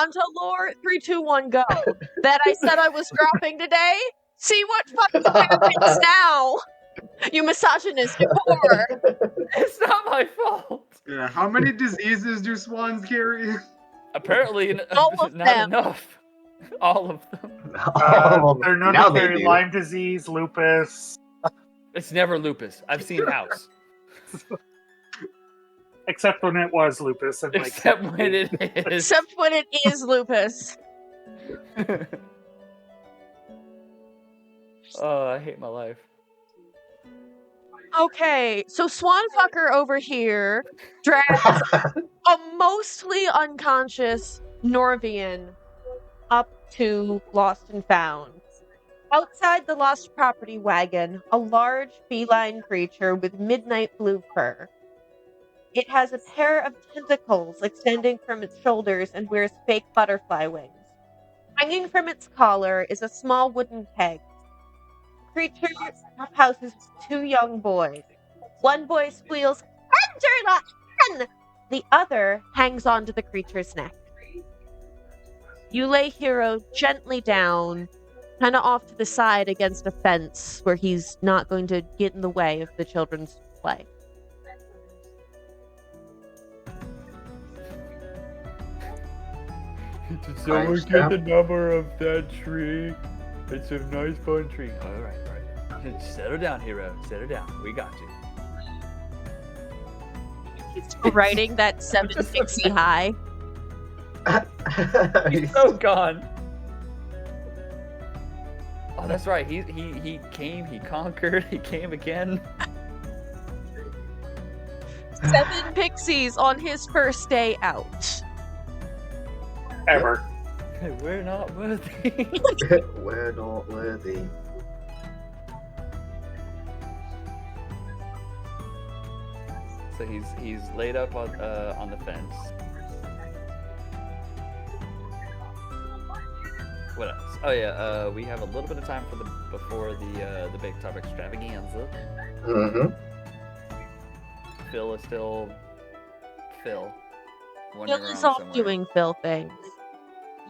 Ganta lore, 3, 2, 1, go. That I said I was dropping today? See what fucking happens now! You misogynistic whore! It's not my fault. Yeah, how many diseases do swans carry? Apparently, All of not them. enough. All of them. They're known now to they carry do. Lyme disease, lupus, It's never lupus. I've seen House. except when it was lupus. And Except when it is. Except when it is lupus. Oh, I hate my life. Okay, so Swanfucker over here drags a mostly unconscious Norvian up to Lost and Found. Outside the lost property wagon, a large feline creature with midnight blue fur. It has a pair of tentacles extending from its shoulders and wears fake butterfly wings. Hanging from its collar is a small wooden peg. The creature houses 2 young boys. One boy squeals, "Enter!" The other hangs onto the creature's neck. You lay Hero gently down, kind of off to the side against a fence where he's not going to get in the way of the children's play. Did someone get the number of that tree? It's a nice fun tree. All right. Settle down, Hero. Settle down. We got you. He's writing that 7 pixie high. He's so gone. Oh, that's right. He came. He conquered. He came again. 7 pixies on his first day out. Ever. We're not worthy. We're not worthy. So he's laid up on the fence. What else? Oh yeah, we have a little bit of time before the Big Top Extravaganza. Mm-hmm. Phil is still Phil. Phil is off doing Phil things.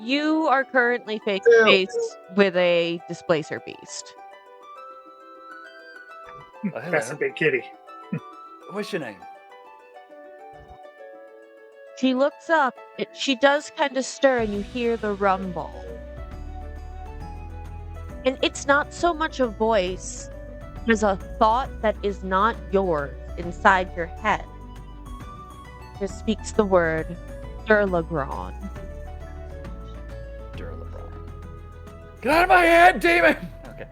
You are currently face to face with a displacer beast. Oh, That's a big kitty. What's your name? She looks up. She does kind of stir, and you hear the rumble. And it's not so much a voice as a thought that is not yours inside your head. Just speaks the word Durlagron. Durlagron. Get out of my head, demon! Okay.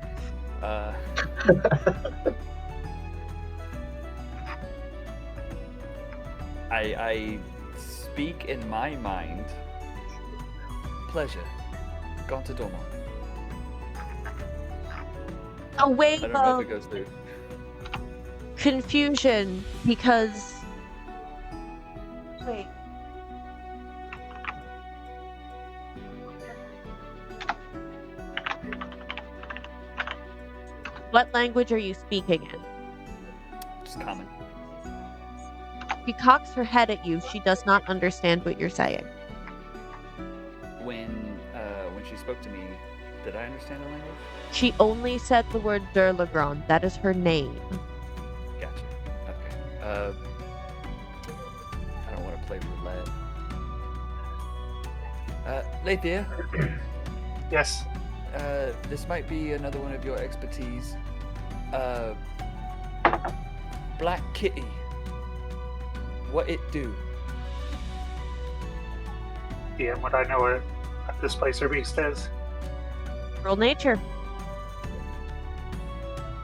I speak in my mind. Pleasure. Ganta Domo. A wave I don't know of if it goes through. confusion because... Wait. What language are you speaking in? Just common. She cocks her head at you. She does not understand what you're saying. When she spoke to me, did I understand the language? She only said the word Durlagron. That is her name. Gotcha. Okay. I don't want to play roulette. Laytherr, Yes. this might be another one of your expertise. Black Kitty. What it do? Yeah, would I know what a displacer beast is? Roll nature.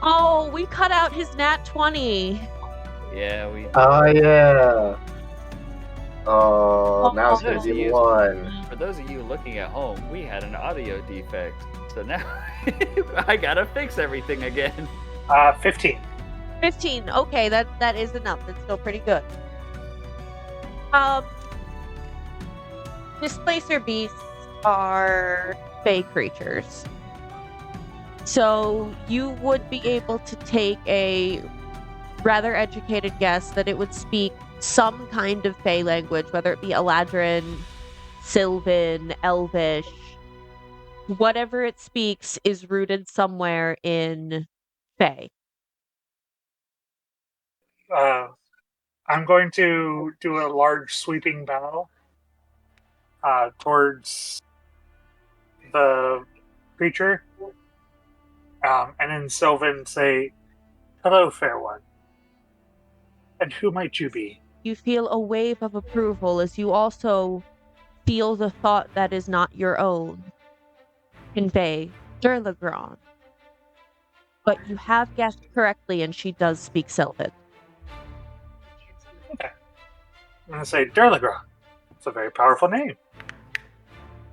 Oh, we cut out his nat 20. Yeah, we. Oh yeah. Oh, now it's gonna be Yes. 1. For those of you looking at home, we had an audio defect, so now I gotta fix everything again. 15. 15. Okay, that is enough. That's still pretty good. Displacer beasts are fey creatures. So you would be able to take a rather educated guess that it would speak some kind of fey language, whether it be Eladrin, Sylvan, Elvish, whatever it speaks is rooted somewhere in Fae. I'm going to do a large sweeping bow towards the creature, and in Sylvan say, "Hello, fair one. And who might you be?" You feel a wave of approval as you also feel the thought that is not your own convey Durlagron. But you have guessed correctly, and she does speak Sylvan. Okay. I'm going to say, Durlagron. It's a very powerful name.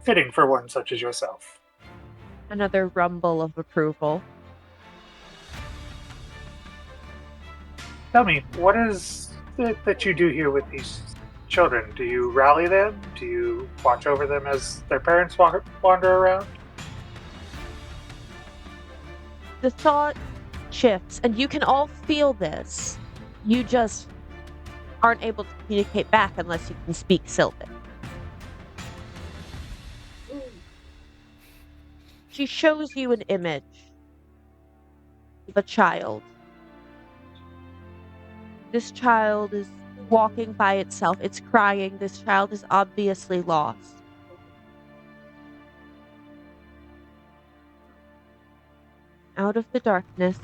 Fitting for one such as yourself. Another rumble of approval. Tell me, what is it that you do here with these children? Do you rally them? Do you watch over them as their parents wander around? The thought shifts, and you can all feel this. You just aren't able to communicate back unless you can speak Sylvan. She shows you an image of a child. This child is walking by itself. It's crying. This child is obviously lost. Out of the darkness,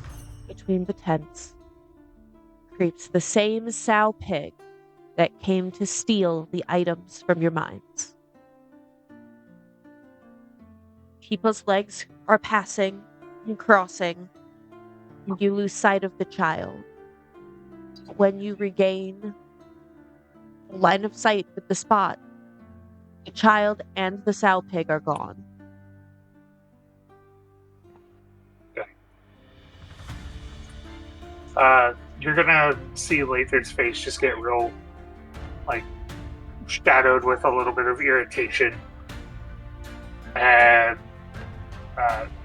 between the tents, creeps the same sow pig that came to steal the items from your minds. People's legs are passing and crossing, and you lose sight of the child. When you regain the line of sight with the spot, the child and the sow pig are gone. You're gonna see Layther's face just get real, shadowed with a little bit of irritation. And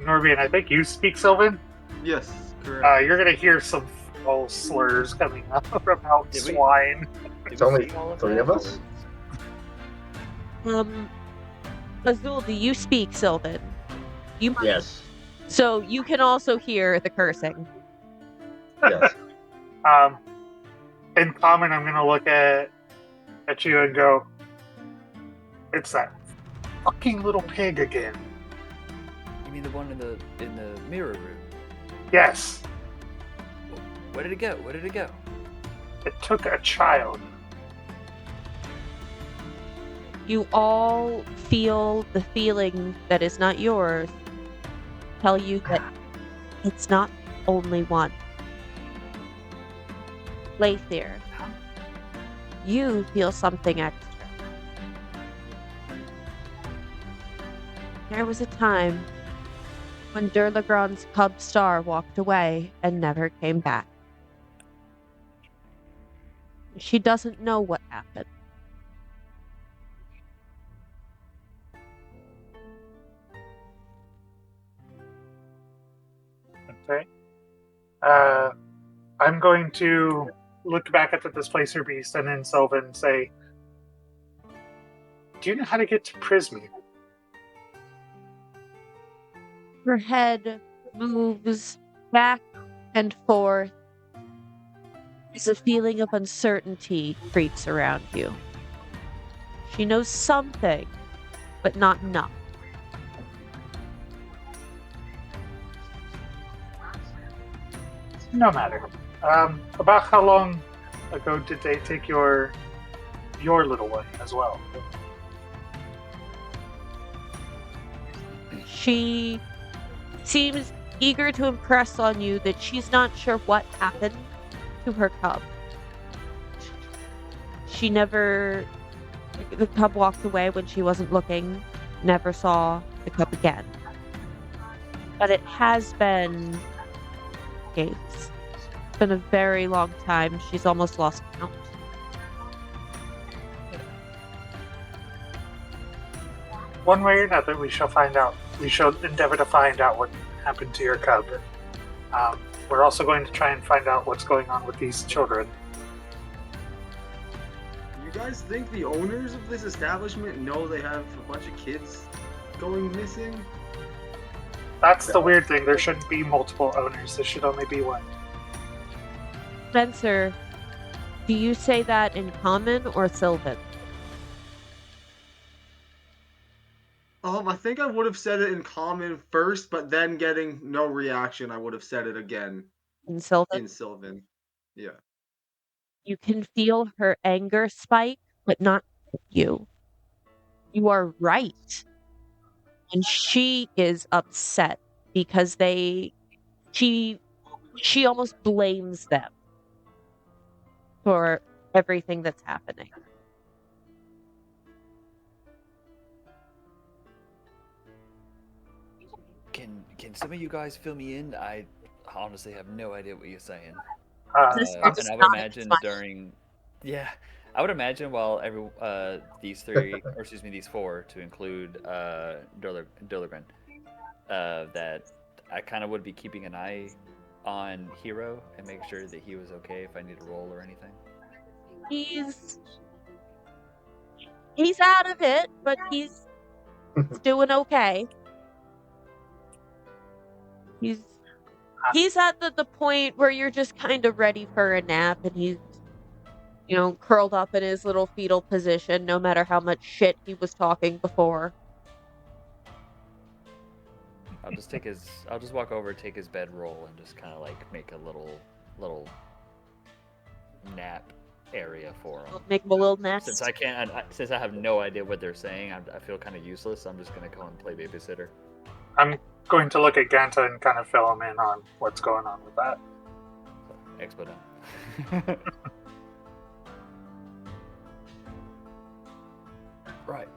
Norbian, I think you speak Sylvan. Yes, correct. You're gonna hear some foul slurs coming out from out swine. It's only three of us? Azul, do you speak Sylvan? You might. Yes. So you can also hear the cursing. Yes. In common, I'm gonna look at you and go, "It's that fucking little pig again." You mean the one in the mirror room? Yes, Where did it go? Where did it go? it took a child. You all feel the feeling that is not yours tell you that it's not only one. Laytherr, you feel something extra. There was a time when Durlagron's cub star walked away and never came back. She doesn't know what happened. Okay. I'm going to look back at the Displacer Beast and then Sylvan say, "Do you know how to get to Prismy?" Her head moves back and forth as a feeling of uncertainty creeps around you. She knows something, but not enough. No matter. About how long ago did they take your little one as well? She seems eager to impress on you that she's not sure what happened to her cub. She never... The cub walked away when she wasn't looking, never saw the cub again. But it has been days. It's been a very long time. She's almost lost count. One way or another, we shall find out. We shall endeavor to find out what happened to your cub. We're also going to try and find out what's going on with these children. You're guys think the owners of this establishment know they have a bunch of kids going missing? That's the weird thing. There shouldn't be multiple owners. There should only be one. Spencer, do you say that in common or Sylvan? I think I would have said it in common first, but then getting no reaction, I would have said it again In Sylvan? in Sylvan. Yeah. You can feel her anger spike, but not you. You are right. And she is upset because she almost blames them for everything that's happening. Can some of you guys fill me in? I honestly have no idea what you're saying. This And is I would not imagine fun. I would imagine while these three, or excuse me, these four, to include Dulligren, that I kind of would be keeping an eye on Hero and make sure that he was okay if I need a roll or anything. He's out of it, but he's doing okay. He's at the point where you're just kind of ready for a nap, and he's curled up in his little fetal position, no matter how much shit he was talking before. I'll just walk over, take his bedroll, and just kind of like make a little nap area for him. Make him a little nest. Since I have no idea what they're saying, I feel kind of useless. I'm just gonna go and play babysitter. I'm going to look at Ganta and kind of fill him in on what's going on with that. Expo done. Right.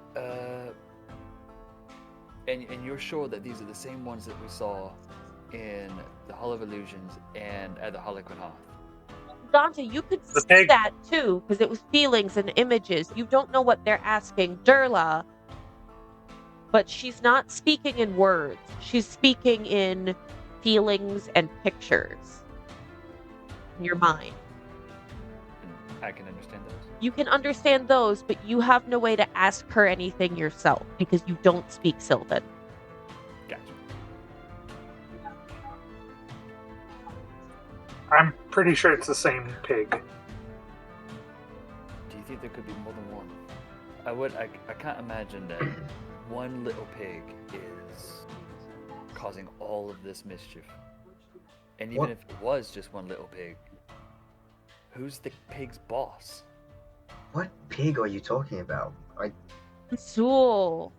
And you're sure that these are the same ones that we saw in the Hall of Illusions and at the Harlequin Hearth? Dante, you could see that too, because it was feelings and images. You don't know what they're asking Durla, but she's not speaking in words. She's speaking in feelings and pictures in your mind. I can understand those. You can understand those, but you have no way to ask her anything yourself because you don't speak Sylvan. Gotcha. I'm pretty sure it's the same pig. Do you think there could be more than one? I can't imagine that one little pig is causing all of this mischief. And even if it was just one little pig, who's the pig's boss? What pig are you talking about? Zool,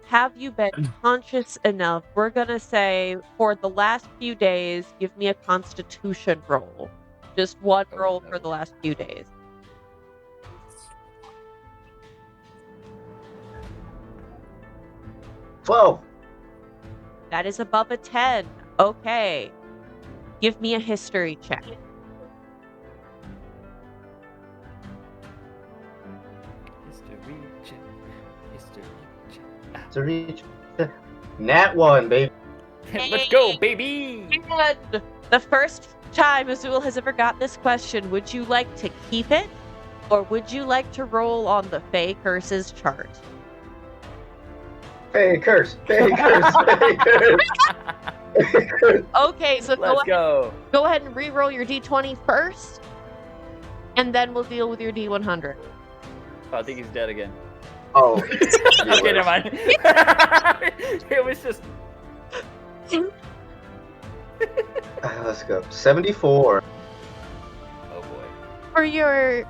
have you been conscious enough? We're gonna say for the last few days, give me a constitution roll. Just one roll for the last few days. Whoa! That is above a 10. Okay. Give me a history check. To reach Nat 1, baby. Let's go, baby! And the first time Azul has ever got this question, would you like to keep it? Or would you like to roll on the Fey Curses chart? Fey curse! Fey curse! Fey curse! Okay, so Let's go. Go ahead and re-roll your D20 first. And then we'll deal with your D100. Oh, I think he's dead again. Oh. Okay, never mind. It was just... Let's go. 74. Oh boy. For your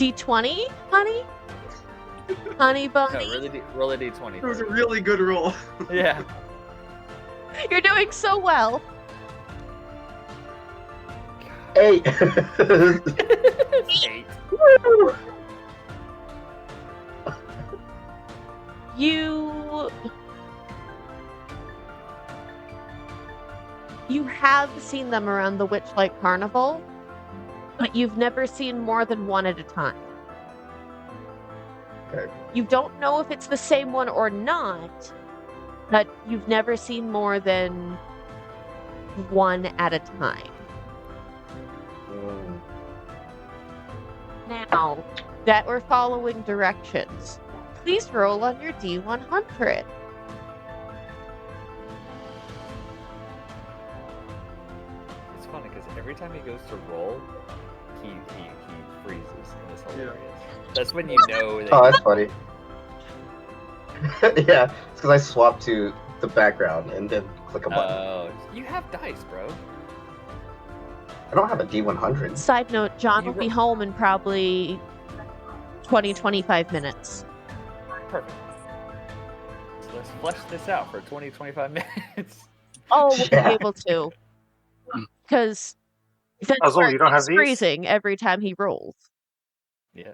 D20, honey? Honey bunny? No, roll a D20. It was a really good roll. Yeah. You're doing so well. 8. 8. You have seen them around the Witchlight Carnival, but you've never seen more than one at a time. Okay. You don't know if it's the same one or not, but you've never seen more than one at a time. now that we're following directions, please roll on your D100. It's funny because every time he goes to roll, he freezes, and it's hilarious. That's when you know that. Oh, that's funny. Yeah, it's because I swapped to the background and then click a button. Oh, you have dice, bro. I don't have a D100. Side note, John You will be ro- home in probably 20-25 minutes. Perfect. So let's flesh this out for 20-25 minutes. Oh, we'll Yeah. be able to. Because Puzzle, you don't have keeps these? freezing every time he rolls. Yeah,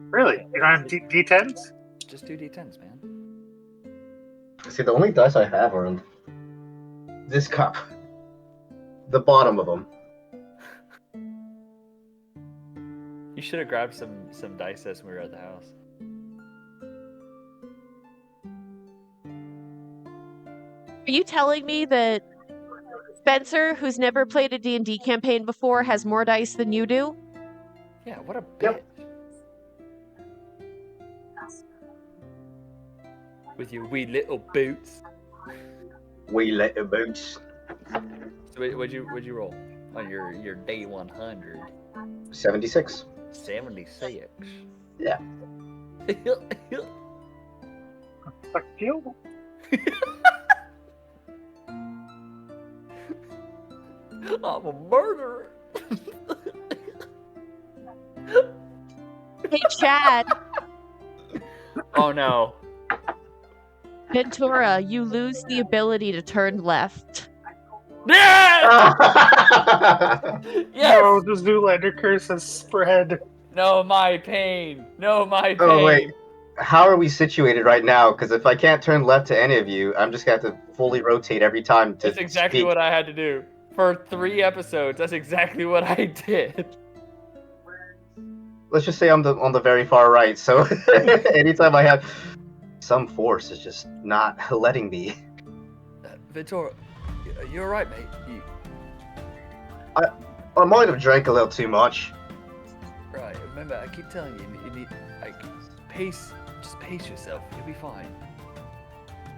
Really? You don't have D10s? just do D10s, man. See, the only dice I have are in this cup. The bottom of them. You should have grabbed some dice sets when we were at the house. Are you telling me that Spencer, who's never played a D&D campaign before, has more dice than you do? Yeah, what a bitch. Yep. With your wee little boots. We let the boots. So what'd you roll on your day 100? 76. 76. Yeah. Fuck you. I'm a murderer. Hey, Chad, Oh no. Ventura, you lose the ability to turn left. Yeah! Yes! No, the Zoolander curse has spread. No, my pain. No, my pain. Oh, wait. How are we situated right now? Because if I can't turn left to any of you, I'm just going to have to fully rotate every time to That's exactly speak. what I had to do. For 3 episodes, that's exactly what I did. Let's just say I'm on the very far right, so anytime I have some force is just not letting me. Ventura, you're right, mate. I might have drank a little too much. Right, remember, I keep telling you, you need, like, just pace yourself. You'll be fine.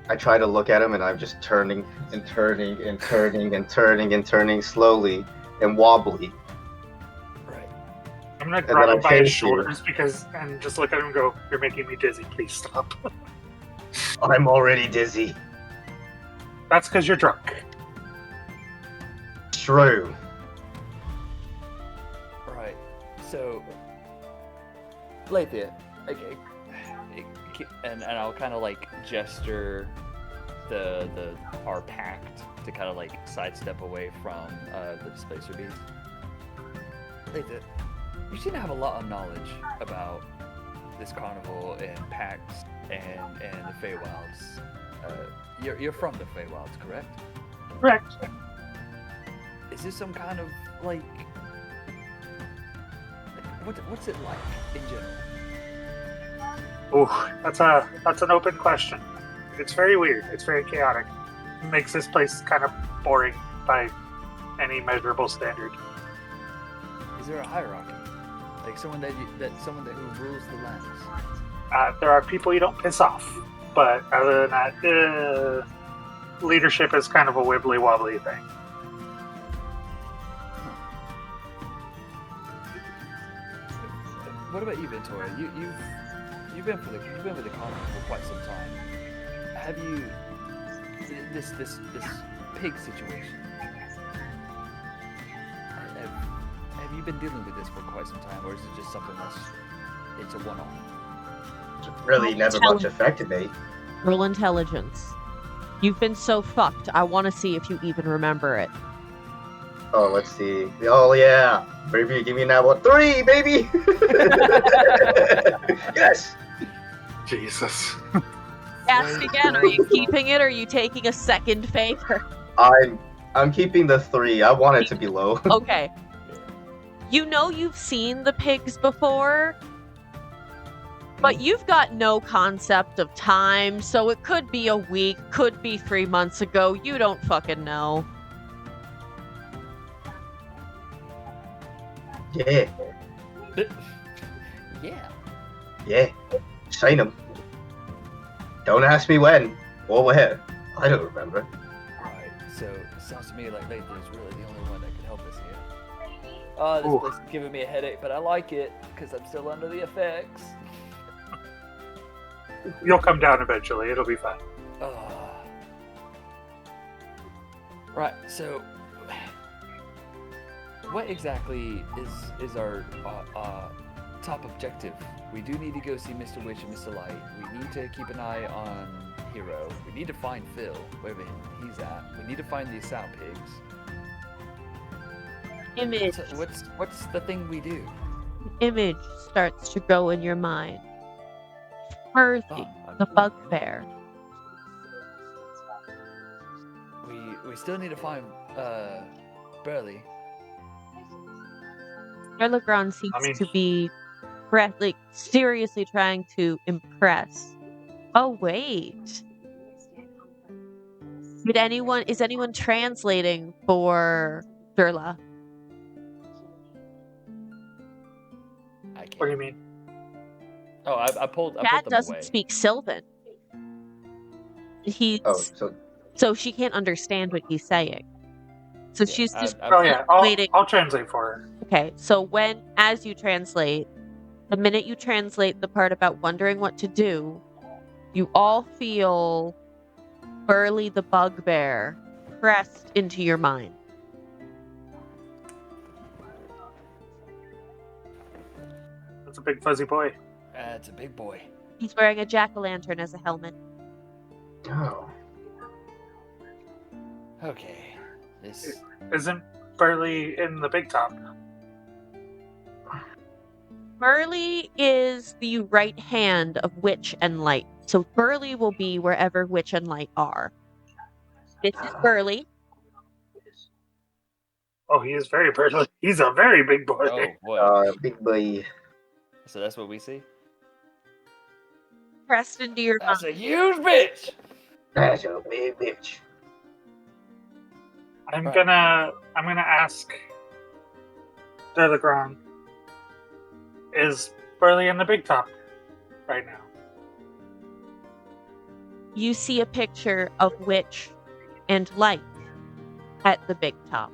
I try to look at him and I'm just turning and turning and turning and turning and turning slowly and wobbly. Right. I'm gonna then grab I him by his chase you. shoulders and just look at him and go, "You're making me dizzy. Please stop." I'm already dizzy. That's because you're drunk. True. Right. So, Laytherr, okay, and I'll kind of like gesture the our pact to kind of like sidestep away from the displacer beast. Laytherr, you seem to have a lot of knowledge about this carnival and pacts and the Feywilds. You're from the Feywilds, correct? Correct. Is this some kind of like what's it like in general? Oh, that's an open question. It's very weird. It's very chaotic. It makes this place kind of boring by any measurable standard. Is there a hierarchy, like someone who rules the lands? There are people you don't piss off, but other than that, leadership is kind of a wibbly wobbly thing. What about you, Ventura? You've been with the carnival for quite some time. Have you this pig situation? Have you been dealing with this for quite some time, or is it just something it's a one-off? Really never much affected me. Roll intelligence. You've been so fucked, I want to see if you even remember it. Oh, let's see. Oh, yeah. Baby, give me that one. 3, baby! Yes! Jesus. Ask again, are you keeping it or are you taking a second favor? I'm keeping the 3. I want it to be low. Okay. You know you've seen the pigs before, but you've got no concept of time, so it could be a week, could be 3 months ago, you don't fucking know. Yeah. Yeah. Yeah, seen them. Don't ask me when or where. I don't remember. Right. So it sounds to me like Layther's really the only one that can help us here. Oh, this Ooh. place is giving me a headache, but I like it because I'm still under the effects. You'll come down eventually. It'll be fine. Oh. Right. So, what exactly is our top objective? We do need to go see Mr. Witch and Mr. Light. We need to keep an eye on Hero. We need to find Phil, wherever he's at. We need to find the Sow Pigs. Image. So what's the thing we do? Image starts to grow in your mind. Furthy, the bugbear. We still need to find Burley. Erlegron seems to be seriously trying to impress. Oh wait. Is anyone translating for Durla? I can't. What do you mean? Oh, I pulled Dad them doesn't away. speak Sylvan. Oh, So she can't understand what he's saying. So Yeah, she's just Oh yeah, waiting. I'll translate for her. Okay, so as you translate, the minute you translate the part about wondering what to do, you all feel Burley the bugbear pressed into your mind. That's a big fuzzy boy. It's a big boy. He's wearing a jack-o'-lantern as a helmet. oh. Okay. This. Isn't Burley in the Big Top? Burley is the right hand of Witch and Light. So Burley will be wherever Witch and Light are. This is Burley. Oh, he is very Burley. He's a very big boy. Oh boy. Big boy. So that's what we see. Pressed into your That's mind. a huge bitch. That's a big bitch. I'm gonna ask Erlegron. Is Burley in the Big Top right now? You see a picture of Witch and Light at the Big Top.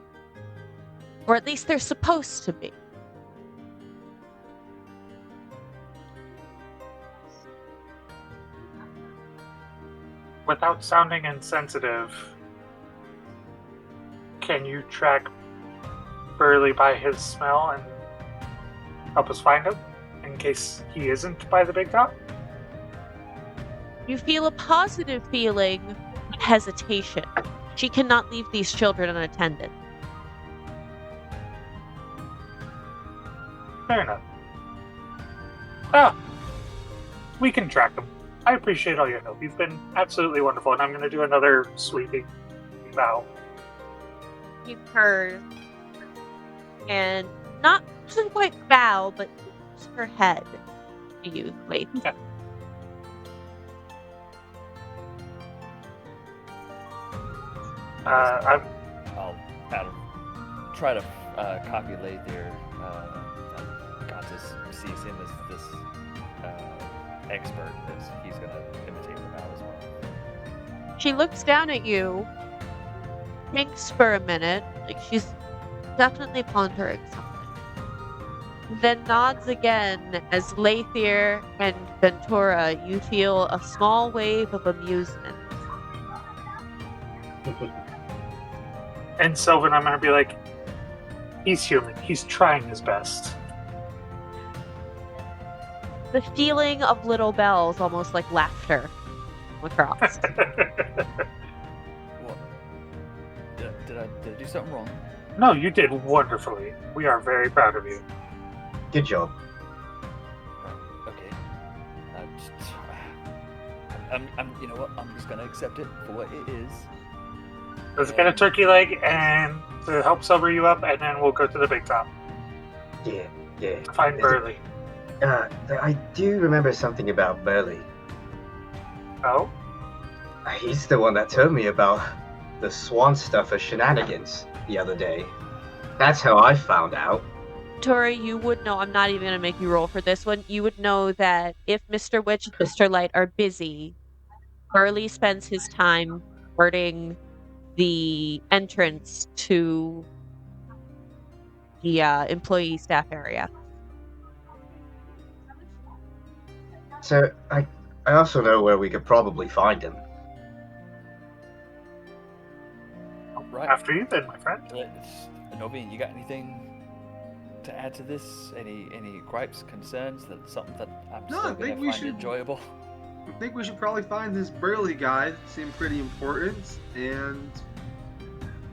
Or at least they're supposed to be. Without sounding insensitive, can you track Burley by his smell and help us find him in case he isn't by the Big Top? You feel a positive feeling of hesitation. She cannot leave these children unattended. Fair enough. Ah, we can track him. I appreciate all your help. You've been absolutely wonderful, and I'm going to do another sweeping bow. You purrs and doesn't quite bow, but moves her head to you. Wait. Yeah. I'll try to copy Laytherr. Ganta's sees him as this expert as he's gonna imitate him out as well. She looks down at you, thinks for a minute, like she's definitely pondering something. Then nods again as Laytherr and Ventura, you feel a small wave of amusement. And Sylvan, I'm going to be like, he's human. He's trying his best. The feeling of little bells, almost like laughter, across. What? Did I do something wrong? No, you did wonderfully. We are very proud of you. Good job. Okay. I'm you know what? I'm just gonna accept it for what it is. Let's get a turkey leg and to help sober you up, and then we'll go to the Big Top. Yeah. To find Burley. I do remember something about Burley. Oh? He's the one that told me about the swan stuffer shenanigans the other day. That's how I found out. Tori, you would know, I'm not even going to make you roll for this one. You would know that if Mr. Witch and Mr. Light are busy, Burley spends his time guarding the entrance to the employee staff area. So I also know where we could probably find him. Right. After you, then, my friend. Novian, you got anything to add to this? Any gripes, concerns? That's something that I'm No, still I think gonna we find should- enjoyable. I think we should probably find this Burley guy. Seemed pretty important, and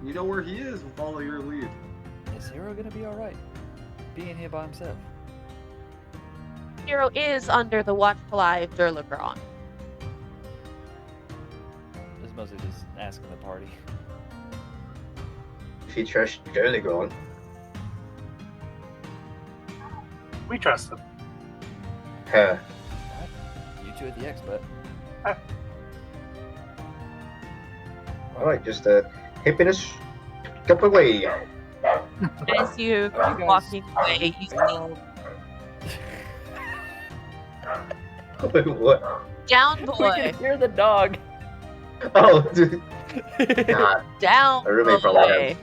you know where he is. We'll follow your lead. Is Hero gonna be all right? Being here by himself. Hero is under the watchful eye of Durlagron. This is mostly just asking the party. If you trust Jolly Gone. We trust him. Huh. You two are the expert. Alright, just hippiness. Jump away. As you're guys- walking away, you see Wait, what? down We boy, can hear the dog. Oh, dude. God. down My roommate probably boy.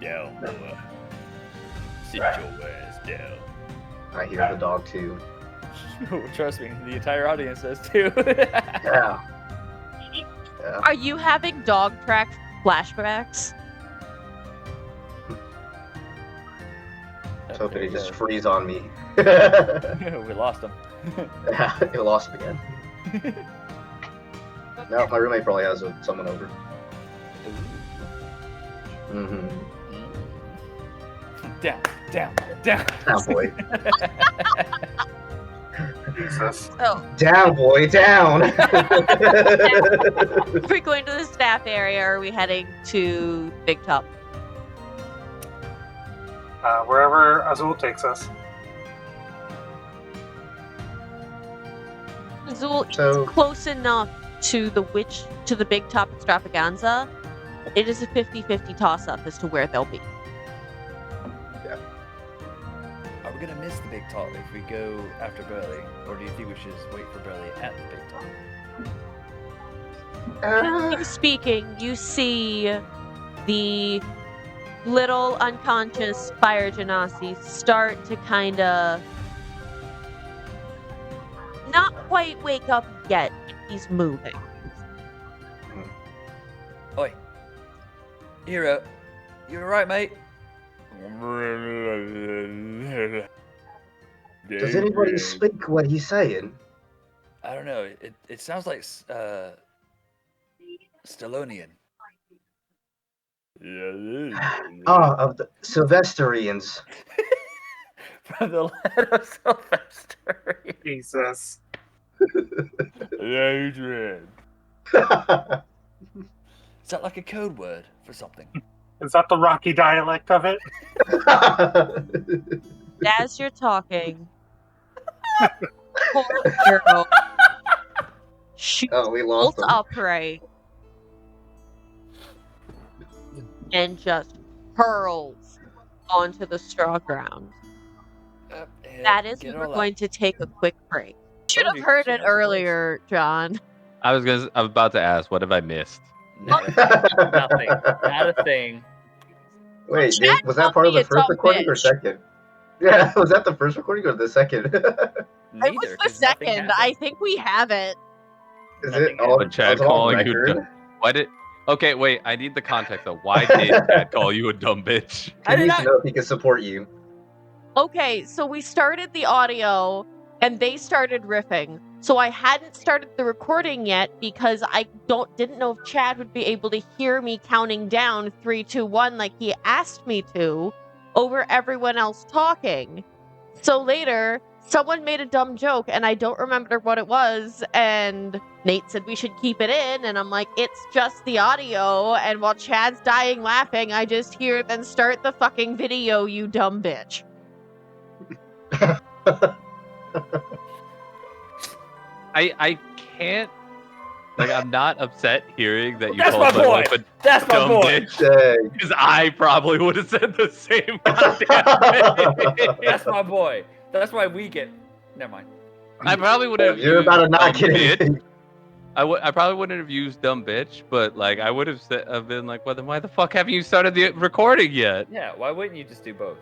Down, boy. Sit your ass down. I hear the dog too. Trust me, the entire audience does too. Yeah. Yeah. Are you having dog track flashbacks? I was hoping he just freeze on me. We lost him. Yeah, he lost again. No, my roommate probably has someone over. Mm-hmm. Down. Down, boy. Jesus. Oh, Down, boy, down. are we going to the staff area or are we heading to Big Top? Wherever Azul takes us. Azul So- is close enough to the Big Top Extravaganza. It is a 50-50 toss-up as to where they'll be. Are we gonna miss the Big Top if we go after Burley? Or do you think we should just wait for Burley at the Big Top? Generally speaking, you see the little unconscious Fire Genasi start to kind of not quite wake up yet. He's moving. Oi. Hero. You alright, mate? Does anybody speak what he's saying? I don't know. It sounds like Stallonian. Ah, of the Sylvestrians. From the land of Sylvester. Jesus. Adrian. Is that like a code word for something? Is that the Rocky dialect of it? As you're talking, poor hero shoots Oh, we lost bolt him. upright and just hurls onto the straw ground. That is when we're going to take a quick break. Should have heard it earlier, John. I was about to ask, what have I missed? Nothing. Not a thing. Wait, Chad was that part of called me the a first dumb recording or bitch. second? Yeah, was that the first recording or the second? It was the second. I think we have it. Is Nothing it all, But Chad is it on calling you record? dumb. Why did? Okay, wait. I need the context of why did Chad call you a dumb bitch? I He did needs to not. know if he can support you. Okay, so we started the audio and they started riffing. So I hadn't started the recording yet because I didn't know if Chad would be able to hear me counting down 3, 2, 1 like he asked me to over everyone else talking. So later, someone made a dumb joke and I don't remember what it was, and Nate said we should keep it in, and I'm like, it's just the audio, and while Chad's dying laughing, I just hear, then start the fucking video, you dumb bitch. I can't Like, I'm not upset hearing that you That's called my my boy. wife a That's my dumb boy. bitch. Dang. Because I probably would have said the same goddamn thing. That's my boy. That's why we get. Never mind. I probably wouldn't have You're used about to not dumb get bitch. anything. I probably wouldn't have used dumb bitch, but like I would have said, I've been like, well, then why the fuck haven't you started the recording yet? Yeah. Why wouldn't you just do both?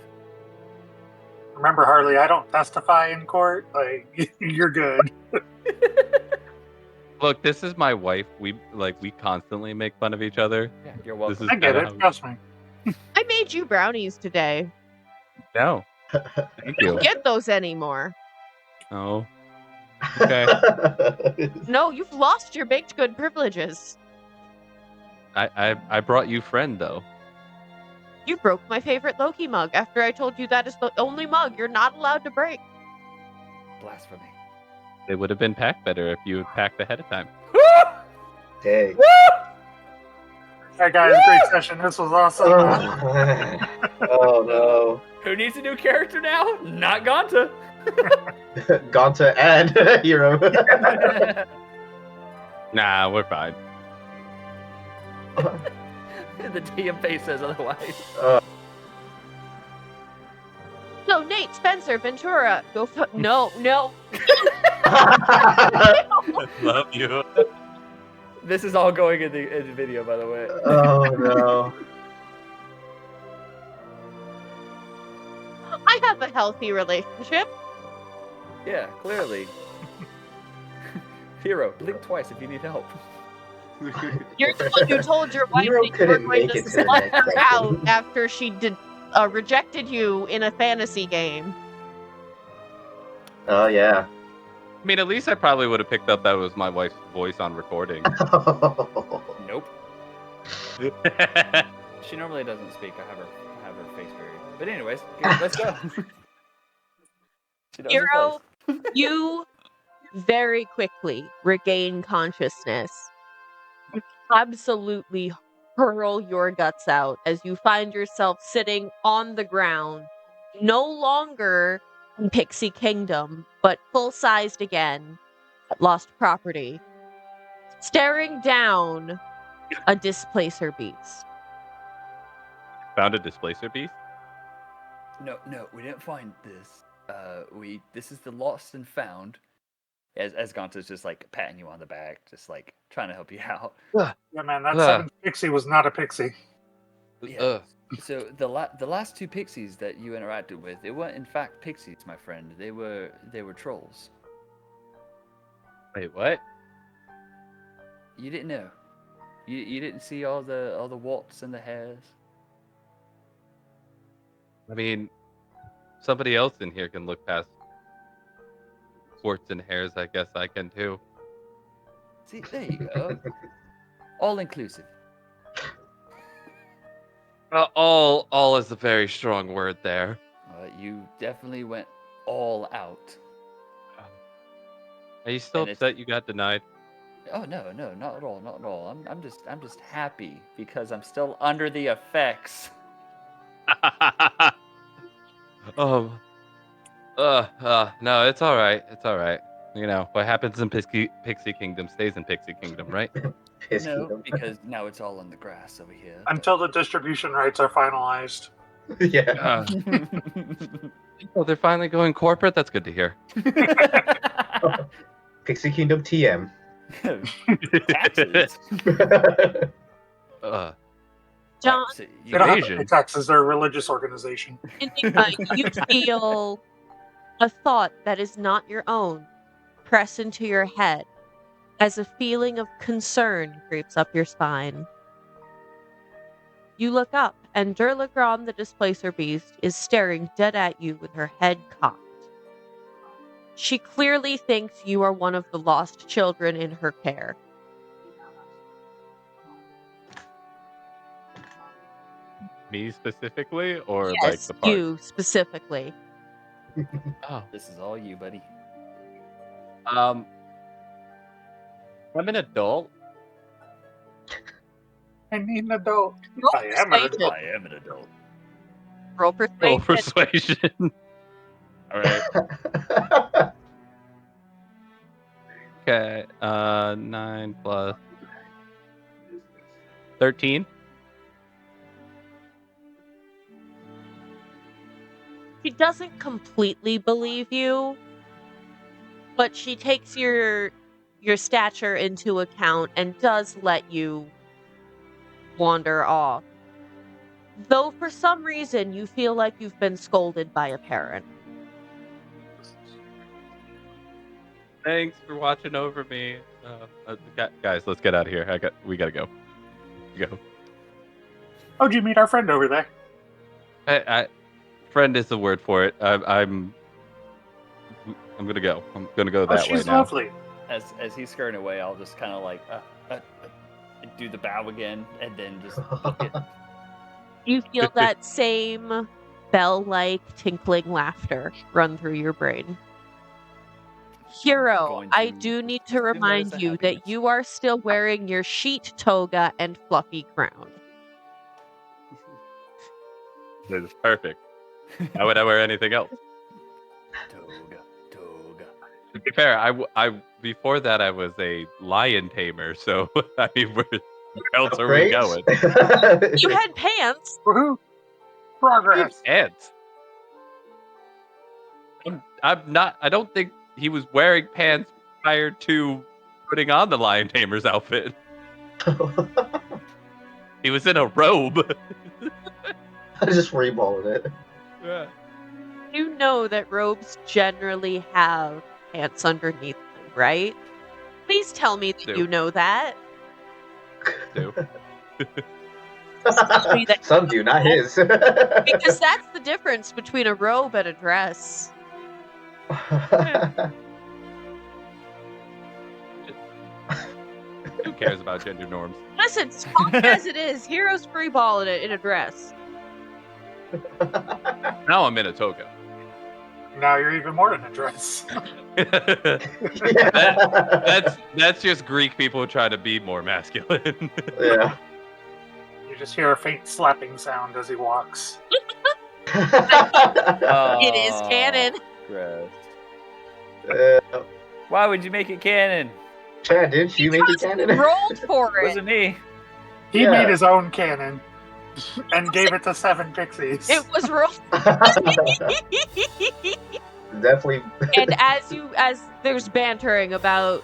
Remember, Harley, I don't testify in court. Like, you're good. Look, this is my wife. We constantly make fun of each other. Yeah. You're This welcome. is I get kinda it. how- Trust me. I made you brownies today. No, thank You you. don't get those anymore. Oh, okay. No, you've lost your baked good privileges. I brought you friend though. You broke my favorite Loki mug after I told you that is the only mug you're not allowed to break. Blasphemy. It would have been packed better if you had packed ahead of time. Dang. All right, guys, great session. This was awesome. Oh no. Who needs a new character now? Not Ganta. Ganta and Hero. Nah, we're fine. The DM face says otherwise. No, Nate, Spencer, Ventura, go. No. Love you. This is all going in the video, by the way. Oh no. I have a healthy relationship. Yeah, clearly. Hero, blink twice if you need help. You're the one who told your wife Hero that you were couldn't going make to it to the slut next her session. out after she rejected you in a fantasy game. Oh yeah. I mean, at least I probably would have picked up that was my wife's voice on recording. Nope. She normally doesn't speak. I have her face buried. But anyways, good, let's go. She knows her Hero, place. you very quickly regain consciousness. You absolutely hurl your guts out as you find yourself sitting on the ground, no longer in Pixie Kingdom, but full-sized again at Lost Property, staring down a displacer beast. Found a displacer beast? No, we didn't find this. This is the lost and found. As Ganta's just like patting you on the back, just like trying to help you out. Yeah, man, that seventh pixie was not a pixie. Yeah. So the last two pixies that you interacted with, they weren't in fact pixies, my friend. They were trolls. Wait, what? You didn't know. You didn't see all the warts and the hairs. I mean, somebody else in here can look past warts and hairs. I guess I can too. See, there you go. All inclusive. All is a very strong word there. You definitely went all out. Are you still And it's- upset you got denied? Oh no, not at all, not at all. I'm just happy because I'm still under the effects. No, it's all right. It's all right. You know what happens in Pixie Kingdom stays in Pixie Kingdom, right? Piss No, Kingdom. because now it's all on the grass over here. Until the distribution rights are finalized. Yeah. Oh, they're finally going corporate. That's good to hear. Pixie Kingdom TM. Taxes. John, So They you, don't have to Asian. pay taxes. They're a religious organization. you feel a thought that is not your own press into your head as a feeling of concern creeps up your spine. You look up, and Durlagron the Displacer Beast is staring dead at you with her head cocked. She clearly thinks you are one of the lost children in her care. Me specifically, or like Yes, the park? you specifically. Oh, this is all you, buddy. I'm an adult. I need an adult. Roll I am an persuasion. adult. I am an adult. Roll persuasion. Oh, persuasion. All right. Okay. 9 plus 13. She doesn't completely believe you, but she takes your stature into account and does let you wander off. Though for some reason you feel like you've been scolded by a parent. Thanks for watching over me. Guys, let's get out of here. We gotta go. Go. Oh, did you meet our friend over there? Friend is the word for it. I'm gonna go. I'm gonna go Oh, that way she's now. lovely. As he's skirting away, I'll just kind of like do the bow again, and then just look at. You feel that same bell-like tinkling laughter run through your brain. Hero, Going I to do need to assume that is remind a you that happiness. you are still wearing your sheet toga and fluffy crown. This is perfect. Why would I wear anything else? Toga. To be fair, I before that I was a lion tamer, so I mean, where else are we Great. going? You had pants. Woohoo! Progress. Pants. I'm not. I don't think he was wearing pants prior to putting on the lion tamer's outfit. He was in a robe. I just reballed it. Yeah. You know that robes generally have pants underneath them, right? Please tell me that Do. you know that. Do. Especially that Some do, not his. because that's the difference between a robe and a dress. Who cares about gender norms? Listen, small as it is, Hero's freeballing it in a dress. Now I'm in a toga. Now you're even more in a dress. That's just Greek people trying to be more masculine. Yeah. You just hear a faint slapping sound as he walks. It is canon. Gross. Uh, Why would you make it canon? Chad, didn't you make it You canon? rolled for It it. wasn't me. He Yeah. made his own cannon and gave it to 7 pixies. It was rolled. Definitely. And as there's bantering about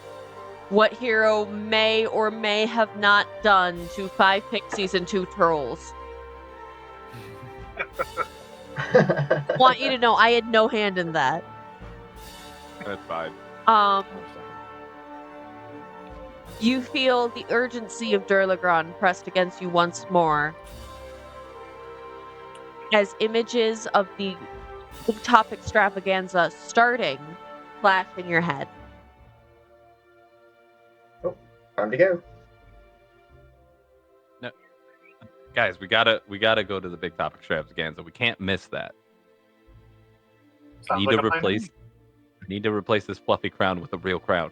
what Hero may or may have not done to 5 pixies and 2 trolls. Want you to know I had no hand in that. That's fine. You feel the urgency of Durlagron pressed against you once more as images of the Big Top Extravaganza starting flash in your head. Time to go. Guys, we gotta go to the Big Top Extravaganza. We can't miss that. Sounds Need like to a plan to me. need to replace this fluffy crown with a real crown.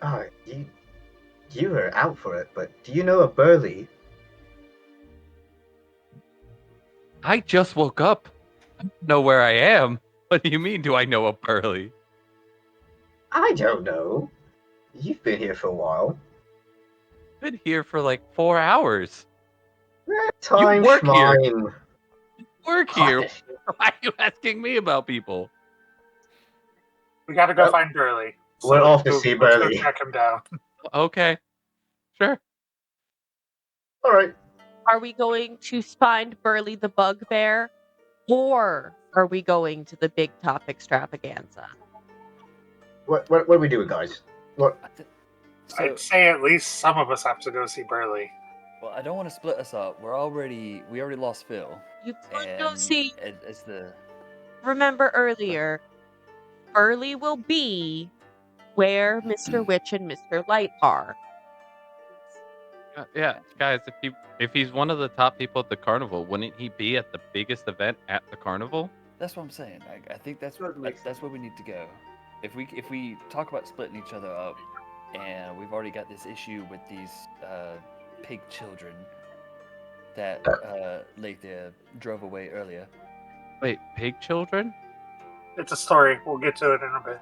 Oh, you were out for it, but do you know a Burley? I just woke up. I don't know where I am. What do you mean? Do I know a Burley? I don't know. You've been here for a while. Been here for like 4 hours. Time work here. schmine. Work here. Why are you asking me about people? We gotta go Well, find Burley. we're off to let's see go- let's go Burley. track him down. Okay, sure. All right. Are we going to find Burley the Bugbear, or are we going to the Big Top Extravaganza? What are we doing, guys? What? So, I'd say at least some of us have to go see Burley. well, I don't want to split us up. We already lost Phil. You could go And see. it's the Remember earlier, Burley will be where Mr. Witch and Mr. Light are. Yeah, guys, if he's one of the top people at the carnival, wouldn't he be at the biggest event at the carnival? That's what I'm saying. I think that's That makes that's where we need to go. If we talk about splitting each other up, and we've already got this issue with these pig children that Laytherr drove away earlier. Wait, pig children? It's a story. We'll get to it in a bit.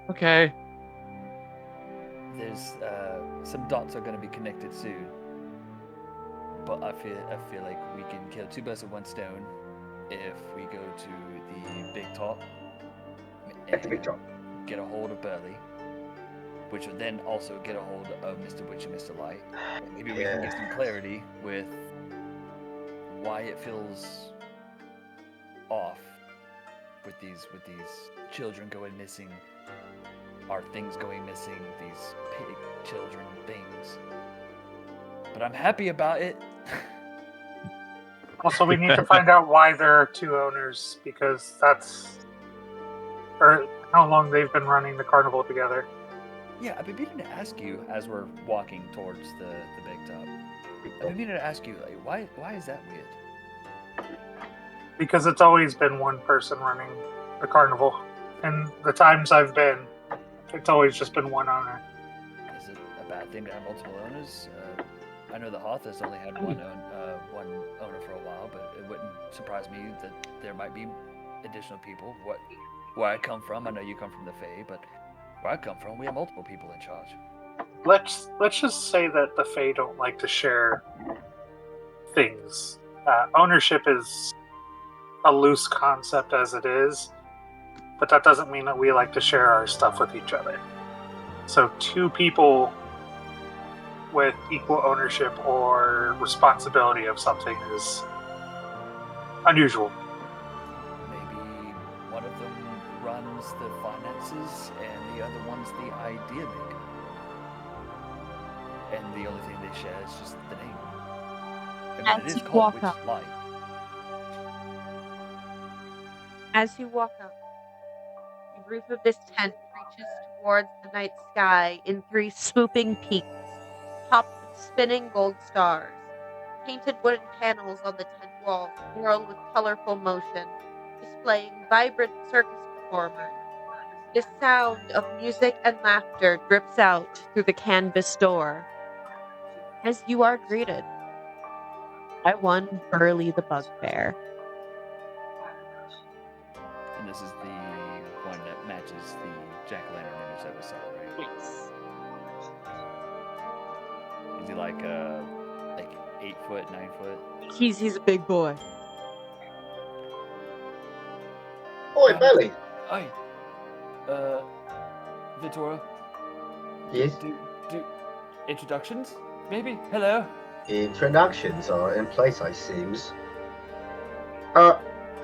Okay. there's some dots are going to be connected soon. But I feel like we can kill two birds with one stone if we go to the Big Top At the Big Top. get a hold of Burley, which would then also get a hold of Mr. Witch and Mr. Light. And maybe we can get some clarity with why it feels off with these children going missing, our things going missing, these pig children things. But I'm happy about it. Also, we need to find out why there are two owners, because or how long they've been running the carnival together. Yeah, I've been meaning to ask you as we're walking towards the Big Top. I've been meaning to ask you, like, why is that weird? Because it's always been one person running the carnival. And the times I've been, it's always just been one owner. Is it a bad thing to have multiple owners? I know the Hoth has only had one owner for a while, but it wouldn't surprise me that there might be additional people. Where I come from, I know you come from the Fae, but where I come from, we have multiple people in charge. Let's just say that the Fae don't like to share things. Ownership is a loose concept as it is, but that doesn't mean that we like to share our stuff with each other. So two people with equal ownership or responsibility of something is unusual. Maybe one of them runs the finances and the other one's the idea maker. And the only thing they share is just the name. I mean, it As is you called walk up. Witchlight. As you walk up, the roof of this tent reaches towards the night sky in 3 swooping peaks, topped with spinning gold stars. Painted wooden panels on the tent walls whirl with colorful motion, displaying vibrant circus performers. The sound of music and laughter drips out through the canvas door as you are greeted by one Burley the Bugbear. And this is the one that matches the jack-o'-lantern image that we saw, right? Yes. Is he like 8 foot, 9 foot? He's a big boy. Oi, Belly. Hi. Vittoria. Yes. Do introductions? Maybe? Hello. Introductions are in place, I seems.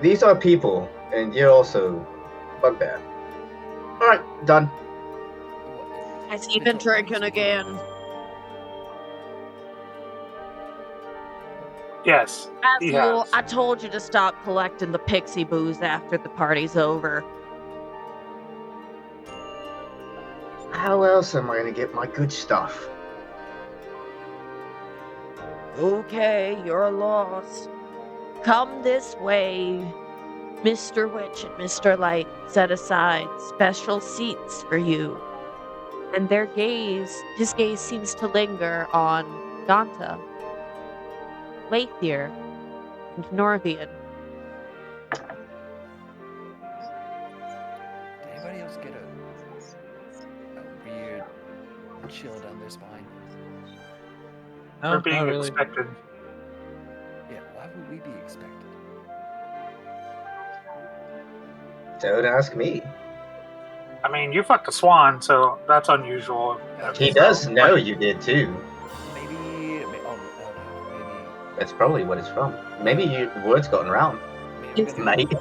These are people, and you're also Bugbear. Alright, done. Has he been drinking again? Yes, he Azul, has. I told you to stop collecting the pixie booze after the party's over. How else am I gonna get my good stuff? Okay, you're lost. Come this way. Mr. Witch and Mr. Light set aside special seats for you. And his gaze seems to linger on Ganta, Laytherr, and Norvian. Did anybody else get a weird chill down their spine? We're being not really. expected. Yeah, why would we be expected? Don't ask me. I mean, you fucked a swan, so that's unusual. He does know you did too. Maybe That's probably what it's from. Maybe your word's gotten around. maybe I'm Mate. too.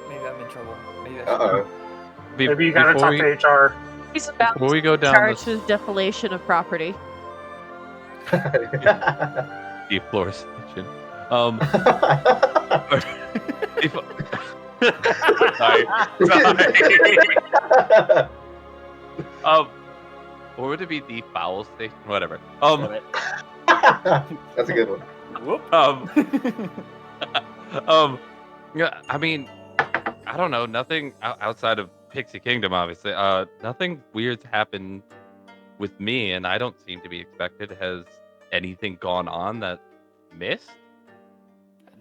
Maybe I'm in trouble. Maybe I should- Uh-oh. Maybe you gotta talk to HR. He's about Before we go down charged this with defamation of property. deforestation, sorry. Or would it be the foul station? Whatever. That's a good one. Whoop. Yeah, I mean, I don't know. Nothing outside of Pixie Kingdom, obviously. Nothing weird's happened with me, and I don't seem to be expected. Has anything gone on that missed?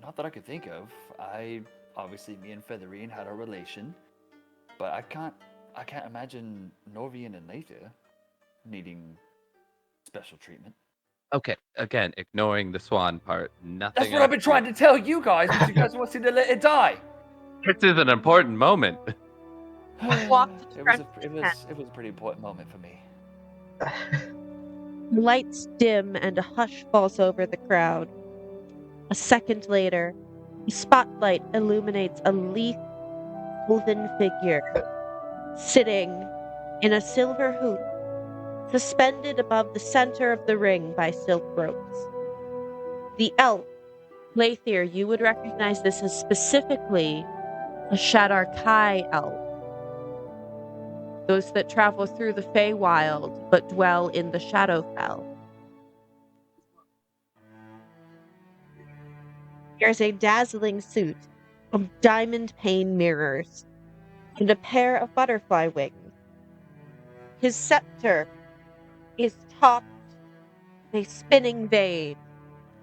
Not that I could think of. Obviously, me and Featherine had a relation, but I can't imagine Norvian and Laytherr. needing special treatment. Okay, again, ignoring the swan part. Nothing. That's what I've been trying to tell you guys, but you guys want to let it die. This is an important moment. Walk to It was Trent's a pretty important moment for me. The lights dim and a hush falls over the crowd. A second later, a spotlight illuminates a leaf-woven figure sitting in a silver hoop, suspended above the center of the ring by silk ropes. The elf, Laytherr, you would recognize this as specifically a Shadar Kai elf. Those that travel through the Feywild but dwell in the Shadowfell. There's a dazzling suit of diamond pane mirrors and a pair of butterfly wings. His scepter is topped with a spinning vane.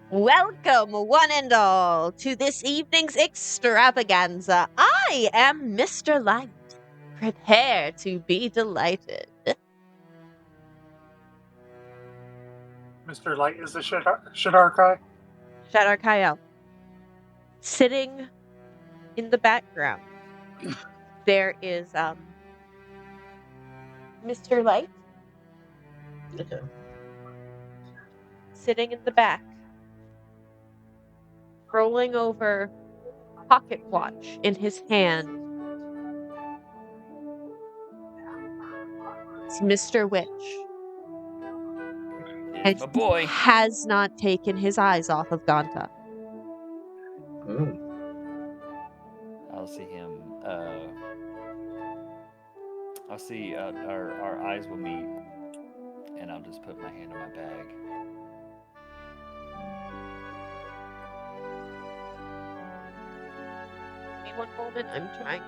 Welcome, one and all, to this evening's extravaganza. I am Mr. Light. Prepare to be delighted. Mr. Light is the Shadar Kai. Shadar Kyle. Sitting in the background, there is Mr. Light Okay. sitting in the back, rolling over a pocket watch in his hand. It's Mr. Witch. It's my boy. Has not taken his eyes off of Ganta. Mm. I'll see him. I'll see our eyes will meet, and I'll just put my hand in my bag. Give me one moment. I'm trying to.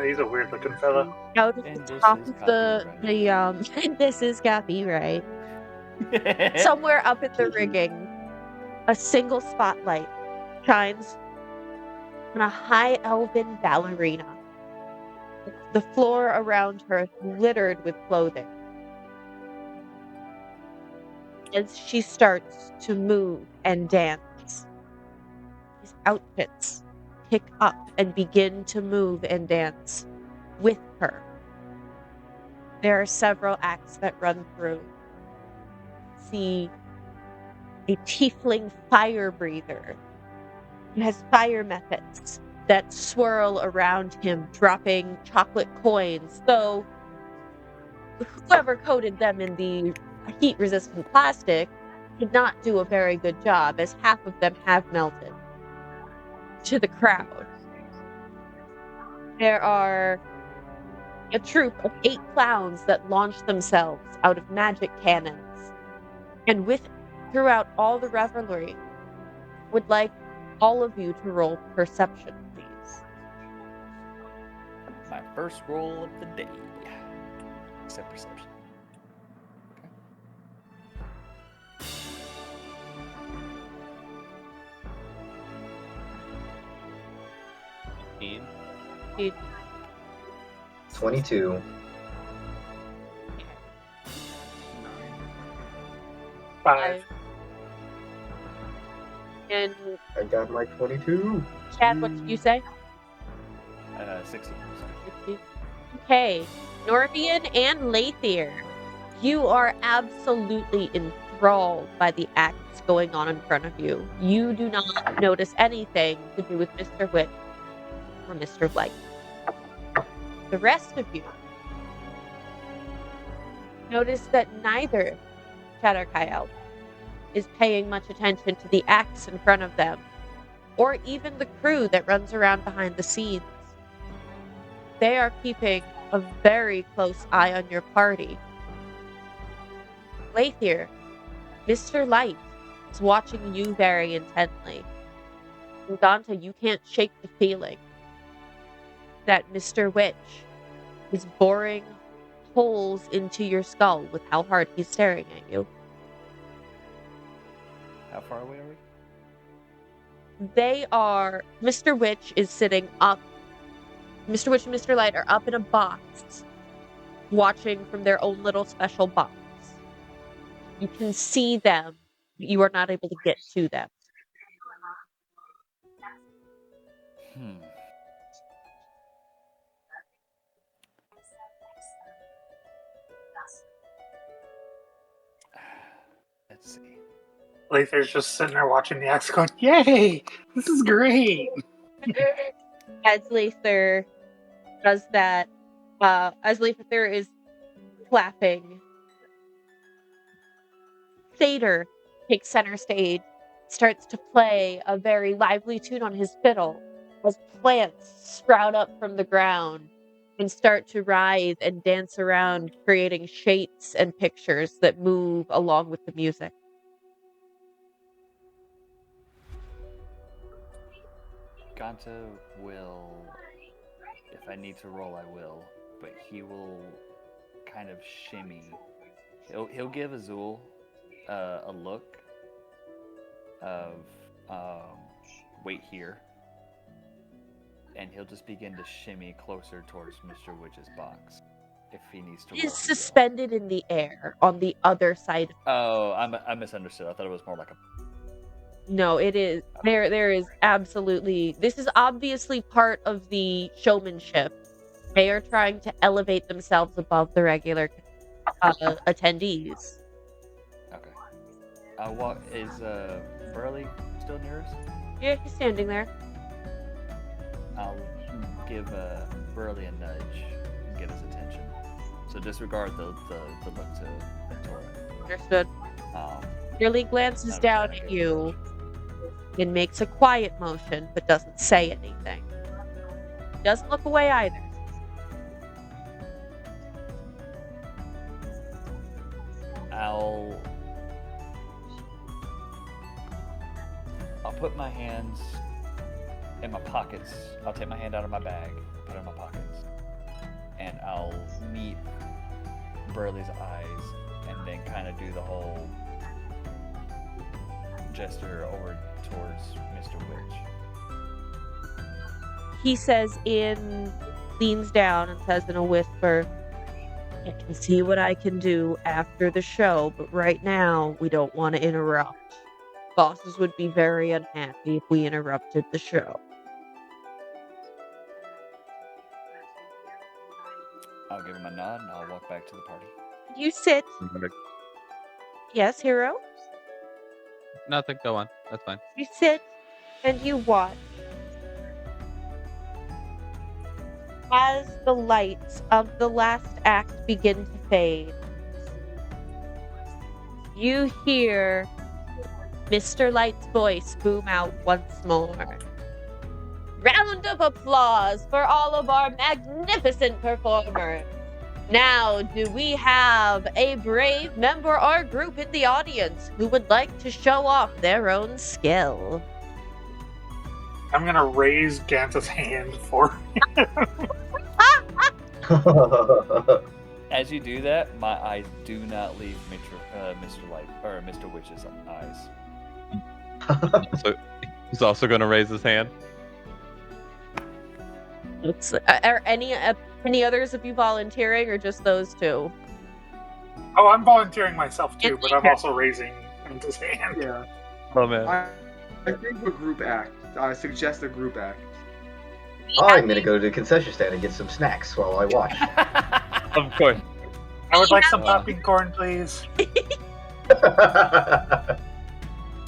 He's a weird looking fella. Out of And the this top is of the this is copyright. Somewhere up in the rigging, a single spotlight shines on a high elven ballerina. The floor around her littered with clothing. As she starts to move and dance, these outfits pick up and begin to move and dance with her. There are several acts that run through. See a tiefling fire breather who has fire methods that swirl around him, dropping chocolate coins, though whoever coated them in the heat-resistant plastic did not do a very good job, as half of them have melted to the crowd. There are a troop of 8 clowns that launch themselves out of magic cannons. And throughout all the revelry, would like all of you to roll perception, please. My first roll of the day. Except perception. Okay. 22. 5. And I got my 22. Chad, what did you say? 60. Okay, Norvian and Laytherr, you are absolutely enthralled by the acts going on in front of you. You do not notice anything to do with Mr. Witch or Mr. Light. The rest of you notice that neither Shadar Kyle is paying much attention to the acts in front of them, or even the crew that runs around behind the scenes. They are keeping a very close eye on your party. Laytherr, Mr. Light is watching you very intently. And Ganta, you can't shake the feeling that Mr. Witch is boring holes into your skull with how hard he's staring at you. How far away are we? They are... Mr. Witch is sitting up. Mr. Witch and Mr. Light are up in a box, watching from their own little special box. You can see them. You are not able to get to them. Let's see. Layther's just sitting there watching the axe going, yay! This is great! As Laytherr does that, as Laytherr is clapping, Satyr takes center stage, starts to play a very lively tune on his fiddle as plants sprout up from the ground and start to writhe and dance around, creating shapes and pictures that move along with the music. Ganta will, if I need to roll, I will, but he will kind of shimmy. He'll give Azul a look of wait here, and he'll just begin to shimmy closer towards Mr. Witch's box if he needs to. It is suspended in the air on the other side. Oh, I misunderstood. I thought it was more like a. No, it is. There is absolutely... This is obviously part of the showmanship. They are trying to elevate themselves above the regular attendees. Okay. Is Burley still near us? Yeah, he's standing there. I'll give Burley a nudge and get his attention. So disregard the look to Ventura. Understood. Burley glances down at you and makes a quiet motion, but doesn't say anything. Doesn't look away either. I'll put my hands in my pockets. I'll take my hand out of my bag, put it in my pockets, and I'll meet Burley's eyes, and then kind of do the whole gesture over towards Mr. Witch. He leans down and says in a whisper, I can see what I can do after the show, but right now we don't want to interrupt. Bosses would be very unhappy if we interrupted the show. I'll give him a nod and I'll walk back to the party. You sit. Yes, hero? Nothing. Go on. That's fine. You sit and you watch as the lights of the last act begin to fade. You hear Mr. Light's voice boom out once more. Round of applause for all of our magnificent performers. Now, do we have a brave member or group in the audience who would like to show off their own skill? I'm gonna raise Ganta's hand for him. As you do that, my eyes do not leave Mr. Light or Mr. Witch's eyes. So he's also going to raise his hand. Are any others of you volunteering, or just those two? Oh, I'm volunteering myself too, but I'm also raising Ganta's hand. Yeah. Oh man. I think a group act. I suggest a group act. I'm gonna go to the concession stand and get some snacks while I watch. Of course. I would like some popping corn, please.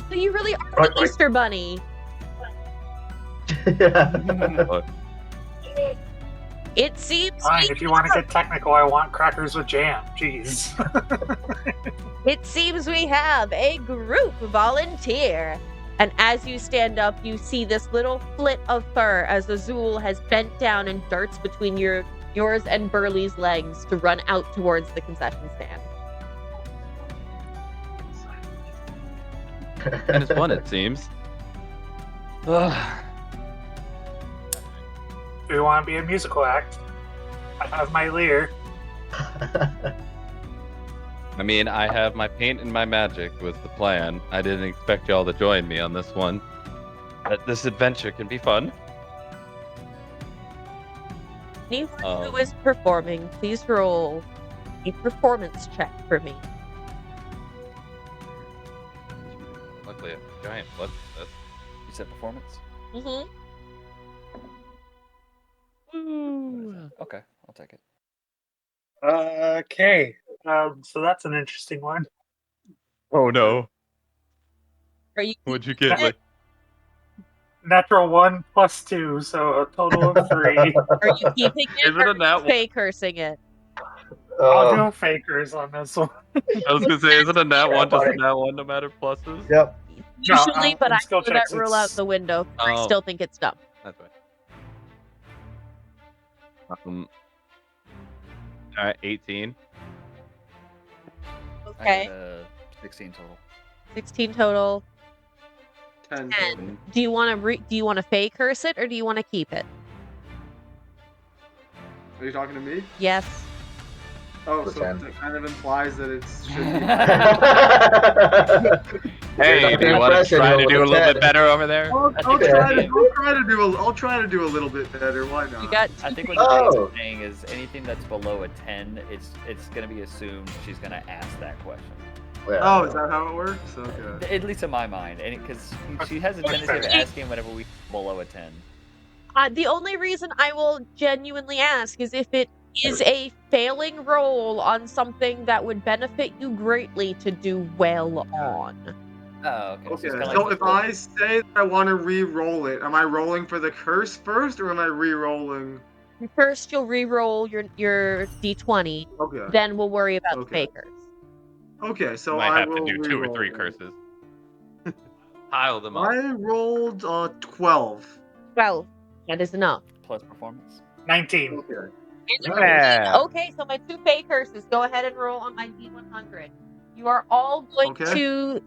So you really are the Right. Easter Bunny. It seems Fine, if you want to get technical, I want crackers with jam. Jeez. It seems we have a group volunteer. And as you stand up, you see this little flit of fur as Azul has bent down and darts between yours and Burley's legs to run out towards the concession stand. And it's fun, it seems. Ugh. Do you want to be a musical act? I have my lyre. I mean, I have my paint and my magic was the plan. I didn't expect y'all to join me on this one. But this adventure can be fun. Anyone who is performing, please roll a performance check for me. Luckily, a giant blood this. You said performance? Mm-hmm. Okay, I'll take it. Okay. So that's an interesting one. Oh no. Are you What'd you get? it? Natural 1 plus 2, so a total of 3. Are you keeping it Is it or a are you nat one? fake cursing it? I'll Oh, go fakers on this one. I was gonna say, is it a nat one? Just a buddy. nat one, no matter pluses? yep. Usually, but in I skill threw that checks, rule out the window. I Oh. still think it's dumb. That's right. All right, 18. Okay. I got 16 total. 16 total. 10 10. total. Do you want to fake curse it or do you want to keep it? Are you talking to me? Yes. Oh, so Pretend. that kind of implies that it should be. Hey, do you want to try to do a little bit better over there? I'll think try we're to do a little bit better. Why not? You got I two think fake- what the Oh. thing is saying is anything that's below a 10, it's gonna be assumed she's gonna ask that question. Oh, is that how it works? Okay. At least in my mind, and because she has a tendency of asking whenever we below a 10. The only reason I will genuinely ask is if it is a failing roll on something that would benefit you greatly to do well on. Oh, okay. Okay, it's kinda so like if before. I say that I want to re-roll it, am I rolling for the curse first, or am I re-rolling? First, you'll re-roll your d20. Okay. Then we'll worry about the Okay. fakers. Okay, so Might I have to will do 2 or re-roll 3 it. curses. Pile them up. I rolled 12. Well, that is enough. Plus performance. 19. Okay. Yeah. Okay, so my 2 fake curses. Go ahead and roll on my d100. You are all going Okay. to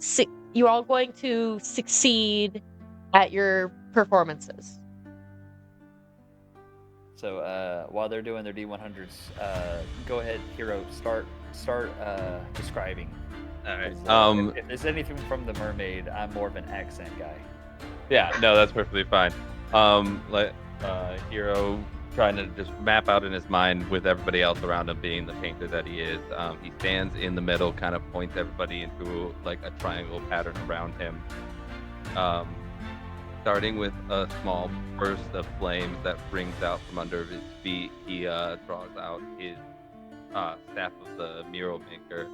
succeed at your performances. So while they're doing their D100s, go ahead, hero. Start describing. All right. 'Cause, if there's anything from the mermaid, I'm more of an accent guy. Yeah, no, that's perfectly fine. Let Hero trying to just map out in his mind with everybody else around him being the painter that he is. He stands in the middle, kind of points everybody into like a triangle pattern around him. Starting with a small burst of flames that rings out from under his feet, he draws out his staff of the mural maker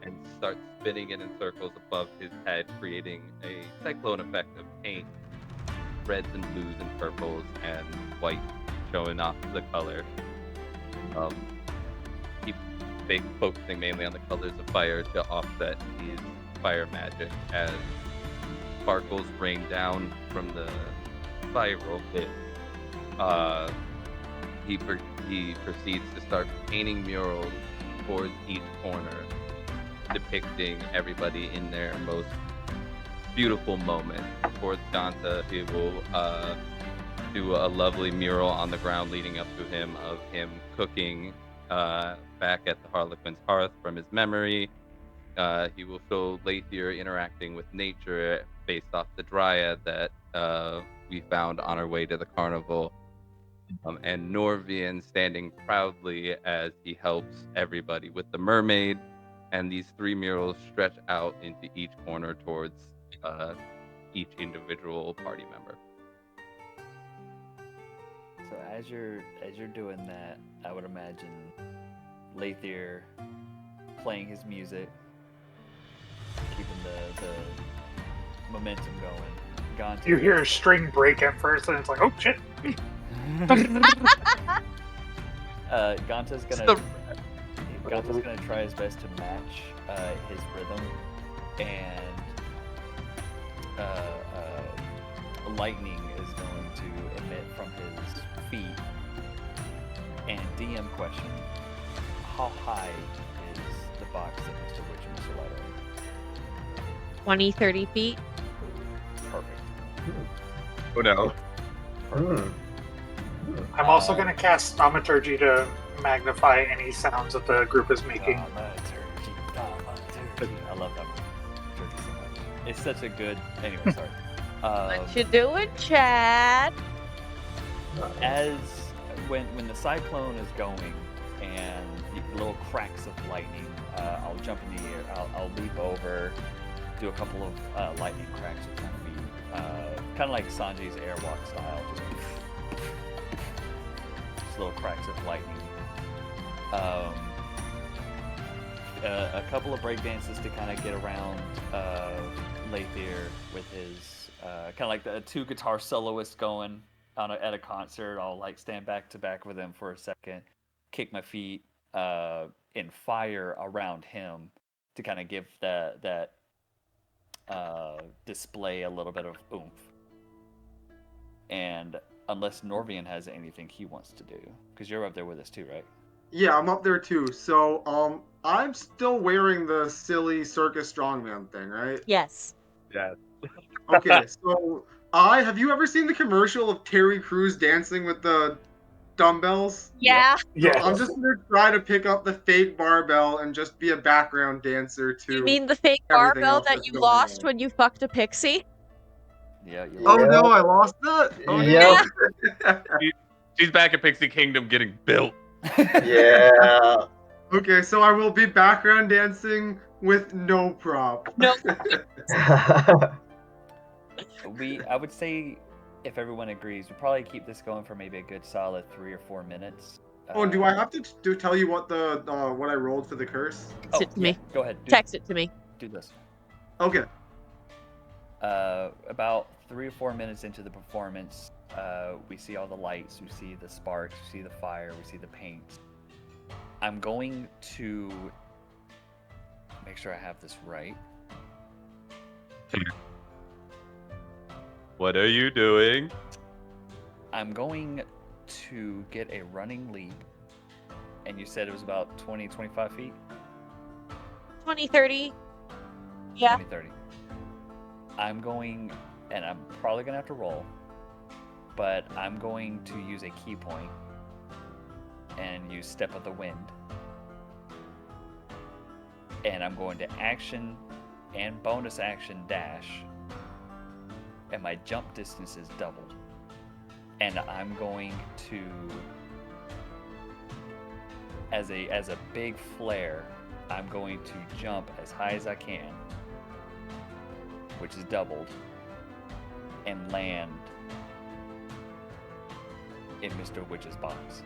and starts spinning it in circles above his head, creating a cyclone effect of paint, reds and blues and purples and white, showing off the color. He focusing mainly on the colors of fire to offset his fire magic as sparkles rain down from the spiral pit. He proceeds to start painting murals towards each corner, depicting everybody in their most beautiful moment. Towards Ganta, he will do a lovely mural on the ground leading up to him of him cooking back at the Harlequin's hearth from his memory. He will show Laytherr interacting with nature based off the dryad that we found on our way to the carnival. And Norvian standing proudly as he helps everybody with the mermaid. And these 3 murals stretch out into each corner towards each individual party member. So as you're doing that, I would imagine Laytherr playing his music, keeping the momentum going. Ganta. You hear a string break at first, and it's like, oh shit. Ganta's gonna try his best to match his rhythm, and lightning is going to emit from his feet. And DM question: how high is the box that Mr. Witch and Mr. Light are in? 20, 30 feet. Perfect. Oh no. Hmm. I'm also going to cast Thaumaturgy to magnify any sounds that the group is making. I love that one. Turkey so much. It's such a good. Anyway, sorry. What you doing, Chad? As when the cyclone is going and the little cracks of lightning, I'll jump in the air. I'll leap over, do a couple of lightning cracks. Will kind of be kind of like Sanji's airwalk style, just little cracks of lightning. A couple of break dances to kind of get around Laytherr with his kind of like the two guitar soloists going at a concert. I'll like stand back to back with him for a second, kick my feet in fire around him to kind of give that display a little bit of oomph. And unless Norvian has anything he wants to do, because you're up there with us too, right? Yeah, I'm up there too. So, I'm still wearing the silly circus strongman thing, right? Yes. Yeah. Okay, so have you ever seen the commercial of Terry Crews dancing with the dumbbells? Yeah. Yeah. I'm just gonna try to pick up the fake barbell and just be a background dancer to. You mean the fake everything barbell else that that's you going lost on. when you fucked a pixie? Yeah. Oh no, I lost that. Oh, Yep. She's back at Pixie Kingdom getting built. Yeah. Okay, so I will be background dancing with no prop. No. I would say, if everyone agrees, we probably keep this going for maybe a good solid 3 or 4 minutes. Oh, and do I have to tell you what what I rolled for the curse? Text it to me. Go ahead. Text it to me. Do this. Okay. About 3 or 4 minutes into the performance, we see all the lights, we see the sparks, we see the fire, we see the paint. I'm going to make sure I have this right. What are you doing? I'm going to get a running leap, and you said it was about 20, 25 feet? 20, 30. Yeah. 20, 30. I'm going, and I'm probably going to have to roll, but I'm going to use a key point and use Step of the Wind. And I'm going to action and bonus action dash, and my jump distance is doubled. And I'm going to, as a big flare, I'm going to jump as high as I can, which is doubled, and land in Mr. Witch's box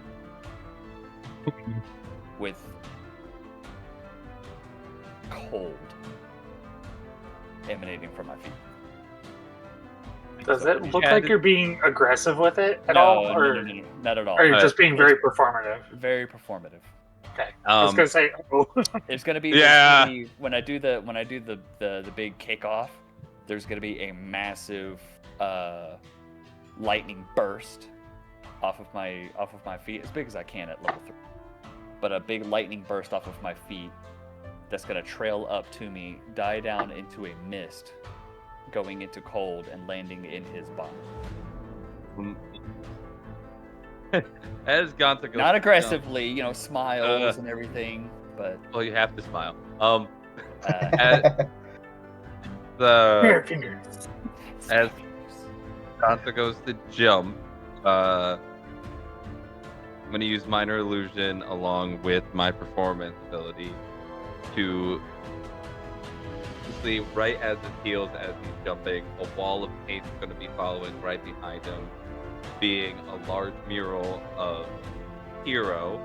with cold emanating from my feet. Does it look like you're being aggressive with it at No, all? no, Or no, not at all. are you just being very performative? Very performative. Okay. I was gonna say, oh. It's gonna be, Yeah. it's gonna be when I do the big kickoff. There's gonna be a massive lightning burst off of my feet, as big as I can at level 3. But a big lightning burst off of my feet that's gonna trail up to me, die down into a mist, going into cold and landing in his body. As Ganta goes, Not aggressively, smiles and everything, but Well, you have to smile. uh, Mirror finger. As Ganta goes to jump, I'm going to use Minor Illusion along with my performance ability to see right as it heals as he's jumping, a wall of paint is going to be following right behind him, being a large mural of Hero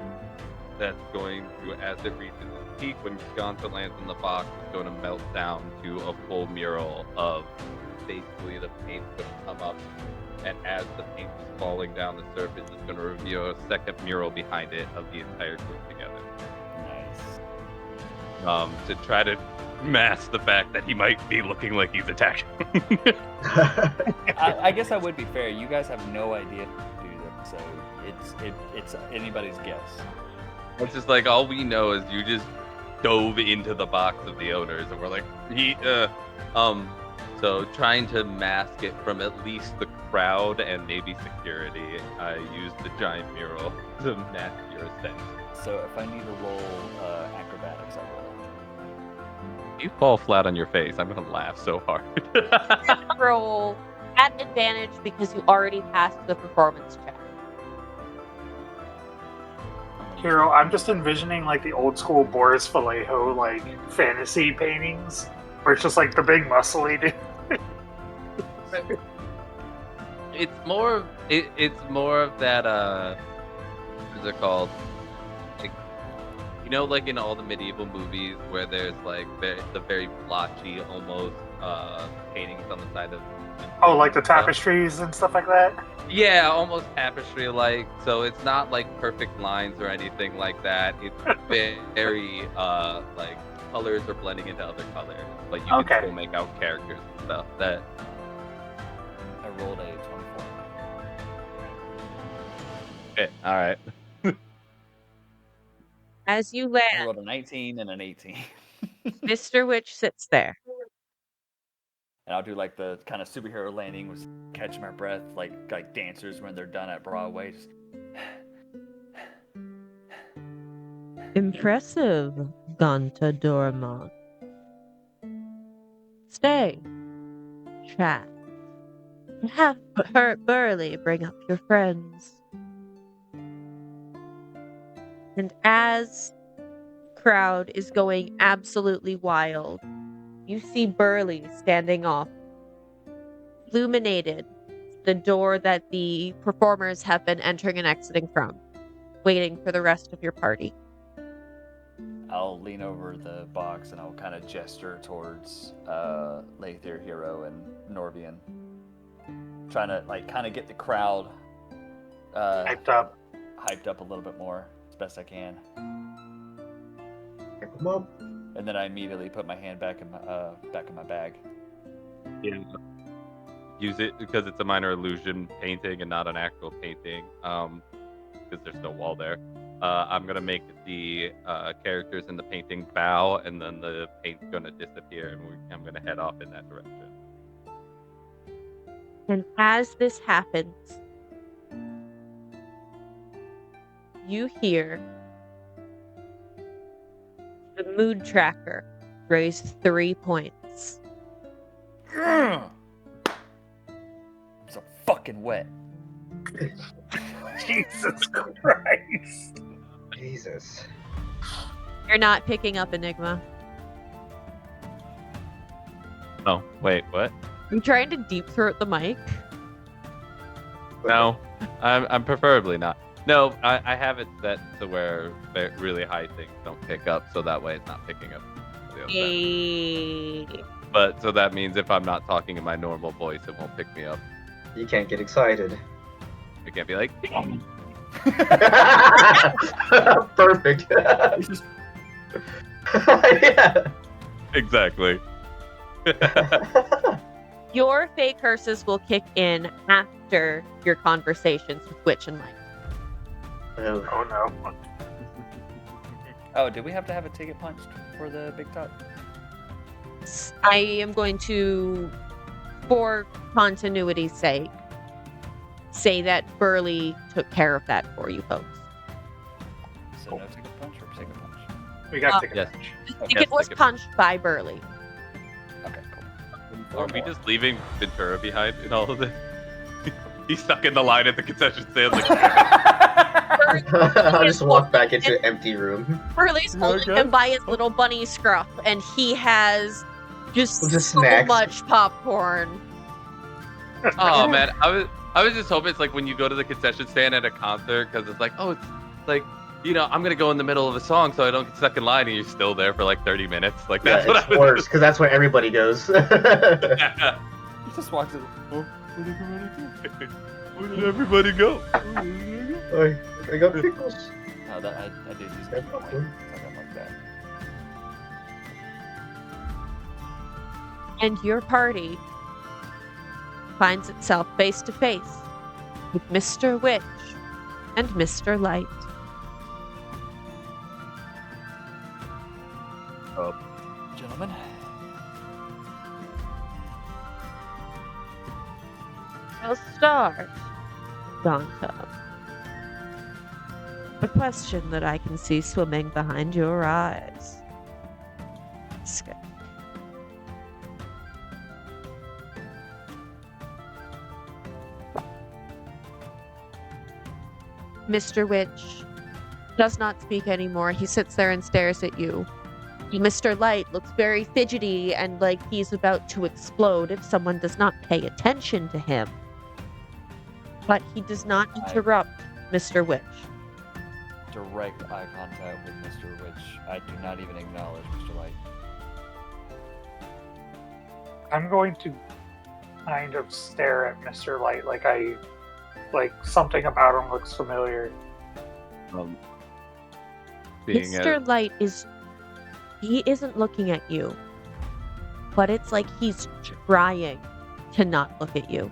that's going to, as it reaches its peak, when Ganta lands in the box, it's going to melt down to a full mural of basically the paint's going to come up, and as the paint is falling down the surface, it's going to reveal a second mural behind it of the entire group together. nice. To try to mask the fact that he might be looking like he's attacking. I guess I would be fair. You guys have no idea how to do them, so it's anybody's guess. It's just like, all we know is you just dove into the box of the owners, and we're like, So trying to mask it from at least the crowd and maybe security, I used the giant mural to mask your scent. So if I need to roll acrobatics, I'll roll. You fall flat on your face. I'm gonna laugh so hard. Roll at advantage because you already passed the performance check. Hero, I'm just envisioning like the old school Boris Vallejo like fantasy paintings, where it's just like the big muscly dude. It's more of that what's it called? Like, you know, like in all the medieval movies where there's like the very blotchy almost paintings on the side of Oh, like the tapestries and stuff like that? Yeah, almost tapestry like. So it's not like perfect lines or anything like that. It's very like colors are blending into other colors, but you Okay. can still make out characters and stuff. That I rolled a 24. all right. As you I land, rolled a 19 and an 18. Mr. Witch sits there. And I'll do like the kind of superhero landing, with catch my breath, like dancers when they're done at Broadway. Just... Impressive, Ganta Dormont. Stay. Chat. Have Burley bring up your friends. And as crowd is going absolutely wild, you see Burley standing off, illuminated the door that the performers have been entering and exiting from, waiting for the rest of your party. I'll lean over the box and I'll kind of gesture towards Laytherr, Hero, and Norvian, trying to like kind of get the crowd Hyped up. hyped up a little bit more as best I can. Pick 'em up. And then I immediately put my hand back in my bag. Yeah. Use it because it's a minor illusion painting and not an actual painting. Because there's no wall there. I'm gonna make the characters in the painting bow, and then the paint's gonna disappear, and I'm gonna head off in that direction. And as this happens, you hear the mood tracker raise 3 points. I'm so fucking wet. Jesus Christ. Jesus. You're not picking up Enigma. Oh, wait, what? I'm trying to deep throat the mic. No, I'm preferably not. No, I have it set to where really high things don't pick up, so that way it's not picking up the other side. But so that means if I'm not talking in my normal voice, it won't pick me up. You can't get excited. I can't be like, Perfect. Yeah. exactly. Your fake curses will kick in after your conversations with Witch and Light. Oh, Oh no. Oh, did we have to have a ticket punched for the Big Top? I am going to, for continuity's sake, say that Burley took care of that for you folks. So no ticket punch or ticket punch? We got to take a Yes. punch. The ticket was ticket. punched by Burley. Okay, cool. Are we just leaving Ventura behind in all of this? He's stuck in the line at the concession stand. Like, I just walked back into an empty room. Burley's No holding good? him by his little bunny scruff, and he has just Just so snacks. much popcorn. oh man, I was just hoping it's like when you go to the concession stand at a concert, because it's like, oh, it's like, you know, I'm gonna go in the middle of a song so I don't get stuck in line, and you're still there for like 30 minutes. Like that's Yeah, what it's I was. worse because that's where everybody goes. He just walks in. Oh, where'd everybody go? Where did everybody go? I got pickles. No, that I did use Yeah, that. popcorn. Something like that. And your party finds itself face to face with Mr. Witch and Mr. Light. Gentlemen, I'll start, Ganta. A question that I can see swimming behind your eyes. Skip. Mr. Witch does not speak anymore. He sits there and stares at you. Mr. Light looks very fidgety and like he's about to explode if someone does not pay attention to him. But he does not interrupt Mr. Witch. Direct eye contact with Mr. Witch. I do not even acknowledge Mr. Light. I'm going to kind of stare at Mr. Light like something about him looks familiar. Mr. Light he isn't looking at you, but it's like he's trying to not look at you.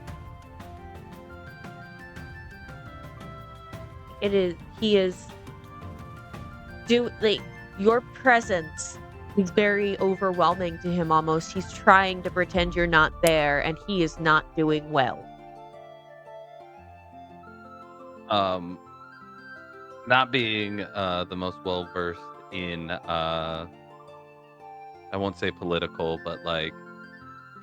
Your presence is very overwhelming to him almost. He's trying to pretend you're not there, and he is not doing well. Not being the most well versed in I won't say political, but like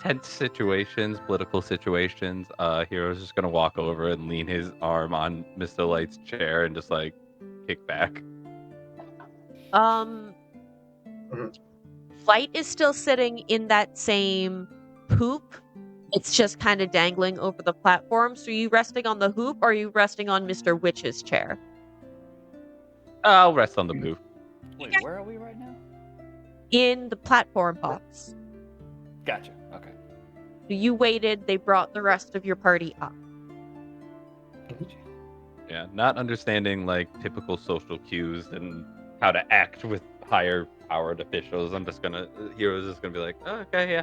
tense situations, political situations, Hero's just gonna walk over and lean his arm on Mr. Light's chair and just like kick back. Light is still sitting in that same hoop. It's just kind of dangling over the platform. So are you resting on the hoop or are you resting on Mr. Witch's chair? I'll rest on the poop. Wait, where are we right now? In the platform box. Gotcha. Okay. You waited, they brought the rest of your party up. Yeah, not understanding like typical social cues and how to act with higher powered officials. Hero's just gonna be like, oh, okay, yeah.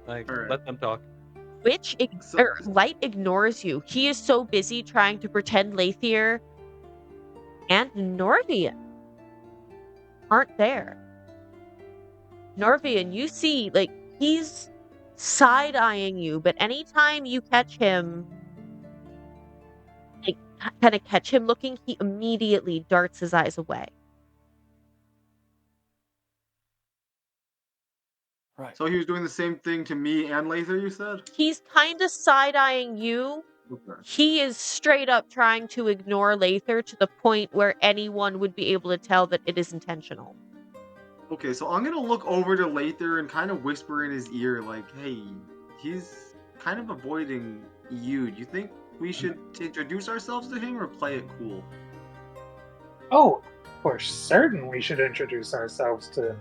Like, All right. let them talk. Light ignores you. He is so busy trying to pretend Laytherr and Norvian aren't there. Norvian, you see, like, he's side-eyeing you, but anytime you catch him, like, kind of catch him looking, he immediately darts his eyes away. Right. So he was doing the same thing to me and Laytherr, you said? He's kind of side-eyeing you. Okay. He is straight up trying to ignore Laytherr to the point where anyone would be able to tell that it is intentional. Okay, so I'm gonna look over to Laytherr and kind of whisper in his ear, like, hey, he's kind of avoiding you. Do you think we should introduce ourselves to him or play it cool? Oh, for certain we should introduce ourselves to.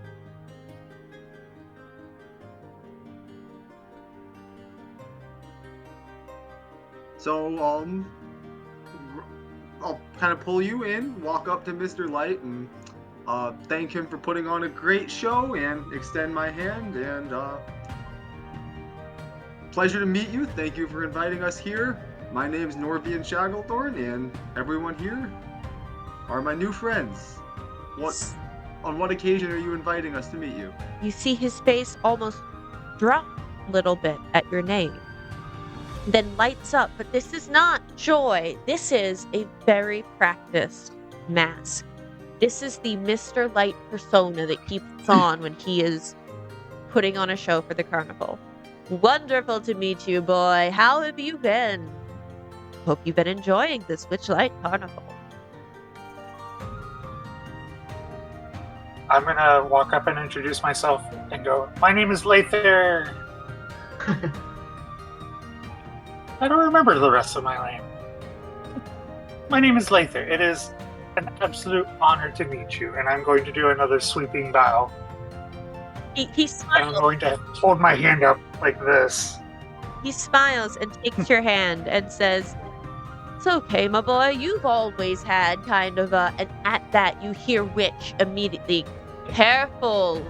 So, I'll kind of pull you in, walk up to Mr. Light, and thank him for putting on a great show, and extend my hand, and pleasure to meet you. Thank you for inviting us here. My name's Norvian Shacklethorn, and everyone here are my new friends. On what occasion are you inviting us to meet you? You see his face almost drop a little bit at your name. Then lights up, but this is not joy. This is a very practiced mask. This is the Mr. Light persona that he puts on when he is putting on a show for the carnival. Wonderful to meet you, boy. How have you been? Hope you've been enjoying this Witchlight carnival. I'm gonna walk up and introduce myself and go, my name is Laytherr. I don't remember the rest of my name. My name is Laytherr. It is an absolute honor to meet you, and I'm going to do another sweeping bow. He And I'm smiles. going to hold my hand up like this. He smiles and takes your hand and says, "It's okay, my boy. You've always had kind of a..." And at that, you hear Witch immediately, "Careful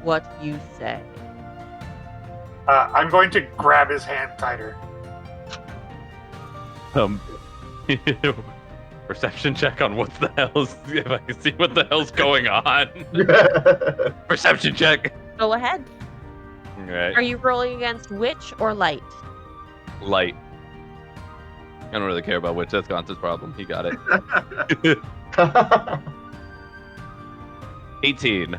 what you say." I'm going to grab his hand tighter. Perception check on what the hell's if I can see what the hell's going on. Perception check. Go ahead. All right. Are you rolling against Witch or Light? Light. I don't really care about which. That's Ganta's problem. He got it. 18.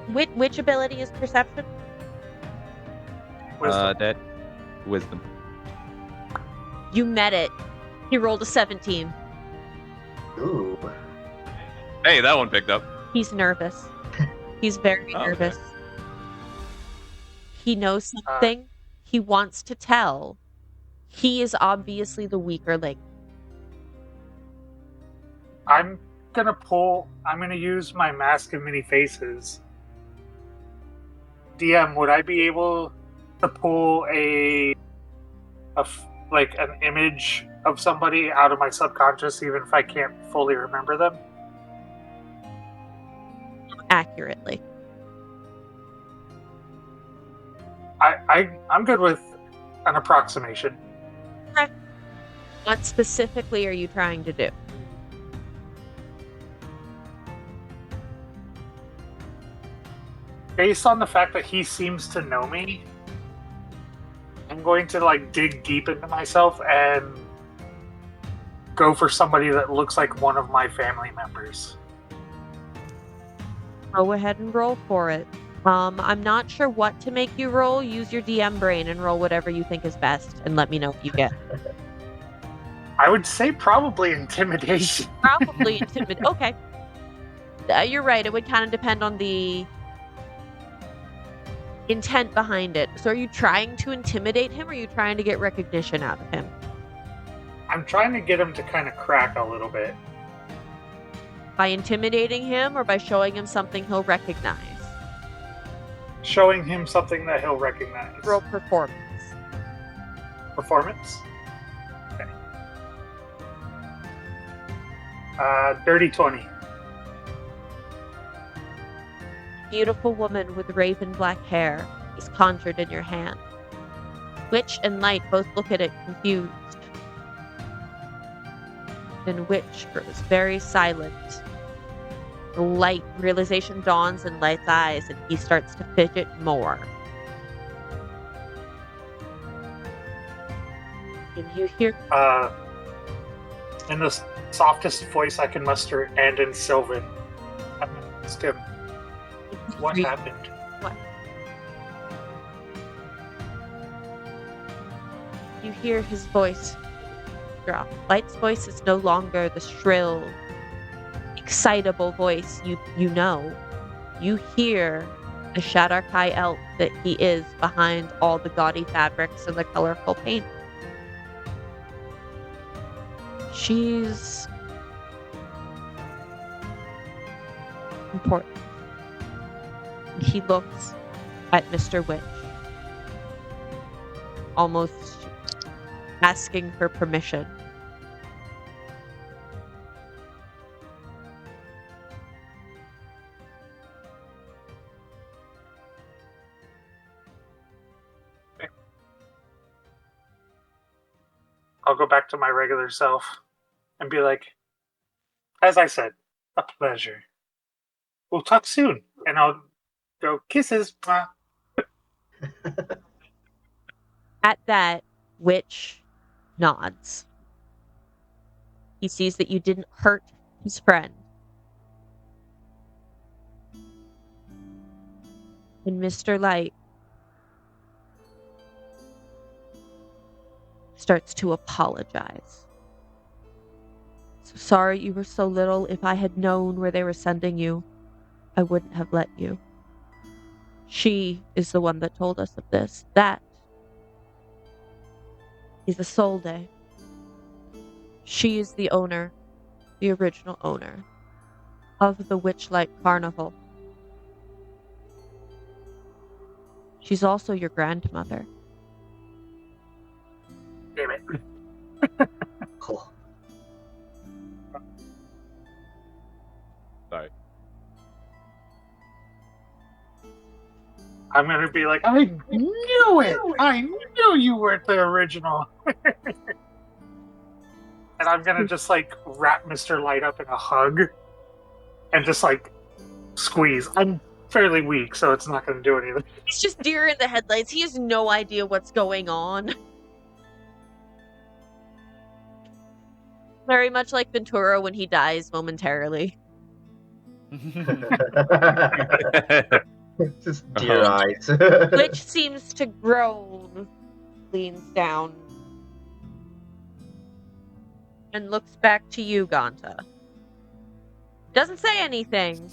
Which ability is perception? Wisdom. That wisdom. You met it. He rolled a 17. Ooh. Hey, that one picked up. He's nervous. He's very Okay. nervous. He knows something. He wants to tell. He is obviously the weaker link. I'm gonna use my Mask of Many Faces. DM, would I be able to pull an image of somebody out of my subconscious, even if I can't fully remember them? Accurately. I'm good with an approximation. What specifically are you trying to do? Based on the fact that he seems to know me, I'm going to dig deep into myself and go for somebody that looks like one of my family members. Go ahead and roll for it. I'm not sure what to make you roll. Use your DM brain and roll whatever you think is best, and let me know what you get. I would say probably intimidation. Probably intimidate. Okay. You're right. It would kind of depend on the intent behind it. So are you trying to intimidate him, or are you trying to get recognition out of him? I'm trying to get him to kind of crack a little bit. By intimidating him, or by showing him something he'll recognize? Showing him something that he'll recognize. Roll performance. Performance? Okay. Dirty 20. Beautiful woman with raven black hair is conjured in your hand. Witch and Light both look at it confused. Then Witch grows very silent. The Light realization dawns in Light's eyes, and he starts to fidget more. And you hear In the softest voice I can muster, and in Sylvan, I'm going to ask him, what happened? You hear his voice drop. Light's voice is no longer the shrill, excitable voice you know. You hear the Shadarkai elf that he is behind all the gaudy fabrics and the colorful paint. She's important. He looks at Mr. Witch, almost asking for permission. I'll go back to my regular self and be like, as I said, a pleasure. We'll talk soon. And I'll go, kisses. Mwah. At that, Witch nods. He sees that you didn't hurt his friend. And Mr. Light starts to apologize. So sorry you were so little. If I had known where they were sending you, I wouldn't have let you. She is the one that told us of this. That is Isolde. She is the owner, the original owner of the Witchlight Carnival. She's also your grandmother. Damn it. Cool. Sorry. I'm going to be like, I knew it! I knew you weren't the original. And I'm going to just wrap Mr. Light up in a hug and just squeeze. I'm fairly weak, so it's not going to do anything. He's just deer in the headlights. He has no idea what's going on. Very much like Ventura when he dies momentarily. Just dear Um, eyes. Which seems to groan, leans down, and looks back to you, Ganta. Doesn't say anything,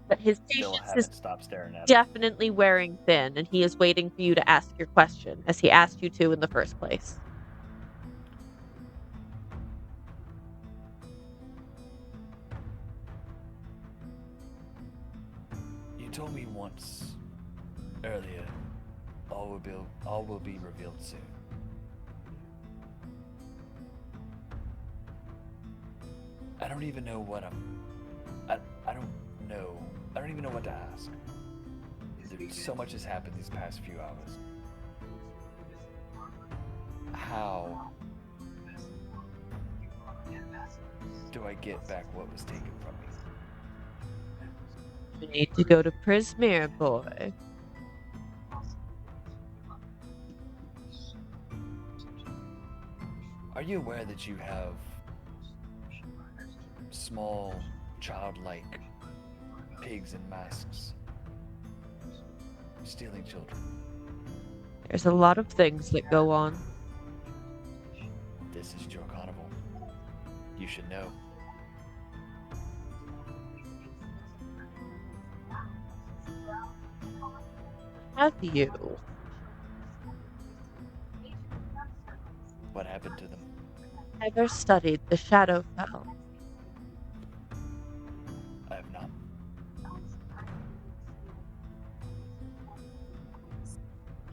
but his Still patience is haven't stopped staring at him. definitely wearing thin, and he is waiting for you to ask your question, as he asked you to in the first place. You told me once earlier, all will be revealed soon. I don't even know what I don't know. I don't even know what to ask. So much has happened these past few hours. How do I get back what was taken from me? You need to go to Prismere, boy. Are you aware that you have small, childlike pigs in masks stealing children? There's a lot of things that go on. This is your carnival. You should know. Have you? What happened to them? Ever studied the Shadowfell? I have not.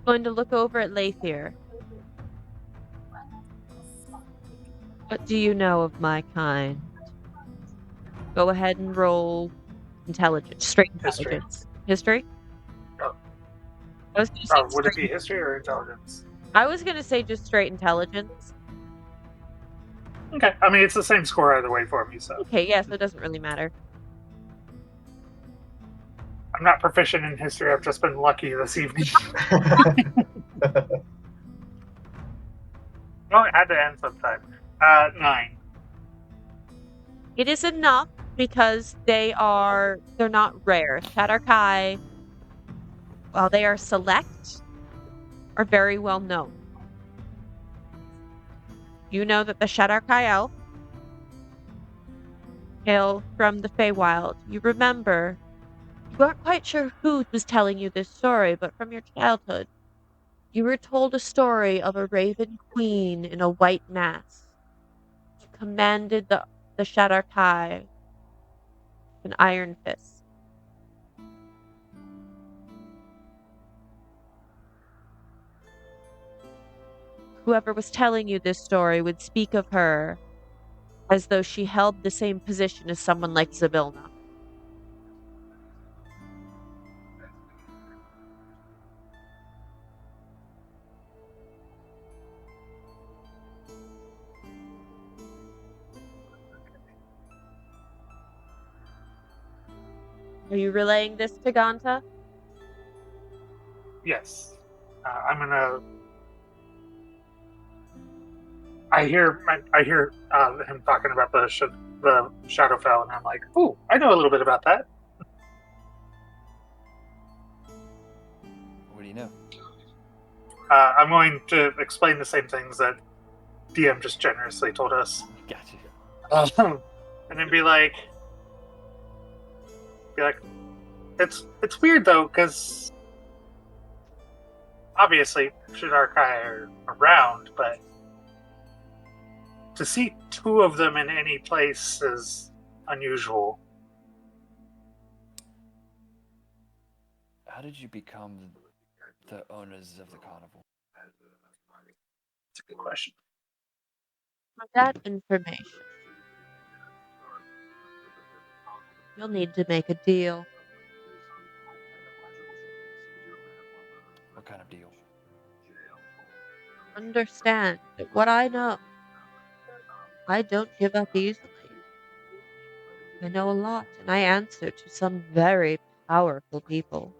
Going to look over at Laytherr. What do you know of my kind? Go ahead and roll intelligence. Straight History. intelligence. History? Oh. I was gonna say Would it straight- be history or intelligence? I was gonna say just straight intelligence. Okay. I mean, it's the same score either way for me, so. Okay, yeah, so it doesn't really matter. I'm not proficient in history. I've just been lucky this evening. Well, it had to end sometime. 9. It is enough because they're not rare. Shadar-kai, while they are select, are very well known. You know that the Shadar-kai elf hail from the Feywild. You remember, you weren't quite sure who was telling you this story, but from your childhood, you were told a story of a raven queen in a white mask who commanded the Shadar-kai with an iron fist. Whoever was telling you this story would speak of her as though she held the same position as someone like Zabilna. Are you relaying this to Ganta? Yes. I'm gonna. I hear him talking about the Shadowfell, and I'm like, ooh, I know a little bit about that. What do you know? I'm going to explain the same things that DM just generously told us. Gotcha. And then be like, it's weird though, because obviously Shadar-kai are around, but to see 2 of them in any place is unusual. How did you become the owners of the carnival? It's a good question. For that information, you'll need to make a deal. What kind of deal? Understand that what I know, I don't give up easily. I know a lot, and I answer to some very powerful people.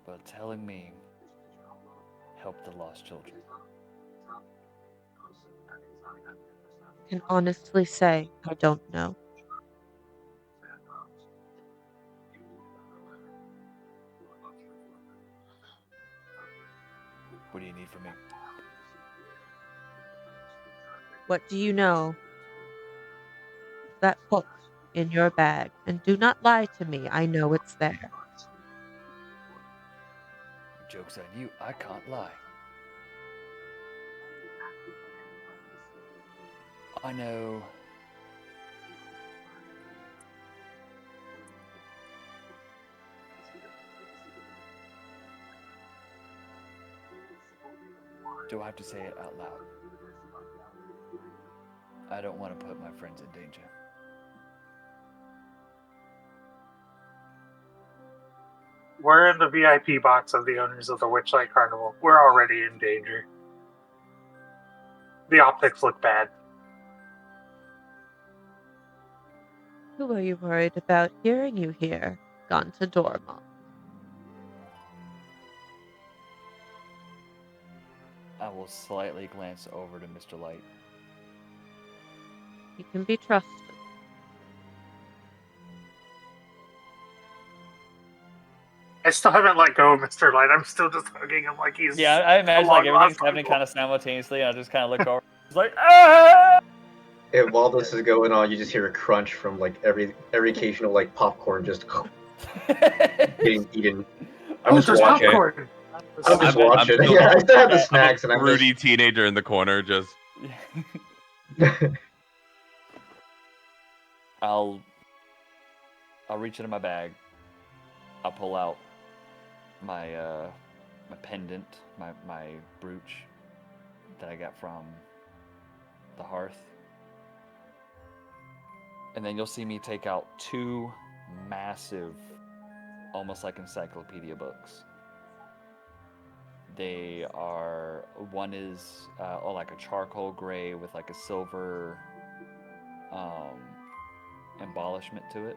But telling me help the lost children. I can honestly say I don't know. What do you need from me? What do you know? That book in your bag, and do not lie to me. I know it's there. Joke's on you. I can't lie. I know. Do I have to say it out loud? I don't want to put my friends in danger. We're in the VIP box of the owners of the Witchlight Carnival. We're already in danger. The optics look bad. Who are you worried about hearing you here? Ganta Dorma. I will slightly glance over to Mr. Light. He can be trusted. I still haven't let go of Mr. Light. I'm still just hugging him like he's... Yeah, I imagine a like long-lost everything's happening uncle. kind of simultaneously, and I just kind of look over. It's like, ah! And while this is going on, you just hear a crunch from like every occasional like popcorn just getting eaten. I'm just there's watching. popcorn! I'm just watching. still- Yeah, I still have the I'm snacks, a and I'm broody teenager in the corner, just just. I'll reach into my bag. I'll pull out my my pendant, my brooch that I got from the hearth. And then you'll see me take out two massive, almost like encyclopedia books. They are, one is like a charcoal gray with like a silver embellishment to it,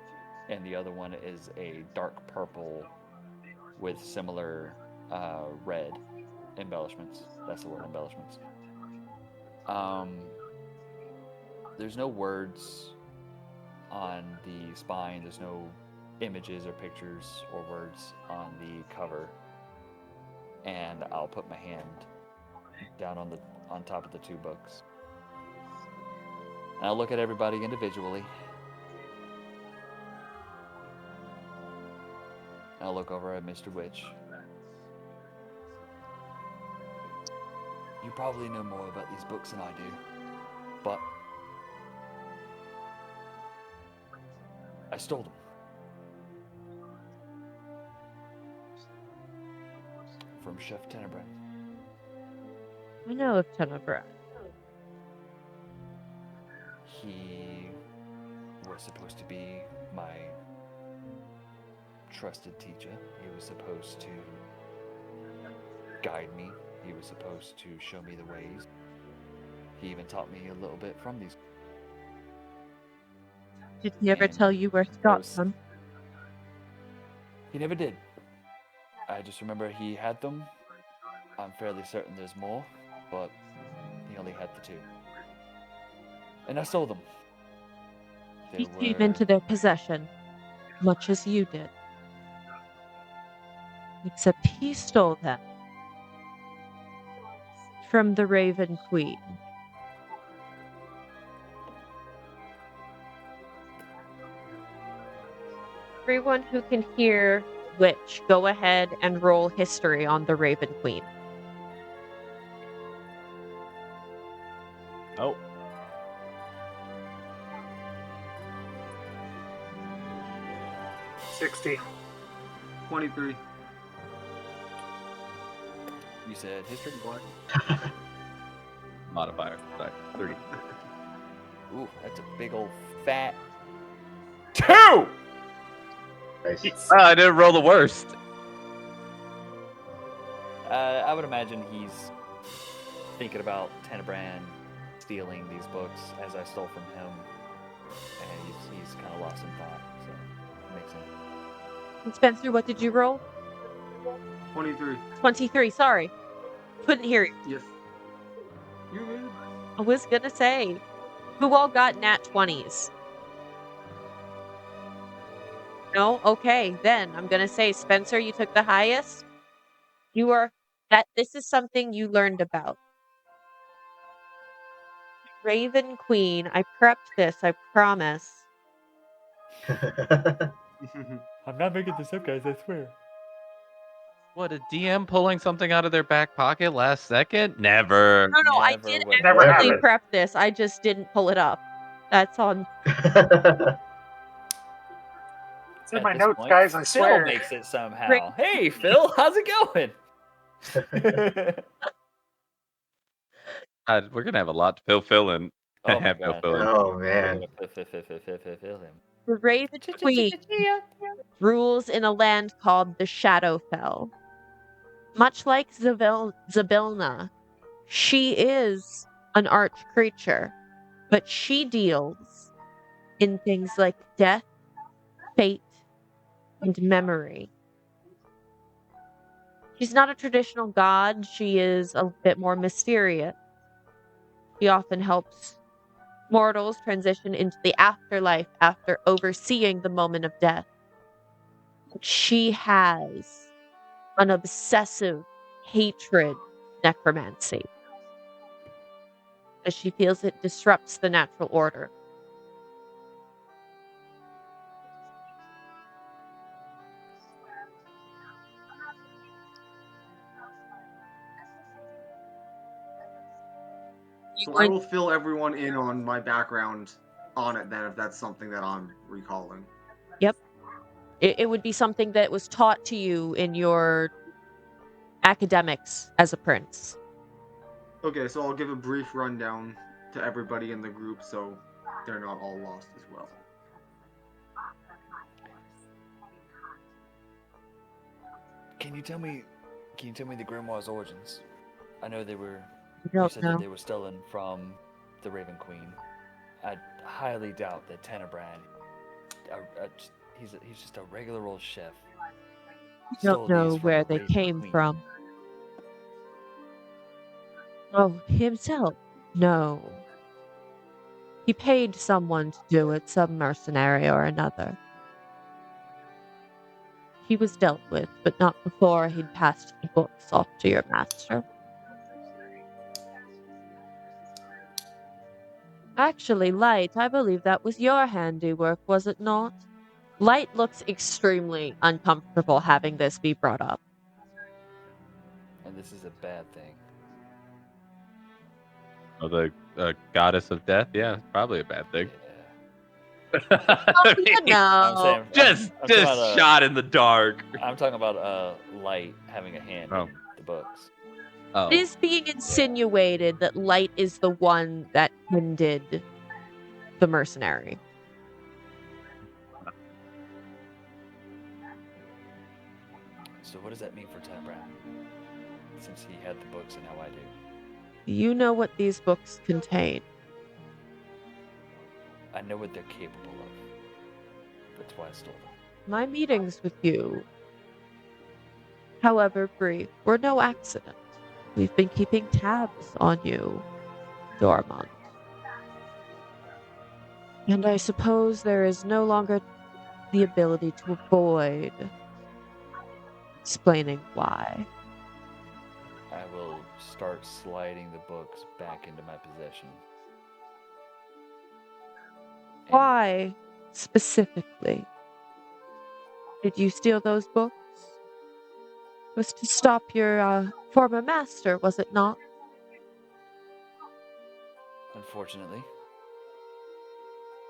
and the other one is a dark purple with similar red embellishments. That's the word, embellishments. There's no words on the spine. There's no images or pictures or words on the cover. And I'll put my hand down on top of the two books. And I'll look at everybody individually. I'll look over at Mr. Witch. You probably know more about these books than I do, but I stole them. From Chef Tenebrin. I know of Tenebrin. He was supposed to be my trusted teacher. He was supposed to guide me. He was supposed to show me the ways. He even taught me a little bit from these. Did he ever And tell you where he got them? He never did. I just remember he had them. I'm fairly certain there's more, but he only had the two. And I stole them. He came into their possession, much as you did. Except he stole them from the Raven Queen. Everyone who can hear Witch, go ahead and roll history on the Raven Queen. oh, 60. 23. You said history? What? modifier. Sorry, 30. Ooh, that's a big old fat 2! Nice. I didn't roll the worst. I would imagine he's thinking about Tenebran stealing these books as I stole from him, and he's kind of lost in thought. So it makes sense. And Spencer, what did you roll? 23. 23, sorry. Couldn't hear you. Yes. You good? I was gonna say, who all got nat 20s? No? Okay, then I'm gonna say, Spencer, you took the highest. This is something you learned about. Raven Queen, I prepped this, I promise. I'm not making this up, guys. I swear. What, a DM pulling something out of their back pocket last second? Never. No, I Never did would Never actually happened. prep this. I just didn't pull it up. That's on. It's in At my this notes, point, guys, I Phil swear. makes it somehow. Great. Hey, Phil, how's it going? We're gonna have a lot to fill in. Oh my Have no God. fill in. Oh We're man. gonna fill him. The Raven Queen rules in a land called the Shadowfell. Much like Zabilna, she is an arch creature, but she deals in things like death, fate, and memory. She's not a traditional god, she is a bit more mysterious. She often helps mortals transition into the afterlife after overseeing the moment of death. She has an obsessive hatred of necromancy, as she feels it disrupts the natural order. So I will fill everyone in on my background on it then, if that's something that I'm recalling. Yep. It would be something that was taught to you in your academics as a prince. Okay, so I'll give a brief rundown to everybody in the group so they're not all lost as well. Can you tell me the grimoires' origins? I know they were. I You don't said know. that they were stolen from the Raven Queen. I highly doubt that Tenebrand. He's just a regular old chef. I Stole don't know these from where the they Raven came Queen. from. Oh, himself? No. He paid someone to do it, some mercenary or another. He was dealt with, but not before he'd passed the books off to your master. Actually, Light, I believe that was your handiwork, was it not? Light looks extremely uncomfortable having this be brought up. And this is a bad thing. Oh, the goddess of death? Yeah, it's probably a bad thing. Yeah. I mean, No. I'm saying just I'm talking about, shot in the dark. I'm talking about Light having a hand Oh. in the books. Oh, It is being insinuated that Light is the one that ended the mercenary. So what does that mean for Tenebrand? Since he had the books and now I do. You know what these books contain. I know what they're capable of. That's why I stole them. My meetings with you, however brief, were no accident. We've been keeping tabs on you, Dormont. And I suppose there is no longer the ability to avoid explaining why. I will start sliding the books back into my possession. And Why, specifically, did you steal those books? It was to stop your former master, was it not? unfortunately,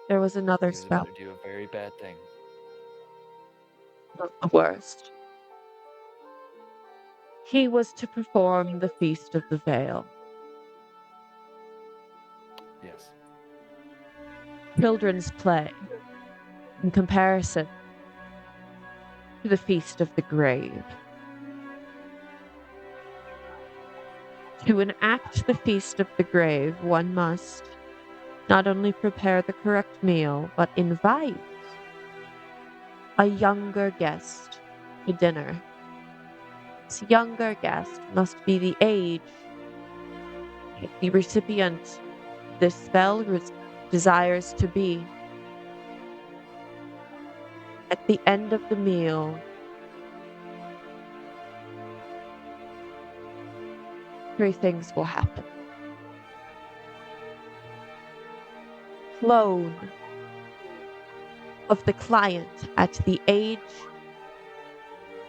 There was another he was about spell, to do a very bad thing. not the worst. He was to perform the Feast of the Veil. Yes. Children's play, in comparison to the Feast of the Grave. To enact the Feast of the Grave, one must not only prepare the correct meal, but invite a younger guest to dinner. This younger guest must be the age that the recipient this spell desires to be. At the end of the meal, three things will happen. Clone of the client at the age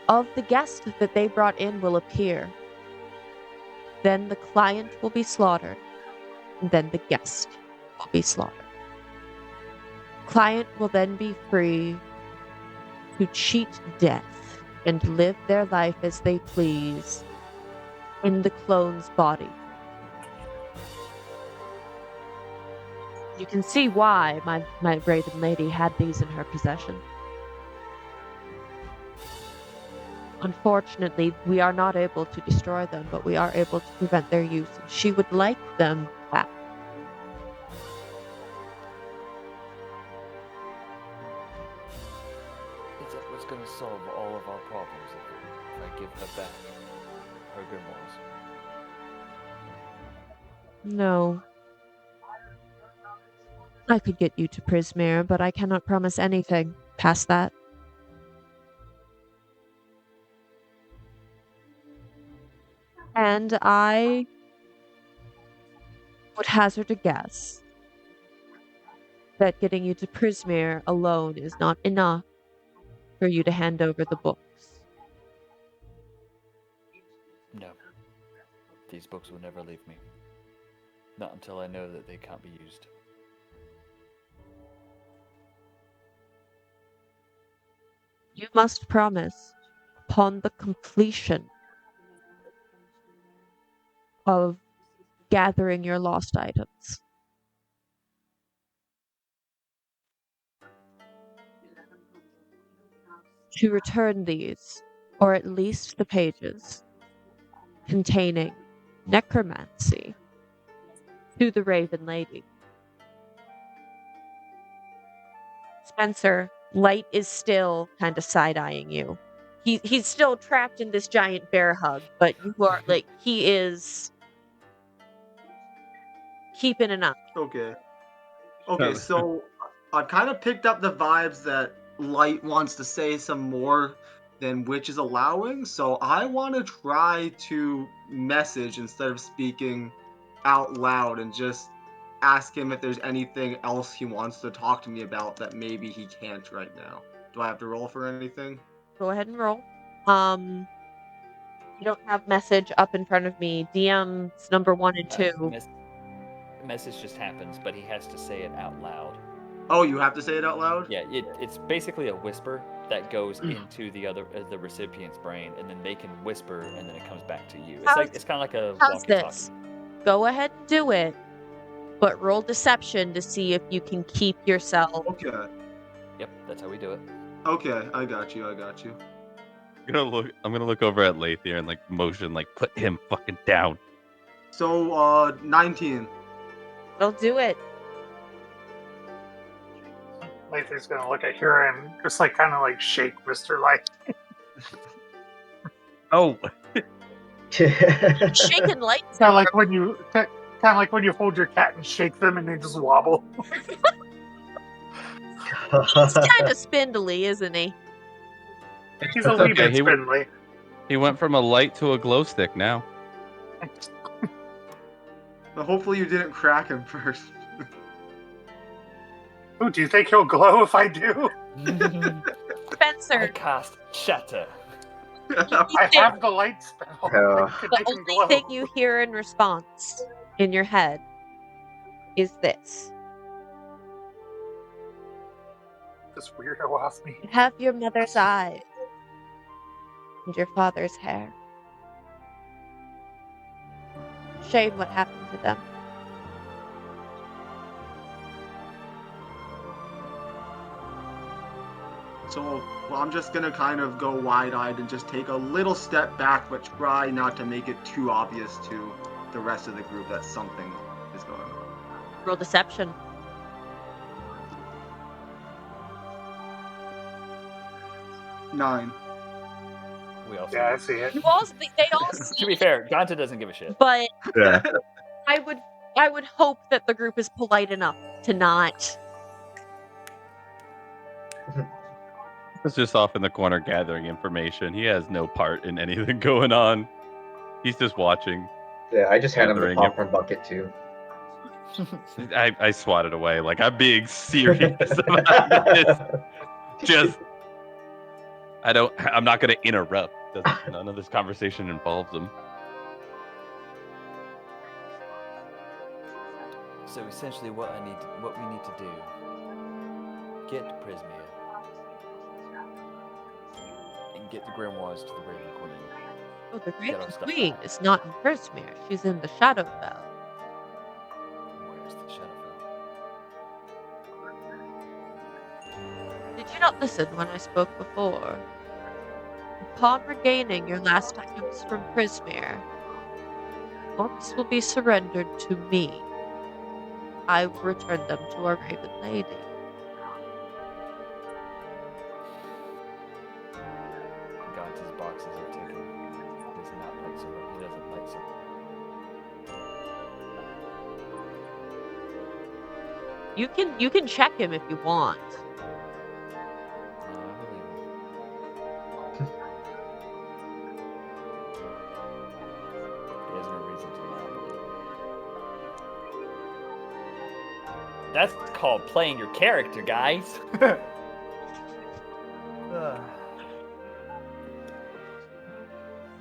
of the guest that they brought in will appear. Then the client will be slaughtered, and then the guest will be slaughtered. Client will then be free to cheat death and live their life as they please in the clone's body. You can see why my Raven Lady had these in her possession. Unfortunately, we are not able to destroy them, but we are able to prevent their use. She would like them back. Is that what's going to solve all of our problems if I give her back her grimoires? No. I could get you to Prismere, but I cannot promise anything past that. And I would hazard a guess that getting you to Prismere alone is not enough for you to hand over the books. No. These books will never leave me. Not until I know that they can't be used. You must promise, upon the completion of gathering your lost items, to return these, or at least the pages, containing necromancy, to the Raven Lady. Spencer, Light is still kind of side-eyeing you. He's still trapped in this giant bear hug, but you are like, he is keeping an eye. Okay. Okay, so I've kind of picked up the vibes that Light wants to say some more than Witch is allowing, so I want to try to message instead of speaking out loud and just ask him if there's anything else he wants to talk to me about that maybe he can't right now. Do I have to roll for anything? Go ahead and roll. You don't have message up in front of me. DM's number 1 and 2. Message just happens, but he has to say it out loud. Oh, you have to say it out loud? Yeah, it's basically a whisper that goes into the recipient's brain, and then they can whisper, and then it comes back to you. It's kind of like a How's walkie-talkie. this? Go ahead and do it, but roll deception to see if you can keep yourself. Okay. Yep, that's how we do it. Okay, I got you. I'm gonna look over at Laytherr and like motion, like put him fucking down. So, 19. It'll do it. Layther's gonna look at her and just like kind of like shake Mr. Light. Oh, Shaken Light. Kind of like when you hold your cat and shake them and they just wobble. He's kind of spindly, isn't he? He's a That's wee okay, bit he w- spindly. he went from a light to a glow stick now. But hopefully you didn't crack him first. Ooh, do you think he'll glow if I do? I Spencer, cast Shatter. I have the light spell. Yeah. I can the make him only glow. thing you hear in response in your head is this. This weirdo off me. You have your mother's eyes and your father's hair. Shame what happened to them. So, well, I'm just gonna kind of go wide-eyed and just take a little step back, but try not to make it too obvious to the rest of the group that something is going on. Roll deception. Nine. We also. Yeah, I see it. You all, they all see To be fair, Ganta doesn't give a shit. but Yeah. I would I would hope that the group is polite enough to not. He's just off in the corner gathering information. He has no part in anything going on. He's just watching. Yeah, I just had him the Gathering it. popcorn bucket too. I swatted away. Like, I'm being serious about this. Just, I'm not going to interrupt. None of this conversation involves him. So essentially, what we need to do, get to Prismia and get the grimoires to the Raven Queen. Oh, the Get our Raven stuff Queen back. is not in Prismere. She's in the Shadowfell. Where's the Shadowfell? Did you not listen when I spoke before? Upon regaining your last items from Prismere, books will be surrendered to me. I will return them to our Raven Lady. Ganta's boxes are taken. He does not like surrender. He doesn't like surrender. You can check him if you want. No, I believe him. He has no reason to not believe him. That's called playing your character, guys.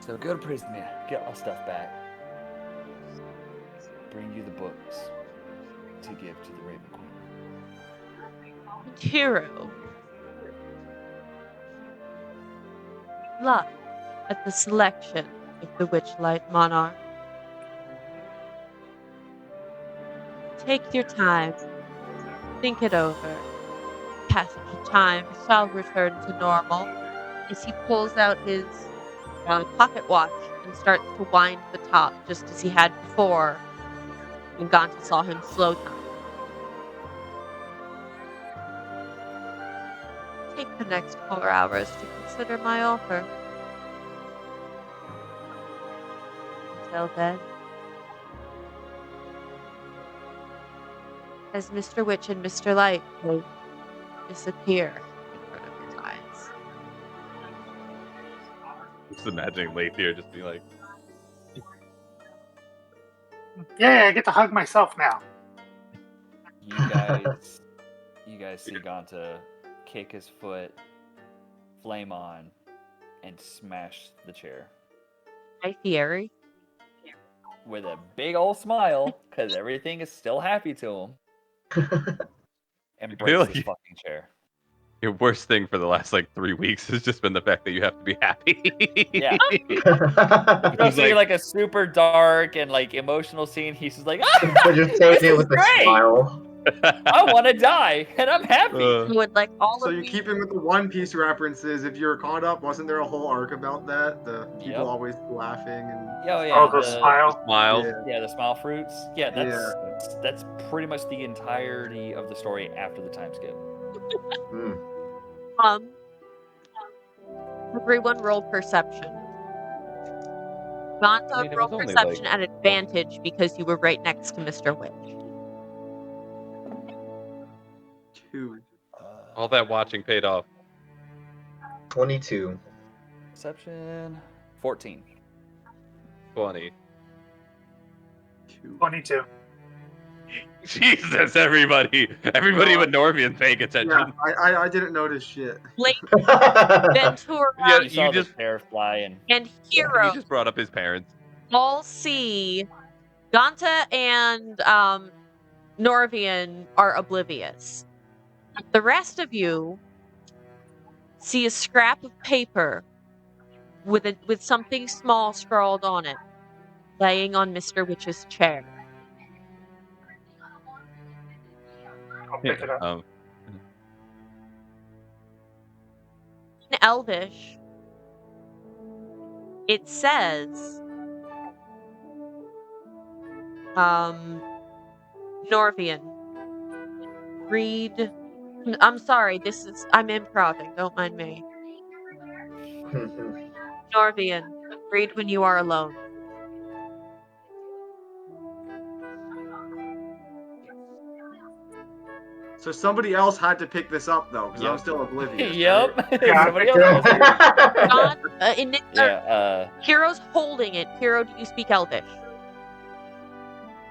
So go to Prismia, get our stuff back, bring you the books to give to the Raven Queen. Hero. Look at the selection of the Witchlight Monarch. Take your time. Think it over. Passage of time shall return to normal as he pulls out his pocket watch and starts to wind the top just as he had before when Ganta saw him slow time. Take the next 4 hours to consider my offer. Until then, as Mr. Witch and Mr. Light will disappear in front of his eyes. Just imagining Laytherr just be like, Yeah, I get to hug myself now. You guys see Ganta kick his foot, flame on, and smash the chair Hi, Thierry. with a big old smile because everything is still happy to him. And breaks Really? this fucking chair. your worst thing for the last, 3 weeks has just been the fact that you have to be happy. Yeah. He's You see like a super dark and emotional scene. He's just like, ah, just saying this it is with a great. smile. I want to die, and I'm happy. Who would like all So of you these- keep in with the One Piece references. If you're caught up, wasn't there a whole arc about that? The people Yep. always laughing and Oh yeah, Oh, the smile. Smiles. yeah. Yeah, the smile fruits. Yeah, that's pretty much the entirety of the story after the time skip. Mm. Everyone roll perception. Ganta, I mean, it roll was only, perception at advantage because you were right next to Mr. Witch. 2. All that watching paid off. 22. Perception 14. 20. 2. 22. Jesus, everybody with Norvian paying attention. Yeah, I didn't notice shit. Ventura Yeah, You saw you the just chair fly and and you Hero just brought up his parents. all see Ganta and Norvian are oblivious. The rest of you see a scrap of paper with something small scrawled on it, laying on Mr. Witch's chair. I'll pick it up. In Elvish, it says, Norvian, read. I'm sorry, I'm improving, don't mind me. Norvian, read when you are alone. So somebody else had to pick this up though, because I'm Yep. still oblivious. Yep. right? Yeah. Somebody else has to. John, Yeah. Hero's holding it. Hero, do you speak Elvish?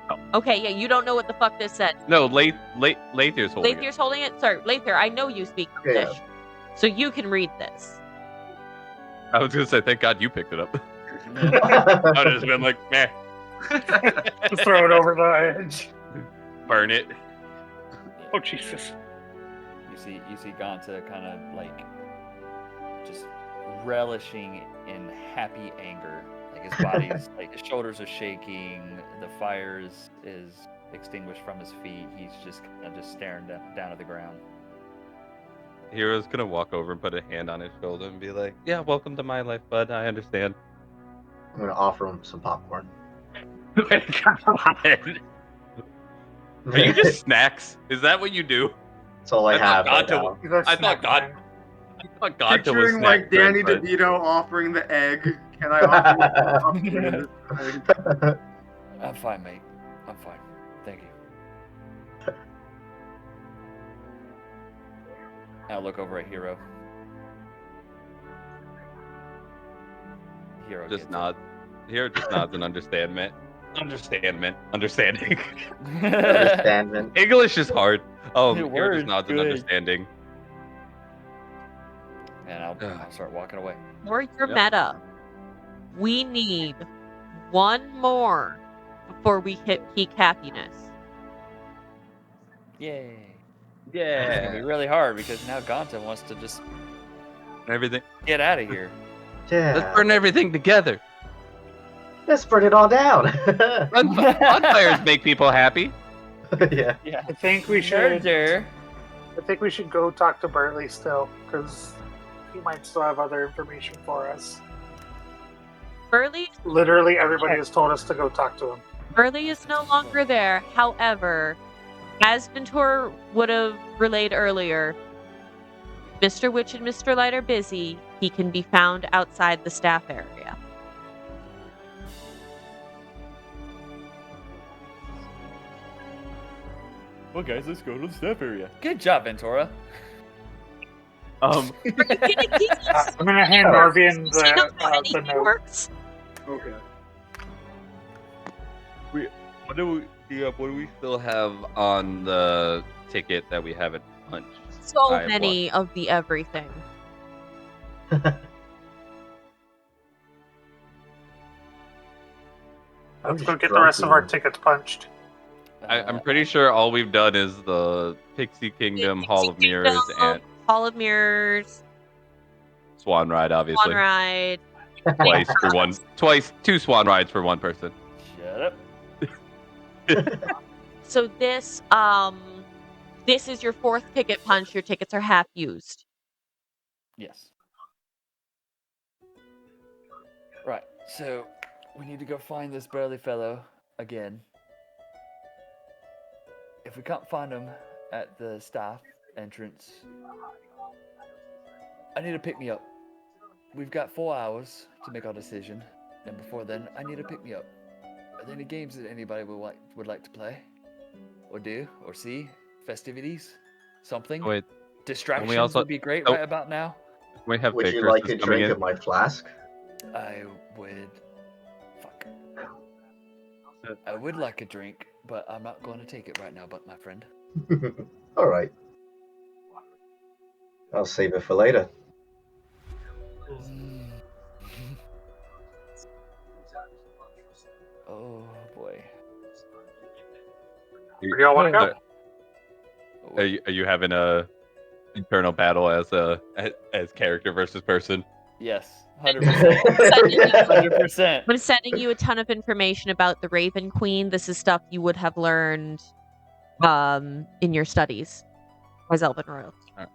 No. Okay, yeah, you don't know what the fuck this said. No, Layther's holding Layther's holding it? Sorry, Laytherr, I know you speak Yeah. Elvish. So you can read this. it. I was gonna say, thank God you picked it up. I would have just been like, meh, Throw it over the edge. burn it. Oh Jesus! You see Ganta kind of like just relishing in happy anger. Like his body's like his shoulders are shaking, the fire is extinguished from his feet. He's just kind of just staring down at the ground. Hero's gonna walk over and put a hand on his shoulder and be like, "Yeah, welcome to my life, bud. I understand." I'm gonna offer him some popcorn. Are you just snacks? Is that what you do? That's all I I have thought right Ganta now. I thought God. I thought Ganta was Picturing like snack Danny bread, but- DeVito offering the egg. Can I offer you some popcorn? I'm fine, mate. I'm fine. Thank you. I'll look over at Hero. Hero Just gets nod. Hero just nods in understanding. Understanding. it. Understanding. English is hard. Oh, Your Hero just word's nods in good. understanding. And I'll start walking away. For your Yep. meta, we need one more before we hit peak happiness. Yay. It's gonna be really hard because now Ganta wants to just Everything. get out of here. Yeah. Let's burn everything together. Let's burn it all down. Bonfires make people happy. Yeah. Yeah. I think we should. Murder. I think we should go talk to Burley still, because he might still have other information for us. Burley Literally, everybody has told us to go talk to him. Burley is no longer there. However, as Ventura would have relayed earlier, Mr. Witch and Mr. Light are busy. He can be found outside the staff area. Well, guys, let's go to the staff area. Good job, Ventura. Um, Are you kidding me? I'm gonna hand Norvian Do you know how the anything note. works? Okay. what do we still have on the ticket that we haven't punched? So I have many of the everything. Let's just go get the rest of our drunk tickets punched. I'm pretty sure all we've done is the Pixie Kingdom, Hall of Mirrors, and Hall of Mirrors, Swan Ride, obviously. One Ride. Two Swan Rides for one person. Shut up. So this is your fourth ticket punch. Your tickets are half used. Yes. Right. So we need to go find this burly fellow again. If we can't find him at the staff entrance, I need to pick me up. We've got 4 hours to make our decision, and before then, I need to pick me up. Are there any games that anybody would like to play, or do, or see? Festivities, something? Wait, Distractions also- would be great oh. right about now. we have Would Big you like a Christmas coming drink in. of my flask? I would. Fuck. I would like a drink, but I'm not going to take it right now, but my friend. All right. I'll save it for later. Oh boy. Where do y'all want to go? Are you having a internal battle as character versus person? Yes, 100%. 100%. I'm sending you a ton of information about the Raven Queen. This is stuff you would have learned in your studies as Elven royalty. Alright.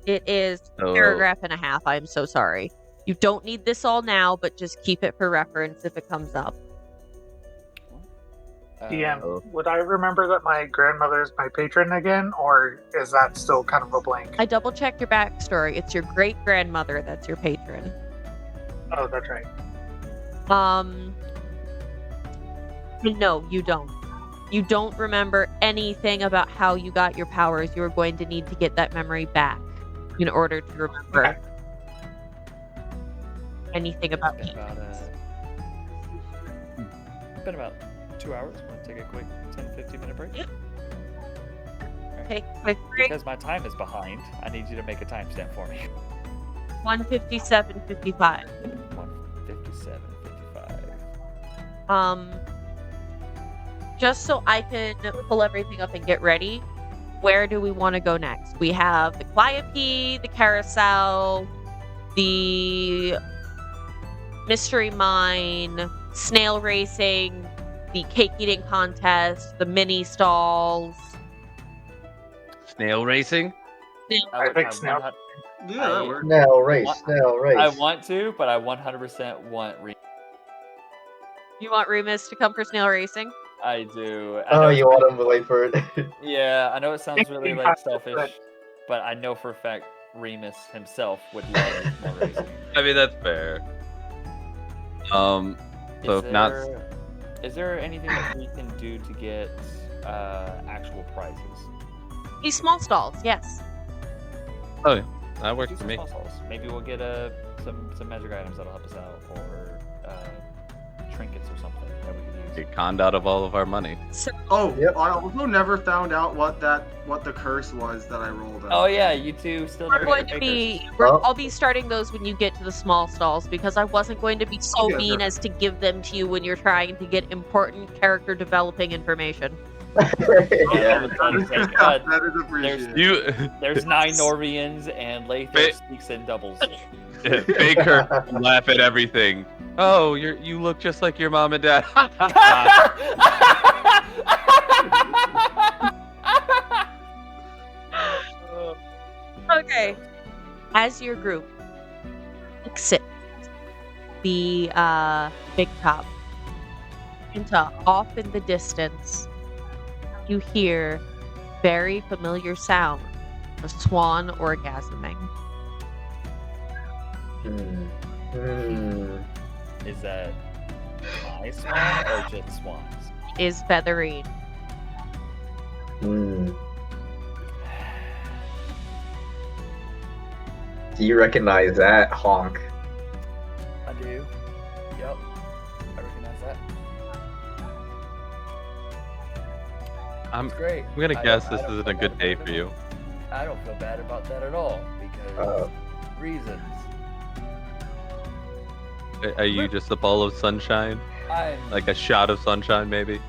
It is a paragraph and a half. I'm so sorry. You don't need this all now, but just keep it for reference if it comes up. DM, would I remember that my grandmother is my patron again, or is that still kind of a blank? I double checked your backstory. It's your great grandmother that's your patron. Oh, that's right. No, you don't. You don't remember anything about how you got your powers. You're going to need to get that memory back in order to remember Okay. anything about It's me. been about 2 hours. Want to take a quick 10-15 minute break? Yep. Alright. Take a quick break. Because my time is behind, I need you to make a timestamp for me. 1:57:55. 1:57:55. Just so I can pull everything up and get ready, where do we want to go next? We have the Calliope, the Carousel, the Mystery Mine, Snail Racing, the Cake Eating Contest, the mini stalls. Snail racing? I think snail- Yeah, that works. Snail race, What? snail race. I want to, but I 100% want You want Remus to come for Snail Racing? I do. I Oh, know you it's- want him to wait for it? Yeah, I know it sounds really Thinking like about selfish, that. but I know for a fact Remus himself would love more racing. I mean, that's fair. So if not, Is there anything that we can do to get actual prizes? These small stalls, yes. oh, yeah, that works Do for some me. small stalls. Maybe we'll get some magic items that'll help us out, or trinkets or something that we can use. Get conned out of all of our money. So Oh, Yep. I also never found out what the curse was that I rolled. Oh yeah, you two still we're never going get to bakers. be. Well- I'll be starting those when you get to the small stalls because I wasn't going to be so Yeah, mean sure. as to give them to you when you're trying to get important character developing information. yeah. That is like, that is appreciated. You, There's 9 Norvians and Laytherr Ba- speaks in doubles. Baker, laugh at everything. Oh, you look just like your mom and dad. Okay. As your group exit the Big Top into off in the distance, you hear very familiar sound, a swan orgasming. Is that my swan or just swans? Is feathering. Do you recognize that honk? I do. Yep. I recognize that. I'm It's great. gonna I guess don't- this I don't isn't a feel good bad day about for it. you. I don't feel bad about that at all because Uh, reasons. Are you just a ball of sunshine? I'm Like a shot of sunshine, maybe?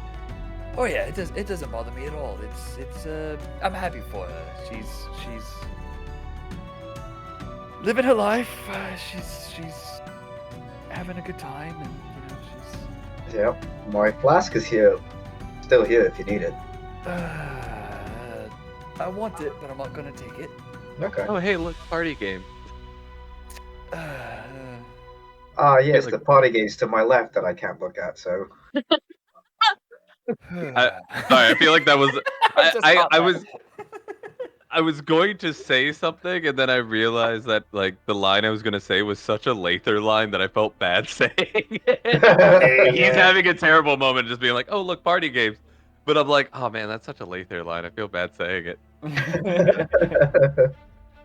Oh yeah, it doesn't bother me at all. It's I'm happy for her. She's living her life. She's having a good time, and she's Yep. My flask is here. Still here if you need it. I want it, but I'm not gonna take it. Okay. Oh, hey, look, party game. Ah, yes, like- the party game's to my left that I can't look at, so. Sorry, I feel like that was. Just not I that. was. I was going to say something, and then I realized that like the line I was gonna say was such a Laytherr line that I felt bad saying it. He's having a terrible moment, just being like, "Oh, look, party games," but I'm like, "Oh man, that's such a Laytherr line. I feel bad saying it."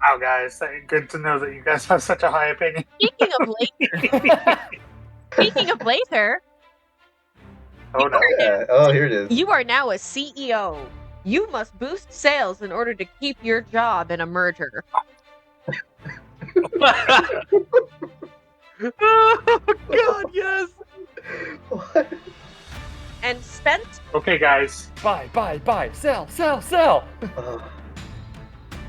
Wow, guys, good to know that you guys have such a high opinion. Speaking of Laytherr, Oh no. Yeah. Oh, here it is. you are now a CEO. You must boost sales in order to keep your job in a merger. Oh God, yes. What? And Spence, Okay, guys. buy, sell.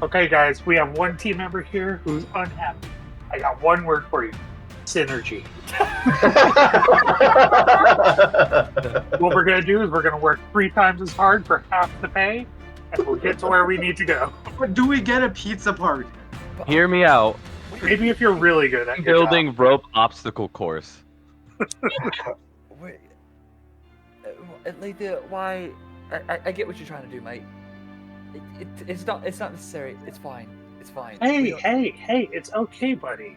Okay, guys. We have one team member here who's unhappy. I got one word for you: synergy. What we're gonna do is we're gonna work 3 times as hard for half the pay, and we'll get to where we need to go. But do we get a pizza part? Hear me out. Maybe if you're really good at your Building job. rope obstacle course. Wait, Laytherr, why? I get what you're trying to do, mate. It's not necessary. It's fine. It's fine. We don't- Hey, it's okay, buddy.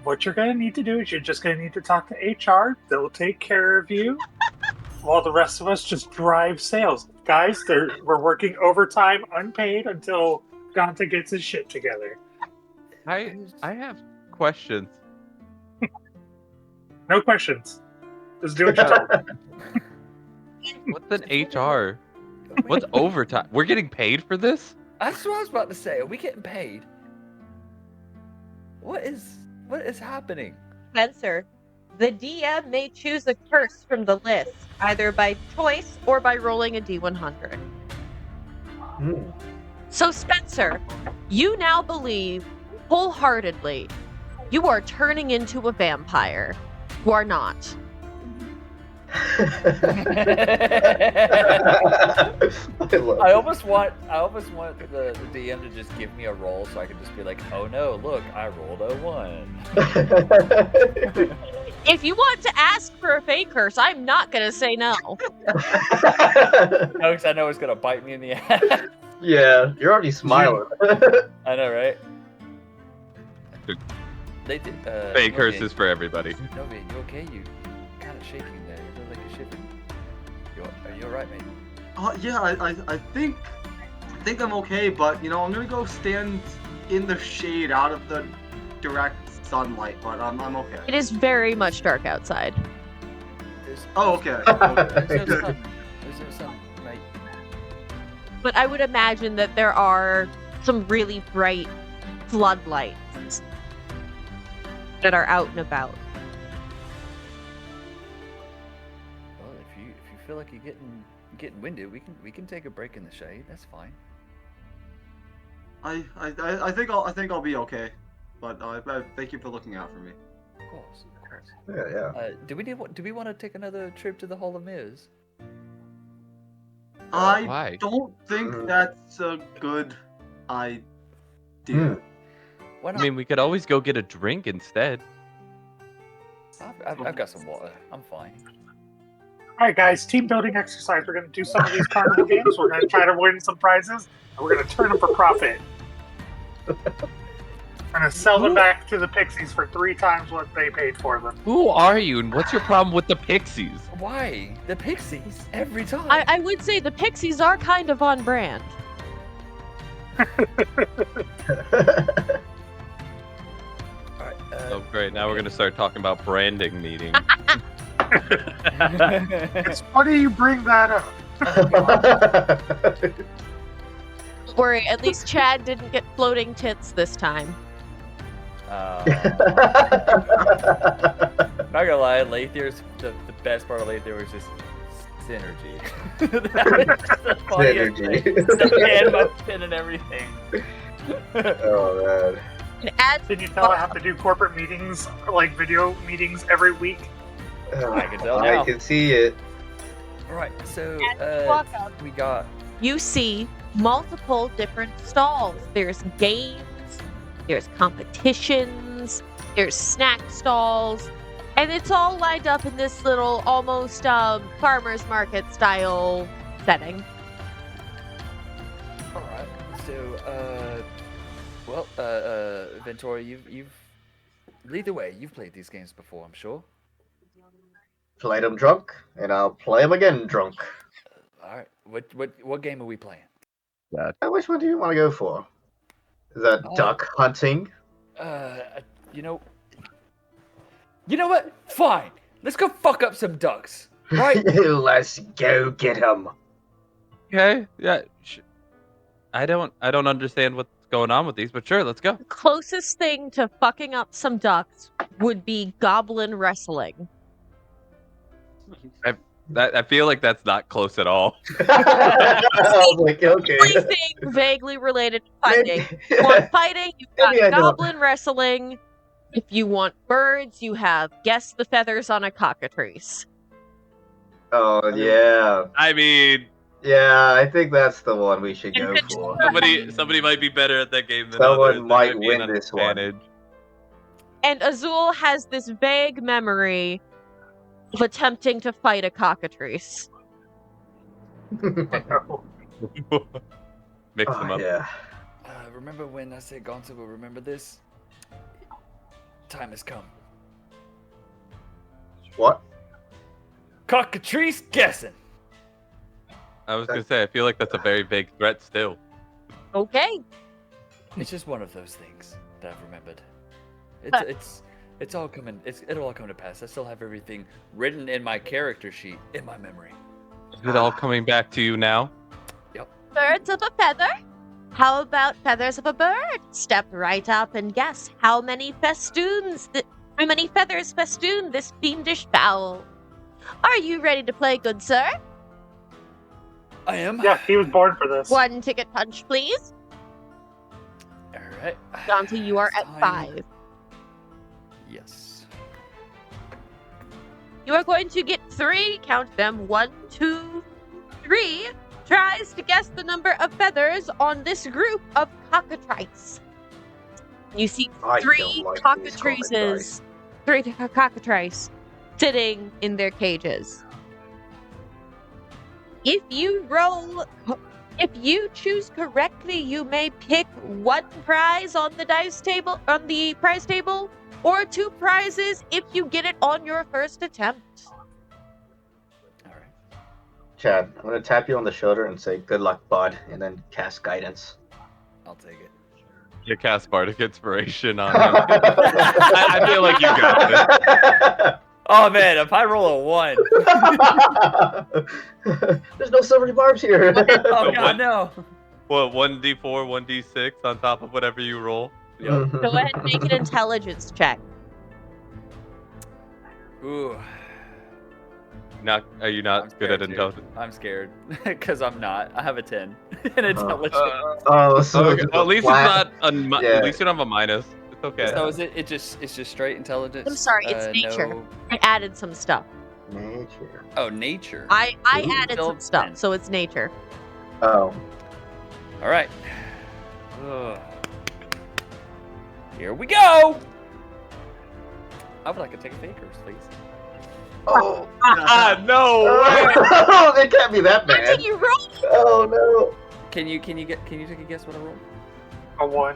What you're gonna need to do is you're just gonna need to talk to HR. They'll take care of you. while the rest of us just drive sales. Guys, we're working overtime, unpaid, until Ganta gets his shit together. I have questions. No questions. Just do what you're told. What's an HR? What's overtime? We're getting paid for this? That's what I was about to say. Are we getting paid? What is happening? Spencer, the DM may choose a curse from the list, either by choice or by rolling a d100. So, Spencer, you now believe wholeheartedly you are turning into a vampire. You are not. I almost want the DM to just give me a roll so I can just be like, oh no, look, I rolled a 1. If you want to ask for a fate curse, I'm not going to say no. No, because I know it's gonna bite me in the ass. Yeah, you're already smiling. I know, right? They did. Fake curses for everybody. Novi, you okay? You kind of shaking there. You look like you're shivering. Are you alright, mate? Yeah, I think I'm okay, but you know, I'm gonna go stand in the shade out of the direct sunlight, but I'm okay. It is very much dark outside. Oh, okay. There's no sun. There's no sun, mate. But I would imagine that there are some really bright floodlights that are out and about. Well, if you feel like you're getting winded, we can take a break in the shade. That's fine. I think I'll be okay, but thank you for looking out for me. Of course. Yeah. Do we want to take another trip to the Hall of Mirrors? I Why? don't think that's a good idea. Why I not? mean, we could always go get a drink instead. I've got some water. I'm fine. Alright guys, team building exercise. We're going to do some of these carnival games. We're going to try to win some prizes. And we're going to turn them for profit. We're going to sell them back to the Pixies for 3 times what they paid for them. Who are you, and what's your problem with the Pixies? Why? The Pixies every time. I would say the Pixies are kind of on brand. Alright, Oh, great. Now we're going to start talking about branding meeting. It's funny you bring that up. Don't worry, at least Chad didn't get floating tits this time. not gonna lie, Layther's the best part of Layther was just synergy. That was just the funniest Synergy. thing. The animal pin and everything. Oh man. And as Did you tell I have to do corporate meetings, like video meetings every week? I can tell now. I can see it. Alright, so as you walk up, we got you see multiple different stalls. There's games, there's competitions, there's snack stalls, and it's all lined up in this little almost farmer's market style setting. alright. So Ventura, you've lead the way. You've played these games before, I'm sure. Played him drunk, and I'll play him again drunk. Alright. What game are we playing? Which one do you want to go for? Is that duck hunting? You know what? Fine. Let's go fuck up some ducks. Right? Let's go get him. Okay, yeah. I don't understand what's going on with these, but sure, let's go. The closest thing to fucking up some ducks would be goblin wrestling. I feel like that's not close at all. I was like, okay. Everything vaguely related to fighting. If you want fighting, you've got Maybe I don't. goblin wrestling. If you want birds, you have guess the feathers on a cockatrice. Oh yeah, I mean, yeah. I think that's the one we should go for. somebody might be better at that game than Someone others. There might be an win this one. advantage. And Azul has this vague memory of attempting to fight a cockatrice. Mix them up. Yeah. Remember when I said Ganta will remember this? Time has come. What? Cockatrice guessing. I was gonna say, I feel like that's a very big threat still. Okay. It's just one of those things that I've remembered. Huh. It's all coming. It'll all come to pass. I still have everything written in my character sheet in my memory. Is it all coming back to you now? Birds of a feather? How about feathers of a bird? Step right up and guess how many feathers festoon this fiendish fowl. Are you ready to play, good sir? I am. Yeah, he was born for this. 1 ticket punch, please. All right. Ganta, you are It's at time. 5. Yes. You are going to get 3, count them, 1, 2, 3, tries to guess the number of feathers on this group of cockatrices. You see I 3 don't like these cockatrices, 3 cockatrices sitting in their cages. If you choose correctly, you may pick 1 prize on the prize table, or 2 prizes if you get it on your first attempt. All right. Chad, I'm gonna tap you on the shoulder and say, "Good luck, bud," and then cast guidance. I'll take it. You cast Bardic Inspiration on him. I feel like you got Oh man, if I roll a 1. There's no silvery barbs here. Oh god, no. What, 1d4, 1d6 on top of whatever you roll? Go ahead and make an intelligence check. Ooh. Are you not good at intelligence? I'm scared because I'm not. I have a 10 in intelligence. Oh, so Okay, well, at least it's not Yeah. at least you don't have a minus. It's okay. So is it? It's just straight intelligence. I'm sorry, it's nature. No... I added some stuff. Nature. Oh, nature. I Ooh, added still some stuff, 10. so it's nature. Oh. All right. Ugh. Here we go. I would like to take a fakers, please. Oh. No! Oh, it can't be that Ganta, bad. you rolled. Oh no. Can you take a guess what I rolled? A 1.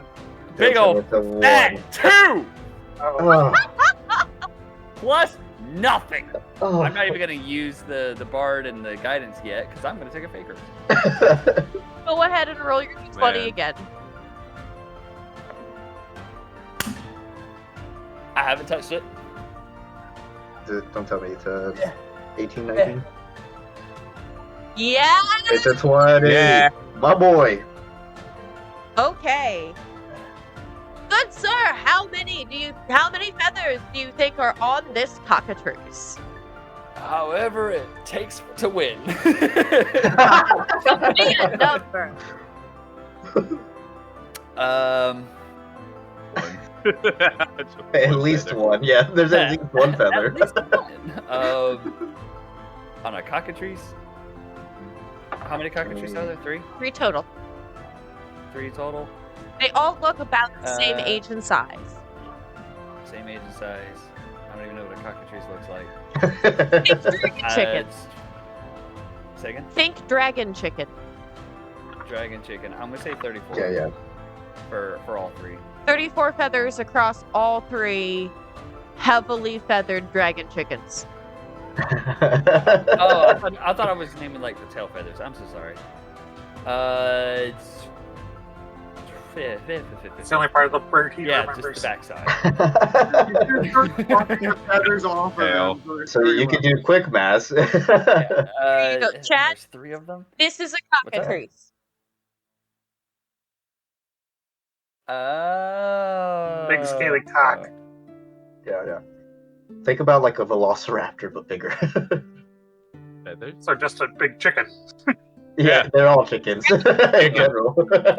Big ol' It's a 1. Fat 2 Oh. Oh. plus nothing. Oh. I'm not even gonna use the bard and the guidance yet because I'm gonna take a faker. Go ahead and roll your d20 Man. again. I haven't touched it. Don't tell me it's 18, 19. Yeah. It's a 20. Yeah. My boy. Okay. Good sir, how many feathers do you think are on this cockatrice? However it takes to win. Be a number. At least one. Yeah, there's at least one feather. At least one. On a cockatrice. How many cockatrices are there? 3? 3 total. 3 total. They all look about the same Uh, age and size. Same age and size. I don't even know what a cockatrice looks like. Think dragon chicken. it's- Second? Think dragon chicken. Dragon chicken. I'm gonna say 34. Yeah. For all 3. 34 feathers across all 3 heavily feathered dragon chickens. Oh, I thought I was naming like the tail feathers. I'm so sorry. It's It's the only part of the bird he yeah, remembers. just the backside. Feathers off of them. So you can do quick math. There you go. Chad? There's 3 of them. This is a What's that? cockatrice. Oh. Big scaly cock. Yeah. Think about like a velociraptor, but bigger. Feathers? So just a big chicken. Yeah, they're all chickens in general.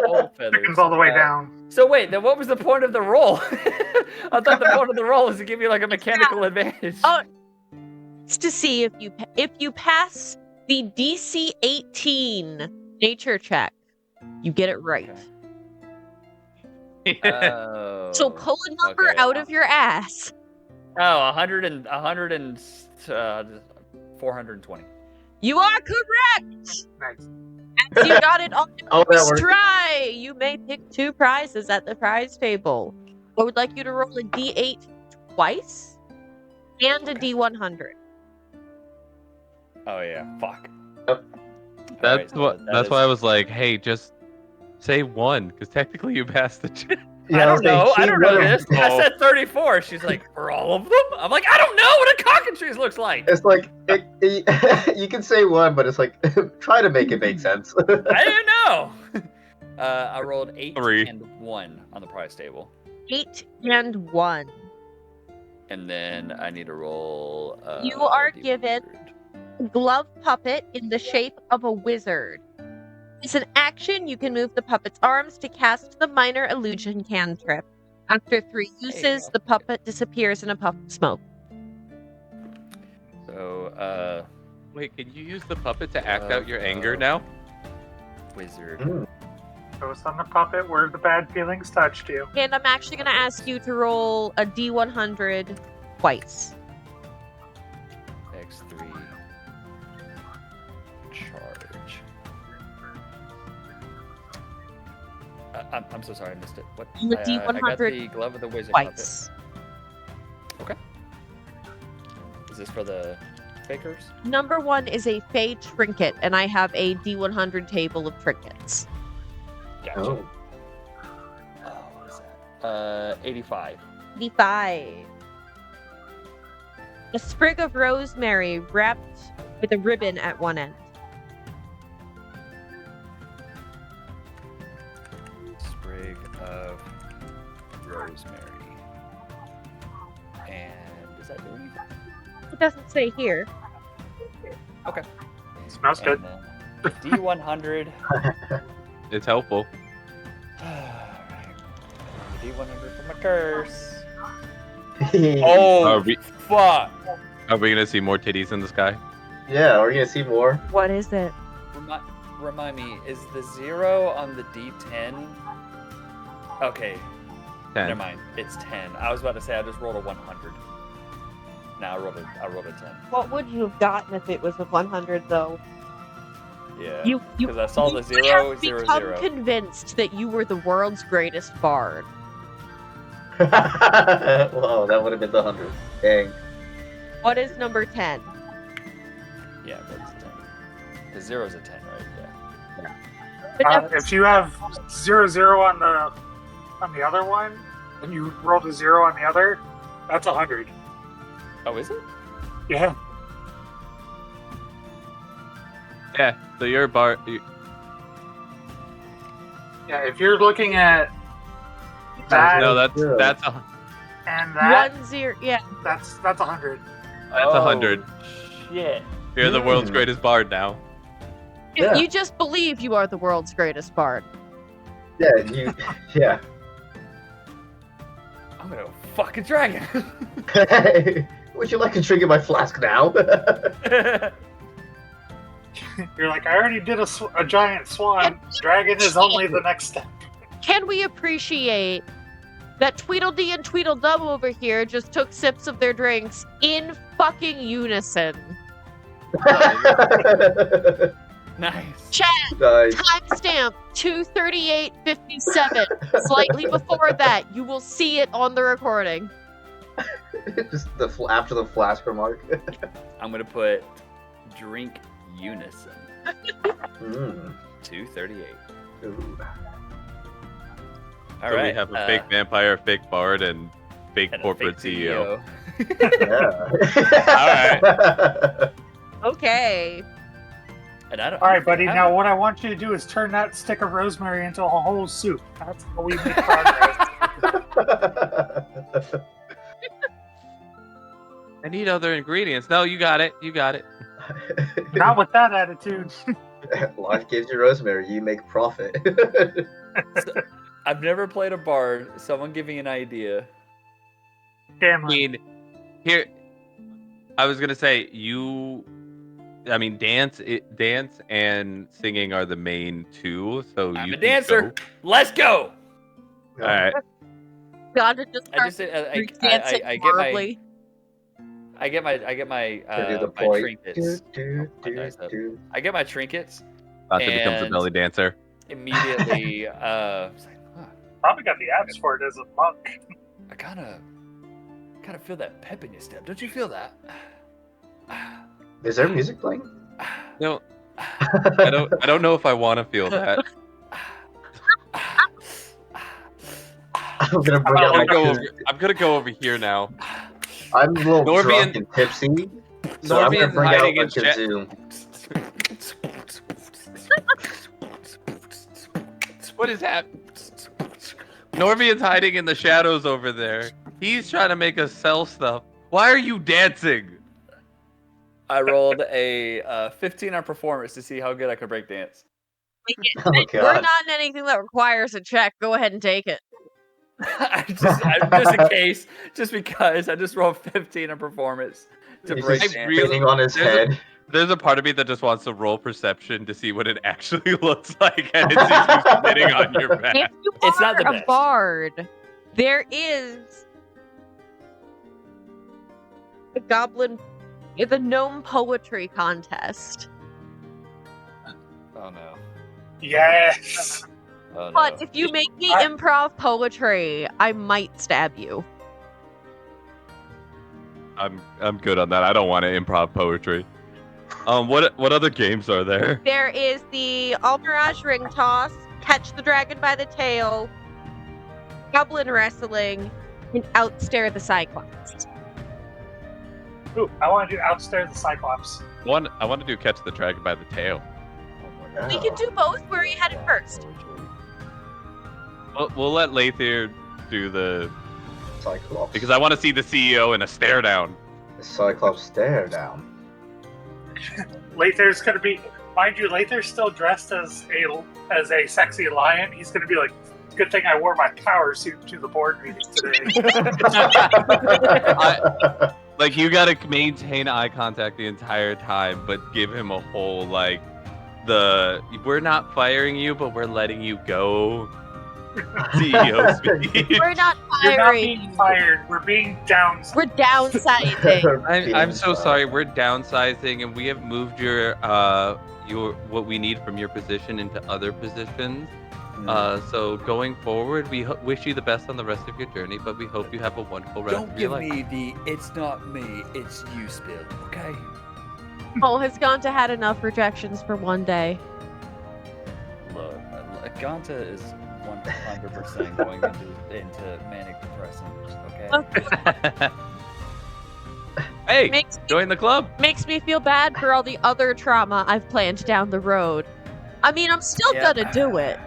All feathers. Chickens all the way down. So wait, then what was the point of the roll? I thought the point of the roll was to give you like a mechanical advantage. Oh, it's to see if you pass the DC 18 nature check, you get it right. Oh. So pull a number Okay. out of your ass. Oh, 420. You are correct. Nice. As you got it on the Oh, that first worked. try. You may pick 2 prizes at the prize table. I would like you to roll a D8 twice and a D100. Oh yeah, fuck. Yep. That's why I was like, hey, just say 1, because technically you passed the check. Yeah, I don't know. I don't know this. this. I said 34. She's like, for all of them? I'm like, I don't know what a cockatrice looks like. It's like you can say 1, but it's like try to make it make sense. I don't know. I rolled 8 3. and 1 on the prize table. 8 and 1. And then I need to roll. You are D100. given a glove puppet in the shape of a wizard. It's an action. You can move the puppet's arms to cast the minor illusion cantrip. After 3 uses, the puppet disappears in a puff of smoke. So, Wait, can you use the puppet to act out your anger now? wizard. Goes on the puppet where the bad feelings touched you. And I'm actually going to ask you to roll a D100 twice. X3. Charge. I'm so sorry, I missed it. What? You would I D100 got the glove of the wizard Twice. puppet. Is this for the fakers? Number 1 is a Fey trinket, and I have a D100 table of trinkets. Gotcha. Oh. What is that? 85. 85. A sprig of rosemary wrapped with a ribbon at one end. Sprig of rosemary. And is that doing anything? It doesn't say here. Okay. Smells good. And then D100. It's helpful. Alright. D100 for my curse. Are Oh, we, fuck. are we gonna see more titties in the sky? Yeah, are we gonna see more? What is it? Remind me, is the 0 on the D10? Okay, 10. never mind. It's 10. I was about to say I just rolled a 100. No, I rolled a 10. What would you have gotten if it was a 100, though? Yeah. You Because I saw the would 0, have 0, become 0. convinced that you were the world's greatest bard. Wow, that would have been the 100. Dang. What is number 10? Yeah, that's 10. The 0 is a 10, right? Yeah. But number- If you have 0 on the other one, and you rolled a 0 on the other, that's 100. Oh, is it? Yeah. Yeah, so you're a bar. Yeah, if you're looking at that No, that's Yeah. that's and that, 1 0, yeah. that's 100. That's 100. Shit. You're the world's greatest bard now. Yeah. You just believe you are the world's greatest bard. Yeah, yeah. I'm gonna fuck a dragon. Would you like to drink in my flask now? You're like, I already did a giant swan. Dragon is only the next step. Can we appreciate that Tweedledee and Tweedledum over here just took sips of their drinks in fucking unison? Nice. Chat, Nice. timestamp 2:38:57. Slightly before that, you will see it on the recording. Just after the flask remark. I'm gonna put drink unison. Mm. 238. Ooh. All So right. we have a fake vampire, fake bard, and fake and a corporate fake CEO. Yeah. Okay. And I don't. All right, buddy. I Now, don't- what I want you to do is turn that stick of rosemary into a whole soup. That's how we make progress. I need other ingredients. No, you got it. You got it. Not with that attitude. Life gives you rosemary, you make profit. I've never played a bard. Someone give me an idea. I Damn. mean, here, I was gonna say dance and singing are the main two. So I'm you a can dancer. go. Let's go. All right. Gotta just I just dancing horribly. I get my Do the my point. trinkets. My dice up. I get my trinkets Sasha becomes a And- belly dancer. immediately. It's like, huh, Probably got the abs for it as a monk. I kind of feel that pep in your step. Don't you feel that? Is there music playing? No, I don't know if I want to feel that. I'm gonna bring out my I'm gonna go over here now. I'm a little Norvian- drunk and tipsy, so I'm gonna Norvian's bring out hiding my in chat. kazoo. What is happening? Norvian's hiding in the shadows over there. He's trying to make us sell stuff. Why are you dancing? I rolled a 15 on performance to see how good I could break dance. Oh We're god. not in anything that requires a check. Go ahead and take it. just in case, just because I just rolled 15 on performance to He's break just dance. really- spinning on his head. There's a part of me that just wants to roll perception to see what it actually looks like, and it's just you spitting on your back. If you It's not are the a best. bard, there is the gnome poetry contest. Oh no. Yes. Oh no. But if you make me improv poetry, I might stab you. I'm good on that. I don't want to improv poetry. What other games are there? There is the Almirage ring toss, catch the dragon by the tail, goblin wrestling, and outstare the cyclops. Ooh, I want to do Outstare the Cyclops. I want to do catch the dragon by the tail. Oh my We God. can do both. Where are you headed first? We'll let Laytherr do the Cyclops. because I want to see the CEO in a stare down. The Cyclops stare down. Layther's gonna be, mind you, Layther's still dressed as a sexy lion. He's gonna be like, good thing I wore my power suit to the board meeting today. Like you gotta maintain eye contact the entire time, but give him a whole like we're not firing you, but we're letting you go. CEO speech. We're not You're not firing. being fired. We're being downsized. We're downsizing. I'm so sorry. We're downsizing, and we have moved your what we need from your position into other positions. So going forward, we wish you the best on the rest of your journey, but we hope you have a wonderful rest Don't of your give life. me the "it's not me, it's you" spill, okay? Oh, has Ganta had enough rejections for one day? Look, Ganta is 100% going into manic depressant, okay? Hey, Makes join the club. makes me feel bad for all the other trauma I've planned down the road. I mean, I'm still Yeah. gonna do it.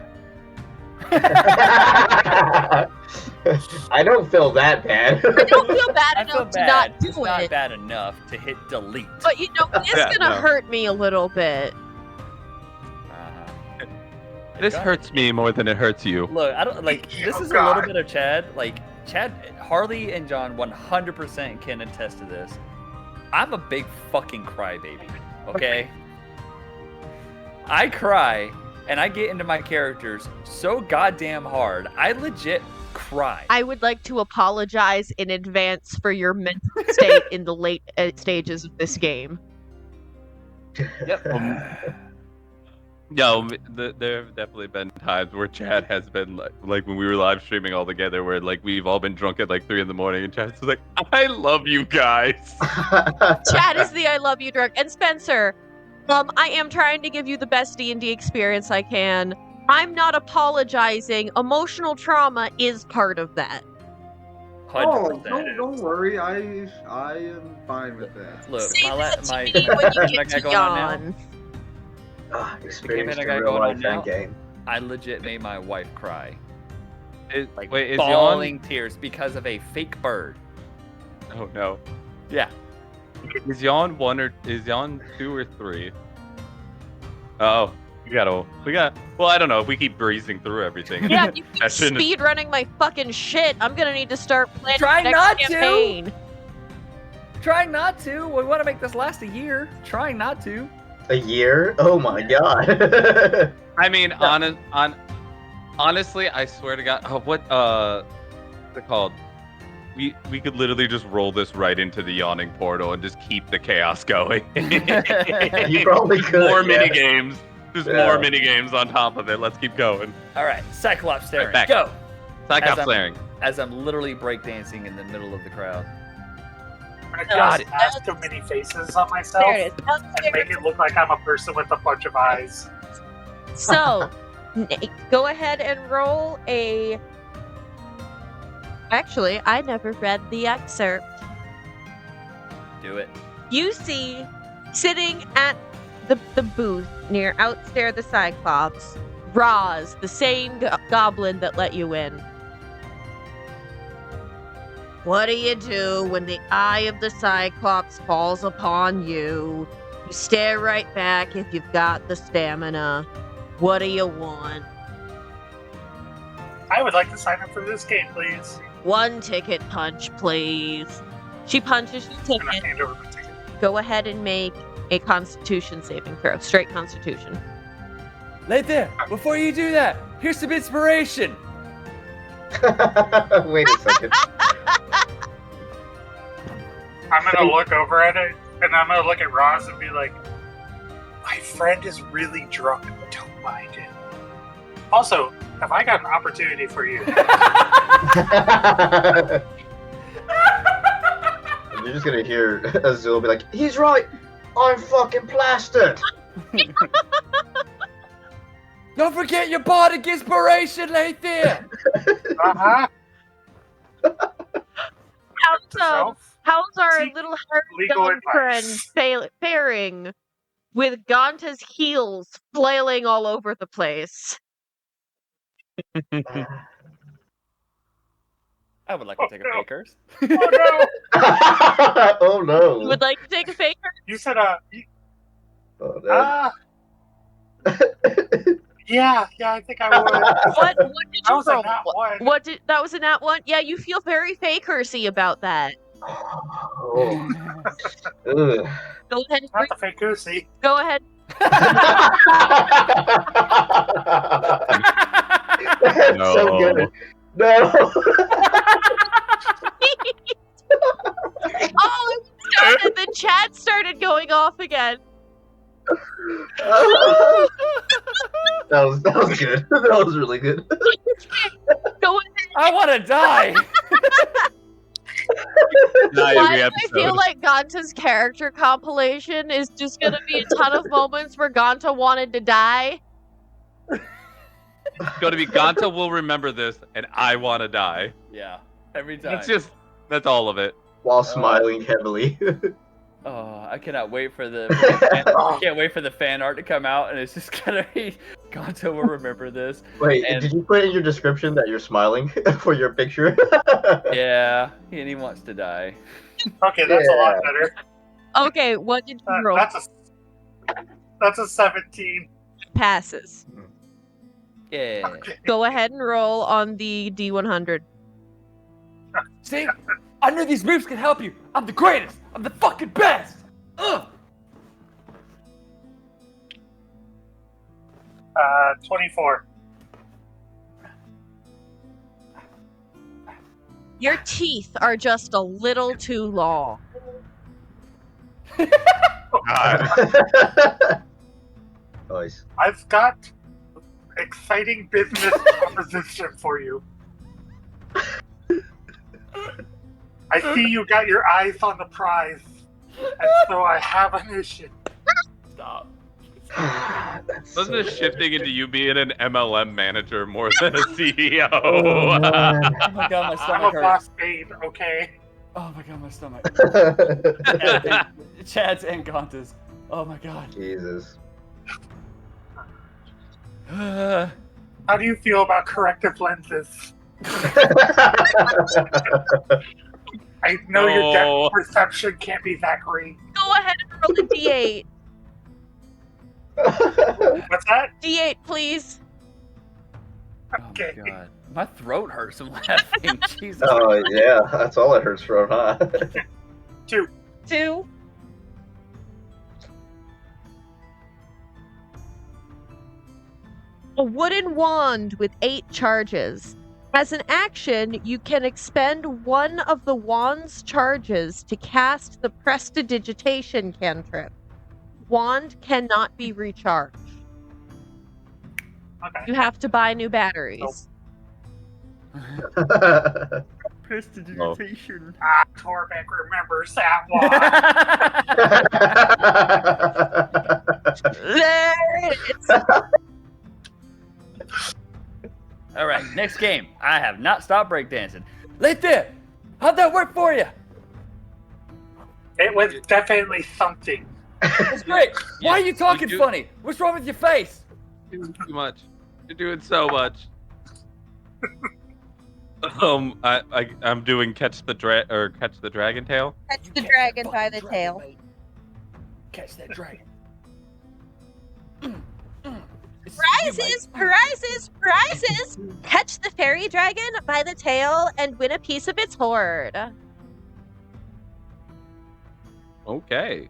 I don't feel that bad. I don't feel bad I feel enough to bad. not It's do not it. bad enough to hit delete. But you know, it's Yeah, gonna no. hurt me a little bit. Uh-huh. This Got it. hurts me more than it hurts you. Look, I don't like. This Oh, is a little God. bit of Chad. Like Chad, Harley, and John 100% can attest to this. I'm a big fucking crybaby. Okay. I cry, and I get into my characters so goddamn hard. I legit cry. I would like to apologize in advance for your mental state in the late stages of this game. Yep. No, there have definitely been times where Chad has been like when we were live streaming all together, where like we've all been drunk at like 3 a.m, and Chad's like, "I love you guys." Chad is the I love you drunk. And Spencer, I am trying to give you the best D&D experience I can. I'm not apologizing. Emotional trauma is part of that. 100%. don't worry. I am fine with that. Look, Say my that to my me when you I get got to going on now. yawn. Experience I in got real going on life now. and game. I legit made my wife cry. Like Wait, is bawling tears because of a fake bird. Yawn? Oh no. Yeah. Is Yawn 2 or 3? Oh, we got. Well, I don't know. If we keep breezing through everything. Yeah, if you keep That shouldn't- speed running my fucking shit, I'm gonna need to start planning Try the next not to. campaign. Trying not to. We want to make this last a year. Trying not to. A year? Oh my god. I mean, honestly, I swear to God, what's it called? We could literally just roll this right into the yawning portal and just keep the chaos going. You probably could. More yeah. mini games. Just Yeah. more mini games on top of it. Let's keep going. All right, Cyclops staring. Back. Go. Cyclops I'm- flaring. As I'm literally breakdancing in the middle of the crowd. I'm gonna God. cast Mask of Many Faces on myself There it is. and make it look like I'm a person with a bunch of eyes. So, go ahead and roll a. Actually, I never read the excerpt. Do it. You see, sitting at the booth near Outstare the Cyclops, Roz, the same goblin that let you in. What do you do when the eye of the Cyclops falls upon you? You stare right back if you've got the stamina. What do you want? I would like to sign up for this game, please. 1 ticket punch, please. She punches your And I ticket. hand over my ticket. Go ahead and make a Constitution saving throw. Straight Constitution. Laytherr, before you do that, here's some inspiration. Wait a second. I'm gonna look over at it, and I'm gonna look at Roz and be like, my friend is really drunk. Don't mind it. Also, have I got an opportunity for you? You're just gonna hear Azul be like, he's right! I'm fucking plastered! Don't forget your bardic inspiration, Laytherr. Uh-huh. How's our Seek little hairy legal dog friend advice. faring with Ganta's heels flailing all over the place? I would like to take a pay curse. Oh no! Oh no! You would like to take a faker? You said Oh, no. yeah, I think I would. What did I you was roll? like that one. That was a nat one? Yeah, you feel very fakersy about that. Oh. Ugh. Go ahead and Not the fake goosey. go ahead. That's so good. No. Oh, and the chat started going off again. That was good. That was really good. Go ahead. I want to die. Not Why every do I episode. feel like Ganta's character compilation is just gonna be a ton of moments where Ganta wanted to die? It's going to be Ganta will remember this, and I want to die. Yeah, every time. That's all of it. While smiling heavily. Oh, I cannot wait for I can't wait for the fan art to come out, and it's just gonna be Ganta will remember this. Wait, And- did you put in your description that you're smiling for your picture? Yeah, and he wants to die. Okay, that's a lot better. Okay, what did you roll? That's a 17. Passes. Yeah. Okay. Go ahead and roll on the D100. See, I knew these moves could help you. I'm the greatest. I'm the fucking best. Ugh. 24. Your teeth are just a little too long. Nice. I've got exciting business proposition for you. I see you got your eyes on the prize, and so I have a mission. Stop. That's Wasn't so it shifting into you being an MLM manager more than a CEO? Oh, man. Oh my god, my I'm a stomach hurts. boss babe, okay? Oh my god, my stomach. good. Chad's and Ganta's. Oh my god. Jesus. Uh, How do you feel about corrective lenses? I know your No. depth perception can't be that great. Go ahead and roll a D8. What's that? D8, please. oh Okay. my god. My throat hurts from laughing. Jesus. Oh yeah, that's all it hurts from, huh? 2. 2. A wooden wand with 8 charges. As an action, you can expend one of the wand's charges to cast the Prestidigitation cantrip. Wand cannot be recharged. Okay. You have to buy new batteries. Prestidigitation. Torbeck remembers that one. There it is. All right, next game. I have not stopped breakdancing. Laytherr, how'd that work for you? It was definitely something. It's great. Why are you talking do- funny? What's wrong with your face? You're doing too much. You're doing so much. I'm doing catch the dragon tail. Catch the dragon by the tail. Catch that dragon. Prizes, prizes, prizes! Catch the fairy dragon by the tail and win a piece of its hoard. Okay.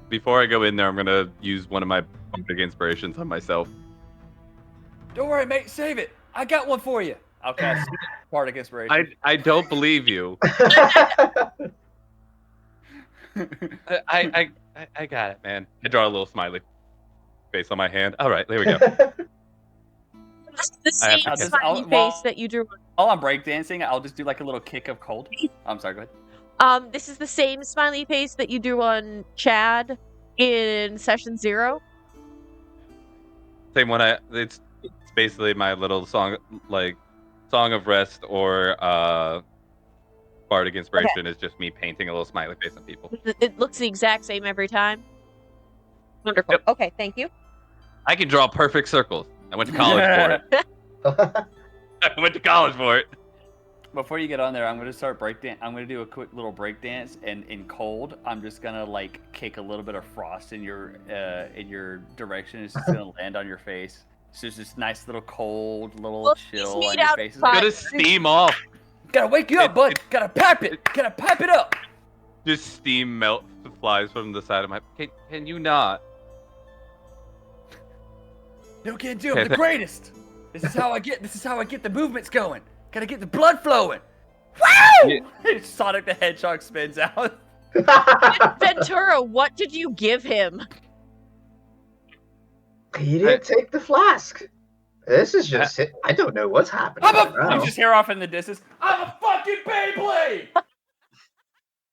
Before I go in there, I'm gonna use one of my big inspirations on myself. Don't worry, mate. Save it. I got one for you. I'll cast Bardic Inspiration. I don't believe you. I got it, man. I draw a little smiley face on my hand. All right, there we go. That's the I have same to- smiley face that you drew. While I'm breakdancing, I'll just do like a little kick of cold. I'm sorry, go ahead. This is the same smiley face that you drew on Chad in session 0. Same one. It's basically my little song, like Song of Rest or Bardic Inspiration is just me painting a little smiley face on people. It looks the exact same every time. Wonderful. Yep. Okay, thank you. I can draw perfect circles. I went to college for it. I went to college for it. Before you get on there, I'm gonna start breakdance. I'm gonna do a quick little breakdance, and in cold, I'm just gonna like kick a little bit of frost in your direction. It's just gonna land on your face. So there's this nice little cold, little Well, chill he's on made your out face. of fire. Gotta steam off. Gotta wake you up, bud. Gotta pipe it. Gotta pipe it up. Just steam melt flies from the side of my. Can you not? No, can't do. Okay, I'm the greatest. This is how I get. This is how I get the movements going. Gotta get the blood flowing. Woo! Yeah. Sonic the Hedgehog spins out. Ventura, what did you give him? He didn't take the flask. This is just it. I don't know what's happening right You now. just hear off in the distance. I'm a fucking Beyblade.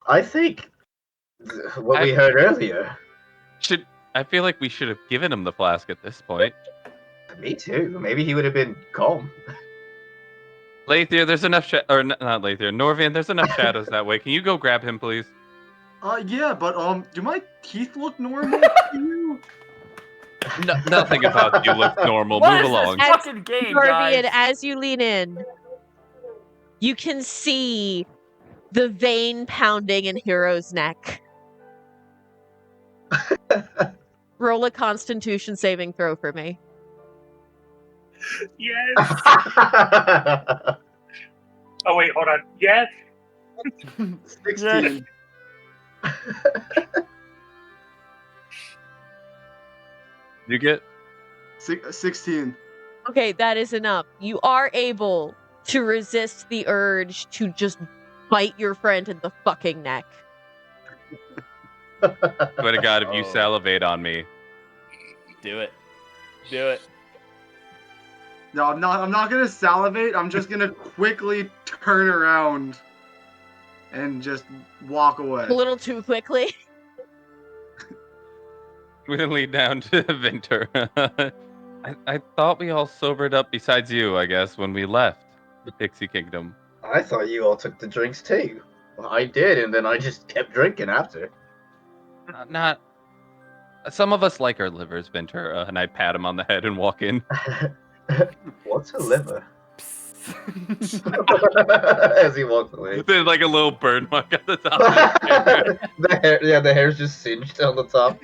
I think what we heard earlier. I feel like we should have given him the flask at this point. Me too. Maybe he would have been calm. Laytherr, there's enough or not Laytherr, Norvian, there's enough shadows that way. Can you go grab him, please? Yeah, but do my teeth look normal to you? No, nothing about you looks normal. What Move is along. this fucking game, Norvian, guys? as you lean in, you can see the vein pounding in Hero's neck. Roll a Constitution saving throw for me. Yes. Oh wait, hold on. Yes. 16. You get 16. Okay, that is enough. You are able to resist the urge to just bite your friend in the fucking neck. swear to God, if you Oh. salivate on me. Do it. Do it. No, I'm not gonna salivate. I'm just gonna quickly turn around and just walk away. A little too quickly. We're gonna lead down to Ventura. I thought we all sobered up besides you, I guess, when we left the Pixie Kingdom. I thought you all took the drinks too. Well, I did, and then I just kept drinking after. Not. Some of us like our livers, Ventura, and I pat him on the head and walk in. What's a liver? As he walks away. There's like a little burn mark at the top. Of his hair. The hair, yeah, the hair's just singed on the top.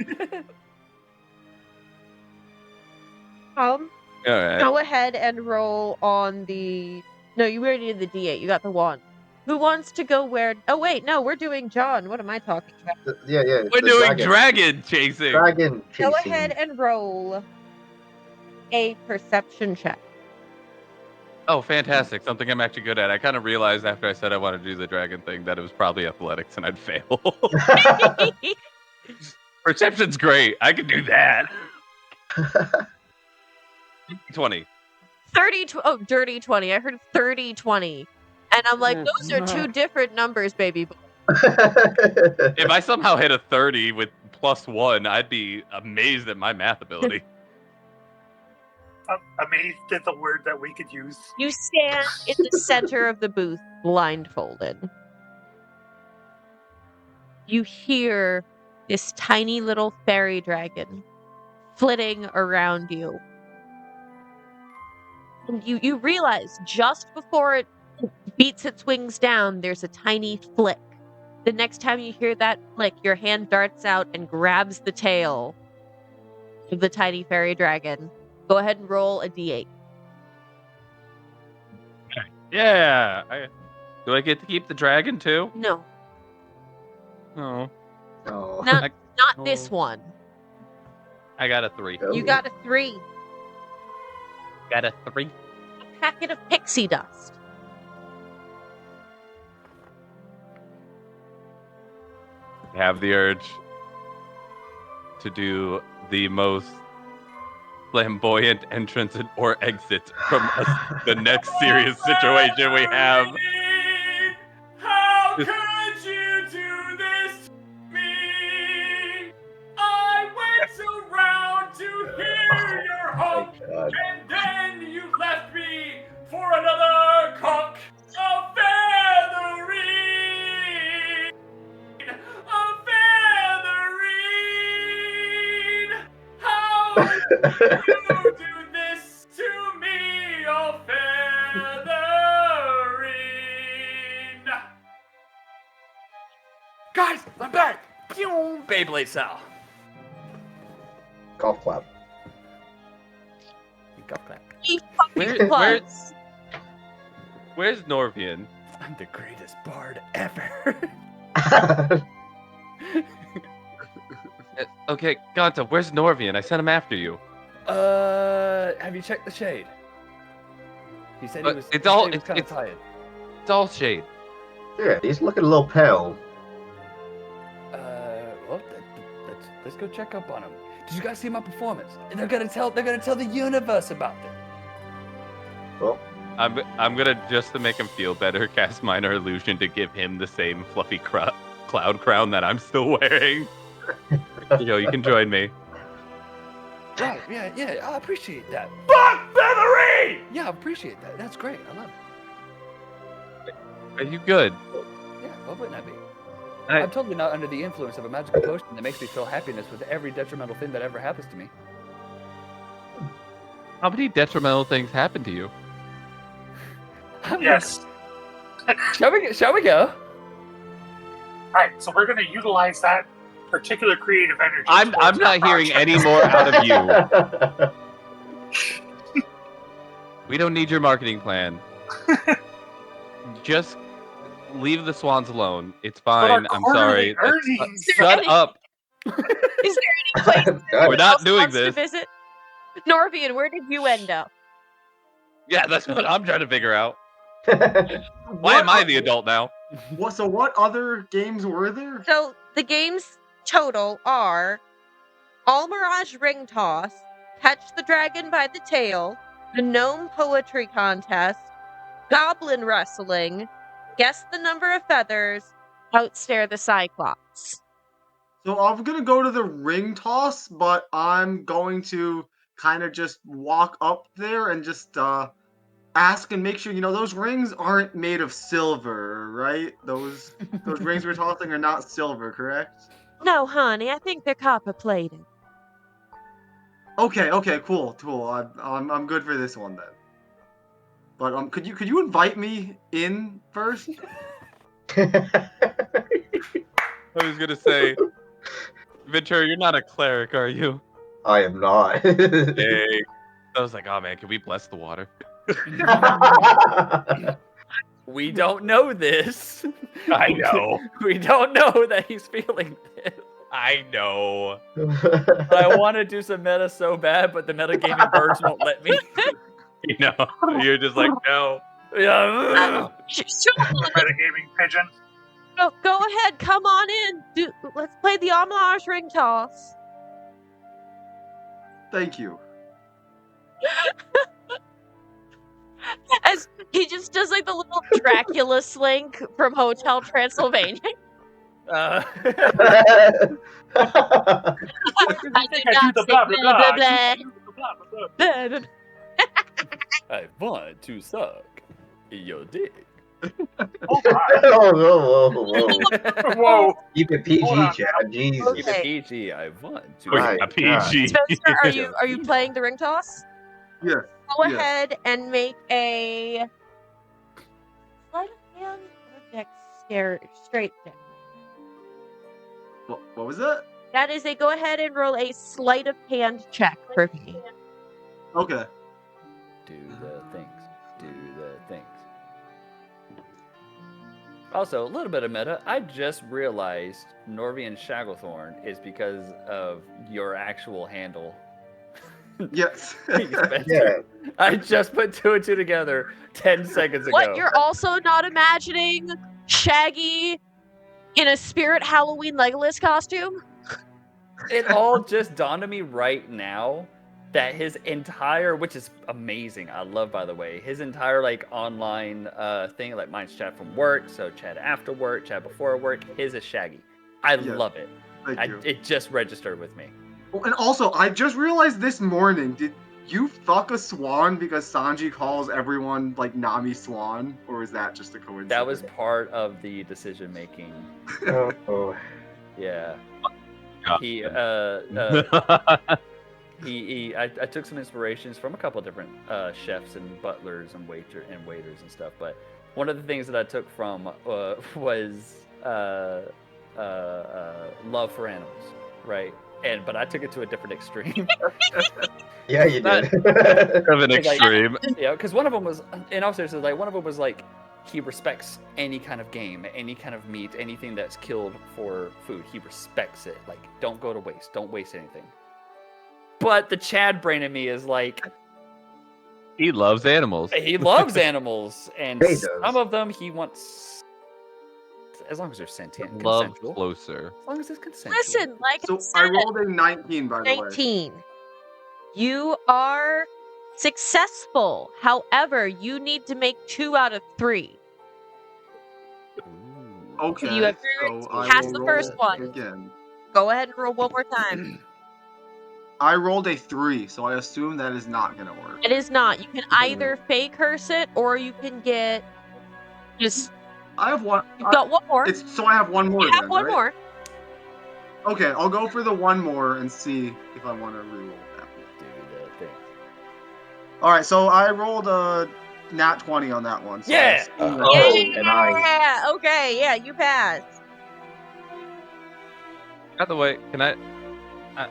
All right. Go ahead and roll on the... No, you already did the D8. You got the 1. Who wants to go where... Oh, wait, no, we're doing John. What am I talking about? Yeah. We're the doing dragon chasing. dragon chasing. Go ahead and roll a perception check. Oh, fantastic. Something I'm actually good at. I kind of realized after I said I wanted to do the dragon thing that it was probably athletics and I'd fail. Perception's great. I could do that. 20. 30... Oh, dirty 20. I heard 30-20. And I'm like, those are two different numbers, baby. If I somehow hit a 30 with +1, I'd be amazed at my math ability. I'm amazed at the word that we could use. You stand in the center of the booth, blindfolded. You hear this tiny little fairy dragon flitting around you. And you realize just before it beats its wings down, there's a tiny flick. The next time you hear that flick, your hand darts out and grabs the tail of the tiny fairy dragon. Go ahead and roll a d8. Yeah. Do I get to keep the dragon too? No, Oh. Oh. not this one. I got a 3. You got a 3. Got a 3. A packet of pixie dust. I have the urge to do the most flamboyant entrance or exit from the next serious situation we have. How could you do this to me? I went around to hear your hope, God. and then you left me for another cock. A feathery, a feathery. How could you do this to me, oh feathery? Guys, I'm back! Pew! Beyblade style. Golf clap. Golf clap. Where's Norvian? I'm the greatest bard ever. Okay, Ganta, where's Norvian? I sent him after you. Have you checked the shade? He said he was. It's all- kind of it's- tired. It's all shade. Yeah, he's looking a little pale. Well, let's go check up on him. Did you guys see my performance? They're gonna tell the universe about it. Well, I'm gonna, just to make him feel better, cast Minor Illusion to give him the same fluffy cloud crown that I'm still wearing. Yo, you can join me. Right? Yeah. I appreciate that. Fuck feathery! Yeah, I appreciate that. That's great. I love it. Are you good? Yeah, what wouldn't I be? I- I'm totally not under the influence of a magical potion that makes me feel happiness with every detrimental thing that ever happens to me. How many detrimental things happened to you? Yes. Shall we go? Alright, so we're going to utilize that particular creative energy. I'm towards not our hearing project. any more out of you. We don't need your marketing plan. Just leave the swans alone. It's But fine. our I'm sorry. quarterly earnings- Shut up. Is there any place We're not else doing wants to this. visit? Norvian, where did you end up? Yeah, that's what I'm trying to figure out. Why am I the adult now? So what other games were there? So the games total are All Mirage Ring Toss, Catch the Dragon by the Tail, the Gnome Poetry Contest, Goblin Wrestling, Guess the Number of Feathers, Outstare the Cyclops. So I'm gonna go to the ring toss, but I'm going to kind of just walk up there and just ask and make sure those rings aren't made of silver, right? Those rings we're tossing are not silver, correct? No, honey, I think they're copper plated. Okay, cool. I'm good for this one then. But could you invite me in first? I was gonna say, Ventura, you're not a cleric, are you? I am not. Hey. I was like, oh man, can we bless the water? We don't know this. I know. We don't know that he's feeling this. I know. But I want to do some meta so bad, but the metagaming birds won't let me. You know, you're just like, no. Yeah. Metagaming pigeon. Go ahead, come on in. Let's play the All Mirage Ring Toss. Thank you. As he just does like the little Dracula slink from Hotel Transylvania. Uh, Why does he think I do the blah blah blah? I do the blah blah blah. I want to suck your dick. Oh my! Whoa. Whoa! Keep it PG, Hold on. Chad. Keep Jesus. it Okay. PG. I want to. Right. A PG. Spencer, are you playing the ring toss? Yes. Go Yes. ahead and make a sleight of hand or straight check. What was that? That is a go ahead and roll a sleight of hand check for me. Okay. Do the things. Do the things. Also, a little bit of meta. I just realized Norvian Shacklethorn is because of your actual handle. Yes. Yeah. I just put 2 and 2 together 10 seconds ago. What, you're also not imagining Shaggy in a Spirit Halloween Legolas costume? It all just dawned on me right now that his entire, which is amazing, I love, by the way, his entire like online thing, like mine's chat from work, so chat after work, chat before work, his is Shaggy. I Yeah. love it. Thank you. It just registered with me. Oh, and also, I just realized this morning, did you fuck a swan because Sanji calls everyone like Nami Swan, or is that just a coincidence? That was part of the decision making. Oh. Yeah. God. He I took some inspirations from a couple of different chefs and butlers and waiters and stuff, but one of the things that I took from was love for animals, right? But I took it to a different extreme. Yeah, you did. Of an extreme. Yeah, because one of them was, in all seriousness, like one of them was like he respects any kind of game, any kind of meat, anything that's killed for food. He respects it. Like, don't go to waste. Don't waste anything. But the Chad brain in me is like, He loves animals. he loves animals, and He does. some of them he wants, as long as they're sentient, Love consensual. closer. As long as it's consensual. Listen, like So I I said, rolled a 19, by the way. 19. You are successful. However, you need to make 2 out of 3. Ooh. Okay. You have so I pass will the roll first one. again. Go ahead and roll one more time. I rolled a 3, so I assume that is not gonna work. It is not. You can either fake curse it or you can get just. I have one. You've got one more. So I have one more. You have then, one right? more. Okay, I'll go for the one more and see if I want to reroll that. Do the thing. All right, so I rolled a nat 20 on that one. So Yeah! I assume that- Oh, and I. Yeah. Okay. Yeah, you passed. By the way, can I,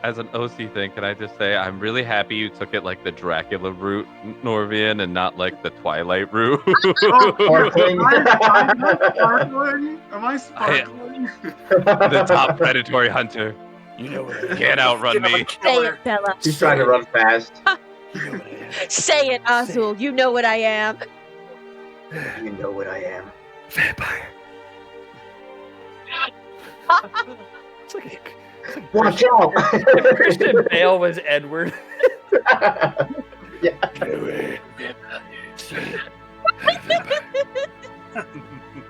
as an OC thing, can I just say I'm really happy you took it like the Dracula route, Norvian, and not like the Twilight route. Sparkling. Am I sparkling? The top predatory hunter. You know what I am. Can't outrun me. Say it, Bella. She's trying to run fast. You know what I am. Say it, Azul. You know what I am. You know what I am. Vampire. It's like Watch out! if Christian Bale was Edward. Yeah.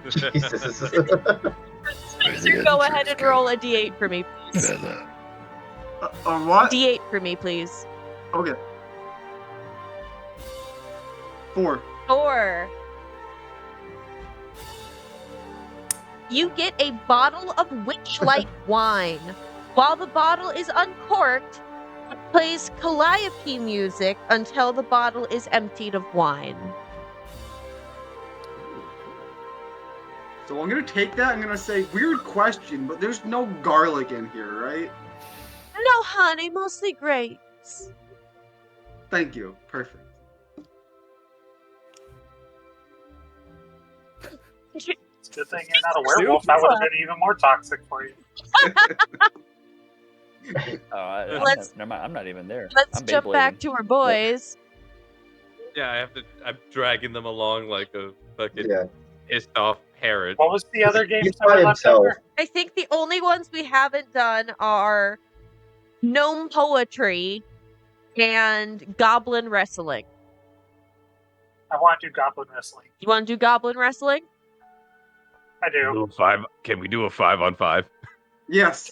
Jesus. Spencer, go ahead and roll a d8 for me, please. What? D8 for me, please. Okay. 4. 4. You get a bottle of Witchlight wine. While the bottle is uncorked, it plays calliope music until the bottle is emptied of wine. So I'm gonna take that. I'm gonna say, weird question, but there's no garlic in here, right? No, honey, mostly grapes. Thank you. Perfect. It's a good thing you're not a werewolf. That would have been even more toxic for you. Never mind. I'm not even there. Let's I'm jump back Beyblading. to our boys. Yeah, I'm dragging them along like a fucking Yeah. pissed off parrot. What was the other games He's that were by left himself. over? I think the only ones we haven't done are gnome poetry and goblin wrestling. I want to do goblin wrestling. You want to do goblin wrestling? I do. Can we do a 5-on-5? Yes.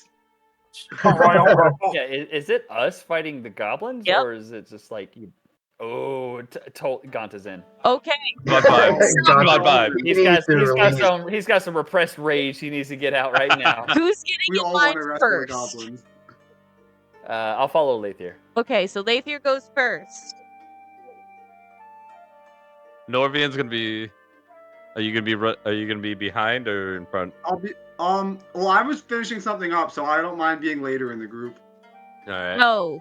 A Royal Rumble. Yeah, is it us fighting the goblins, Yep. or is it just like you? Oh, Ganta's in. Okay. 5-on-5. He's got some repressed rage he needs to get out right now. Who's getting We in all line want to wrestle the first? goblins. I'll follow Laytherr. Okay, so Laytherr goes first. Norvian's gonna be. Are you gonna be behind or in front? I'll be. Well, I was finishing something up, so I don't mind being later in the group. All right. No.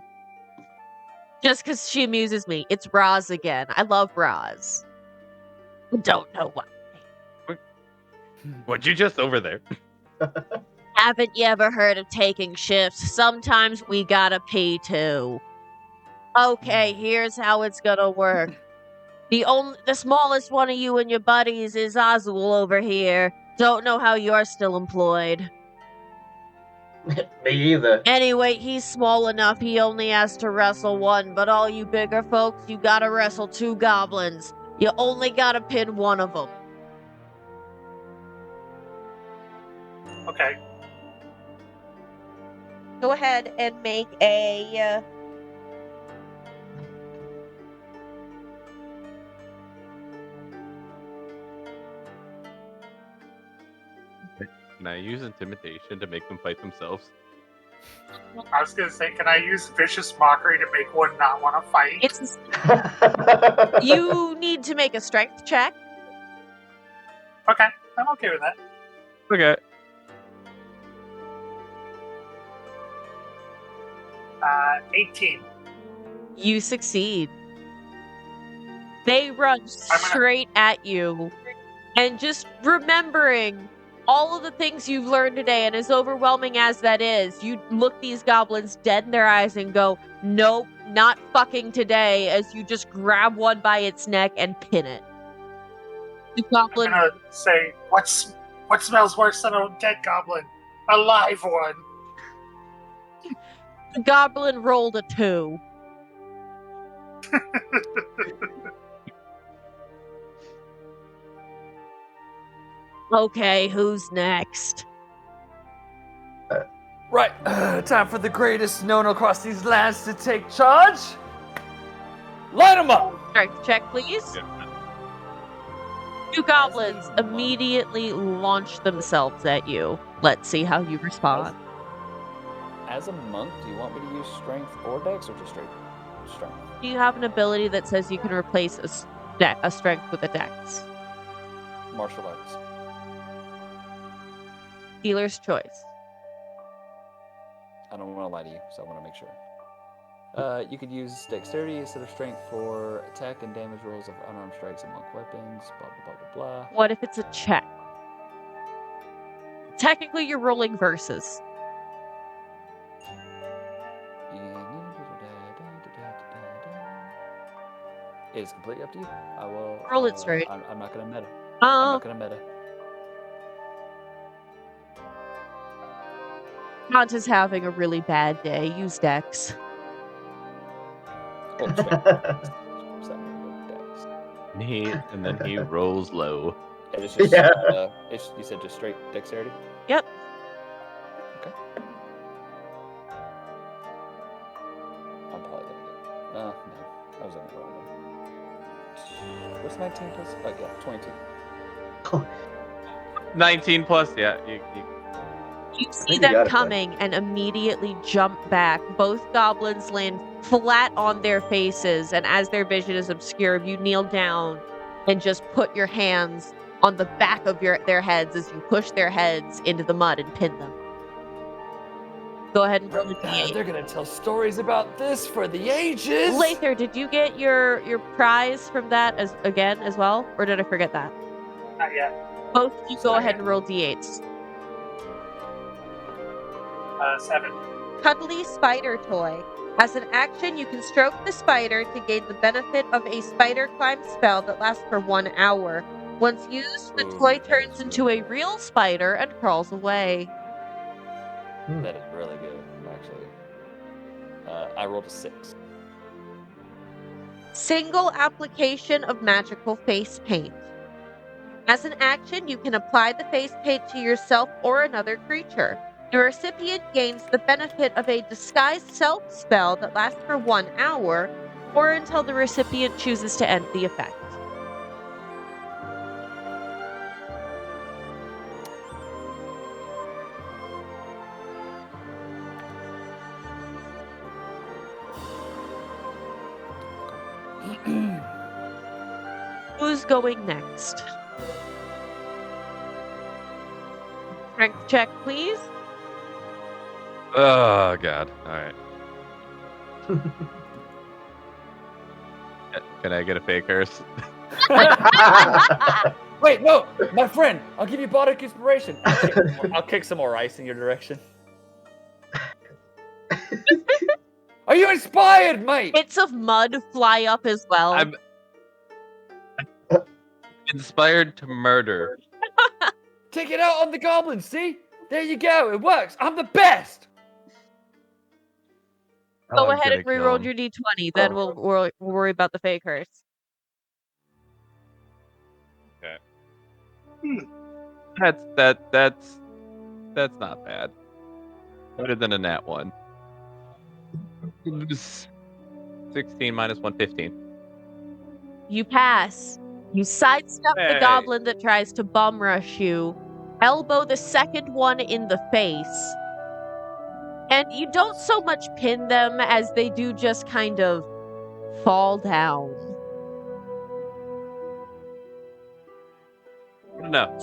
Just because she amuses me. It's Roz again. I love Roz. Don't know why. What you just over there? Haven't you ever heard of taking shifts? Sometimes we gotta pee too. Okay, here's how it's gonna work. The smallest one of you and your buddies is Azul over here. Don't know how you're still employed. Me either. Anyway, he's small enough he only has to wrestle one, but all you bigger folks, you gotta wrestle 2 goblins. You only gotta pin one of them. Okay. Go ahead and make a... Can I use intimidation to make them fight themselves? I was gonna say, can I use vicious mockery to make one not want to fight? It's you need to make a strength check. Okay, I'm okay with that. Okay. 18. You succeed. They run straight at you. And just remembering all of the things you've learned today, and as overwhelming as that is, you look these goblins dead in their eyes and go, nope, not fucking today, as you just grab one by its neck and pin it. The goblin... I'm gonna say, what smells worse than a dead goblin? A live one. The goblin rolled a 2. Okay, who's next? Right, time for the greatest known across these lands to take charge. Light them up. Strength check, please. Yeah. 2 goblins immediately launch themselves at you. Let's see how you respond. As a monk, do you want me to use strength or dex, or just straight strength? Do you have an ability that says you can replace a strength with a dex? Martial arts. Healer's choice. I don't want to lie to you, so I want to make sure. You could use dexterity instead of strength for attack and damage rolls of unarmed strikes and monk weapons, blah, blah, blah, blah, blah. What if it's a check? Technically, you're rolling versus. It is completely up to you. I will Roll it straight. I'm not going to meta. I'm Oh, not going to meta. Ganta's having a really bad day. Use dex. Oh, strength. And then he rolls low. It's just, Yeah. You said just straight dexterity? Yep. Okay. I'm probably gonna get. No, I was on the wrong one. What's 19 plus? Oh, yeah, 22. 19 plus, yeah. You see think you them got it, coming and immediately jump back. Both goblins land flat on their faces, and as their vision is obscured, you kneel down and just put your hands on the back of their heads as you push their heads into the mud and pin them. Go ahead and roll a d8. They're gonna tell stories about this for the ages. Laytherr, did you get your prize from that as well? Or did I forget that? Not yet. Both of you go ahead and roll d8s. 7. Cuddly spider toy. As an action, you can stroke the spider to gain the benefit of a spider climb spell that lasts for 1 hour. Once used, the toy turns into a real spider and crawls away. That is really good, actually. I rolled a 6. Single application of magical face paint. As an action, you can apply the face paint to yourself or another creature. The recipient gains the benefit of a disguised self spell that lasts for 1 hour, or until the recipient chooses to end the effect. Who's going next? Strength check, please. Oh god. All right. Can I get a fake curse? Wait, no, my friend. I'll give you bardic inspiration. I'll kick some more ice in your direction. Are you inspired, mate? Bits of mud fly up as well. I'm inspired to murder. Take it out on the goblins, see? There you go, it works. I'm the best. Go I'm ahead and gonna kill reroll him. your d20, then we'll worry about the fake curse. That's not bad. Better than a nat 1. 16 minus 1, 15. You pass. You sidestep the Hey. goblin that tries to bum rush you, elbow the second one in the face, and you don't so much pin them as they do just kind of fall down. No.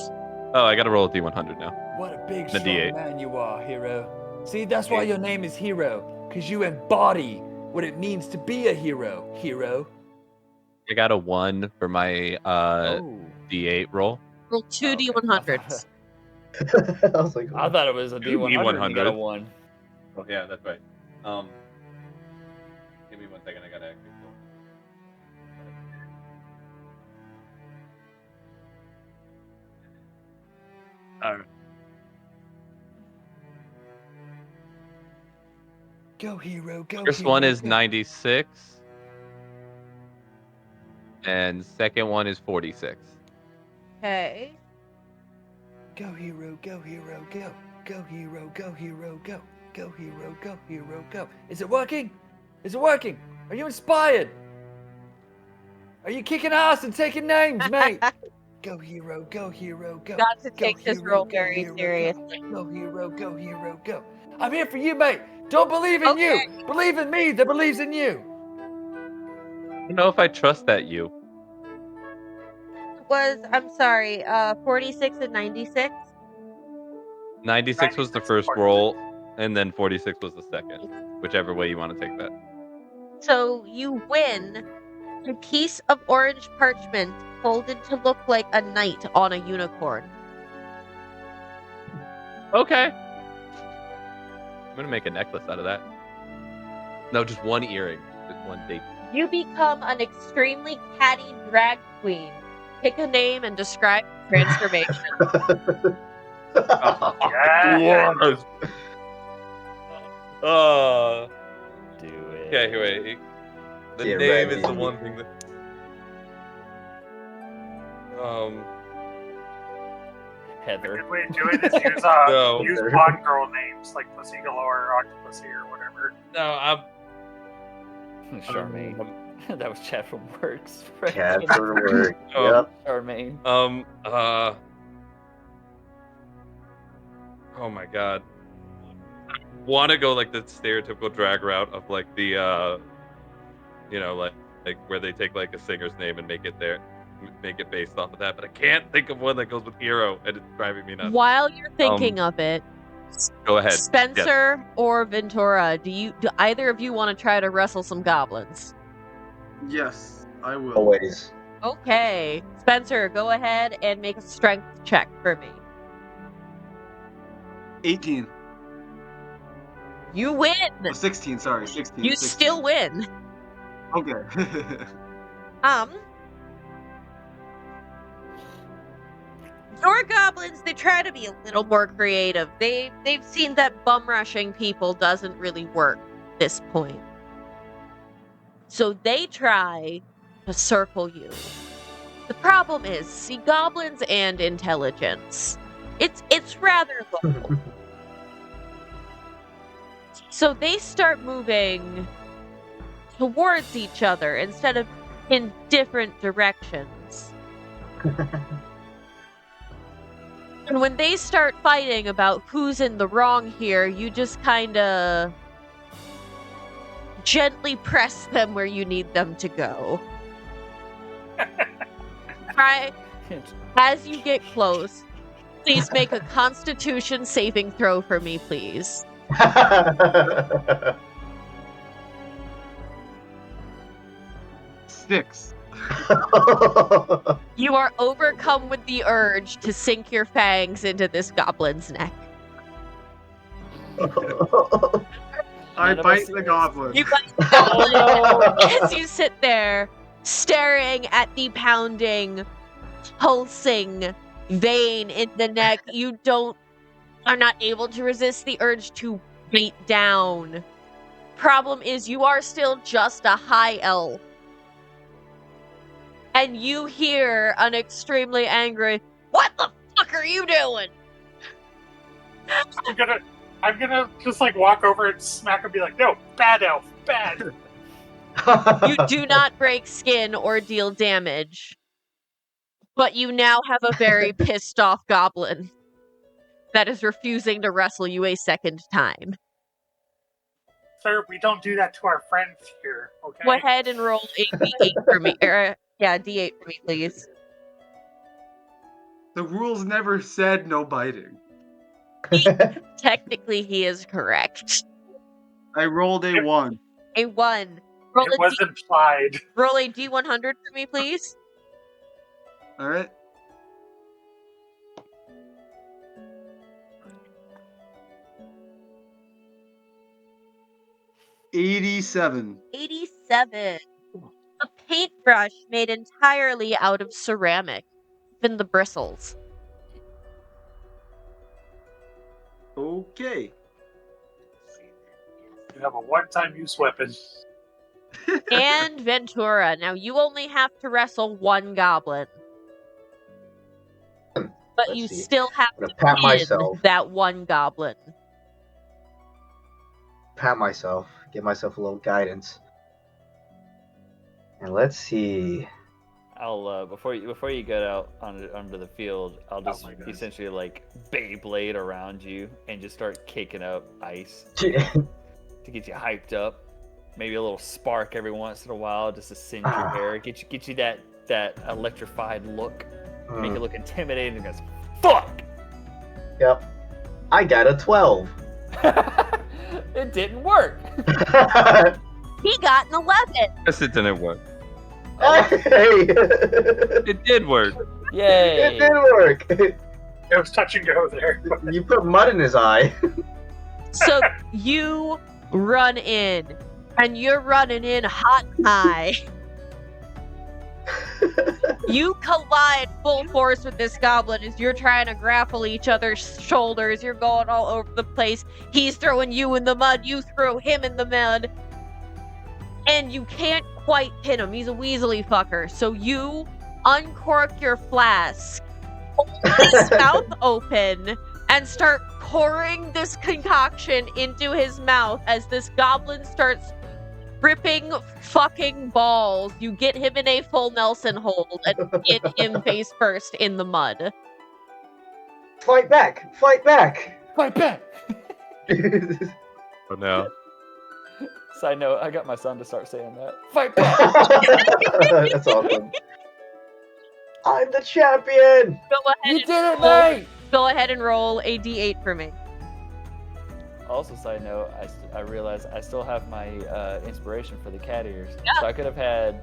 Oh, I gotta roll a d100 now. What a big, The strong D8. man you are, hero. See, that's why your name is Hero, because you embody what it means to be a hero, hero. I got a 1 for my d8 roll. Roll two Okay. d100s. I was like, I thought it was a D100 and you got a D100. 1. Oh yeah, that's right. Give me 1 second. I gotta actually. Go, hero, go, First hero, one is go. 96, and second one is 46. Okay. Go, hero, go, hero, go. Go, hero, go, hero, go. Go, hero, go, hero, go. Is it working? Is it working? Are you inspired? Are you kicking ass and taking names, mate? Go, hero, go, hero, go. Got to Go, take this hero, role go, very hero, seriously. Go, hero, go, hero, go. I'm here for you, mate. Don't believe in Okay. you. Believe in me that believes in you. I don't know if I trust that you. I'm sorry, 46 and 96? 96 was the 96 first and roll, and then 46 was the second. Whichever way you want to take that. So you win a piece of orange parchment folded to look like a knight on a unicorn. Okay. I'm gonna make a necklace out of that. No, just one earring. Just one date. You become an extremely catty drag queen. Pick a name and describe the transformation. Yeah. Do it. Okay, wait. The Get name is the ready. one thing that. A Heather. good way to do it is use No. use blonde girl names like Pussy Galore or Octopussy or whatever. No, I'm. Charmaine. That was chat from works. Cat for work. Oh. Yep. Charmaine. Oh my god. Want to go like the stereotypical drag route of like the like where they take like a singer's name and make it based off of that, but I can't think of one that goes with hero, and it's driving me nuts. While you're thinking of it, Go ahead. Spencer or Ventura, do either of you want to try to wrestle some goblins? Yes, I will. Always. Okay. Spencer, go ahead and make a strength check for me. 18. You win! Oh, 16, sorry. 16. You 16. still win. Okay. Your goblins, they try to be a little more creative. They've seen that bum rushing people doesn't really work at this point. So they try to circle you. The problem is, see, goblins and intelligence. It's rather low. So they start moving towards each other instead of in different directions. And when they start fighting about who's in the wrong here, you just kind of gently press them where you need them to go. Try, as you get close, please make a Constitution saving throw for me, please. 6. You are overcome with the urge to sink your fangs into this goblin's neck. I None of bite us the is. goblin. You bite the goblin as you sit there, staring at the pounding, pulsing vein in the neck. You are not able to resist the urge to beat down. Problem is, you are still just a high elf. And you hear an extremely angry, "What the fuck are you doing?" I'm gonna just like walk over and smack him and be like, no, bad elf, bad. You do not break skin or deal damage. But you now have a very pissed off goblin that is refusing to wrestle you a second time. Sir, we don't do that to our friends here, okay? Go ahead and roll a D8 for me. D8 for me, please. The rules never said no biting. Technically, he is correct. I rolled a 1. A 1. Roll It was implied. roll a D100 for me, please. All right. $87. 87. A paintbrush made entirely out of ceramic. Even the bristles. Okay. You have a one-time use weapon. And Ventura. Now, you only have to wrestle one goblin. But Let's you see. still have I'm to gonna pat pin myself. that one goblin. Pat myself. Give myself a little guidance. And let's see. I'll before you get out onto the field, I'll just my God. essentially like Beyblade around you and just start kicking up ice Hmm. to get you hyped up. Maybe a little spark every once in a while just to singe your hair, get you that electrified look, make it look intimidating. And goes, fuck. Yep. I got a 12. It didn't work. He got an 11. Yes, it didn't work. Hey! It did work. Yay! It did work. It was touch and go there. You put mud in his eye. So you run in, and you're running in hot and high. You collide full force with this goblin as you're trying to grapple each other's shoulders. You're going all over the place. He's throwing you in the mud. You throw him in the mud. And you can't quite pin him. He's a weaselly fucker. So you uncork your flask, hold his mouth open, and start pouring this concoction into his mouth as this goblin starts ripping fucking balls. You get him in a full Nelson hold and hit him face first in the mud. Fight back! Fight back! Fight back! Oh no. Side note, I got my son to start saying that. Fight back! That's awesome. I'm the champion! Go ahead You and did it, roll- mate! Go ahead and roll a d8 for me. Also, side note, I realized I still have my inspiration for the cat ears. Yeah. So I could have had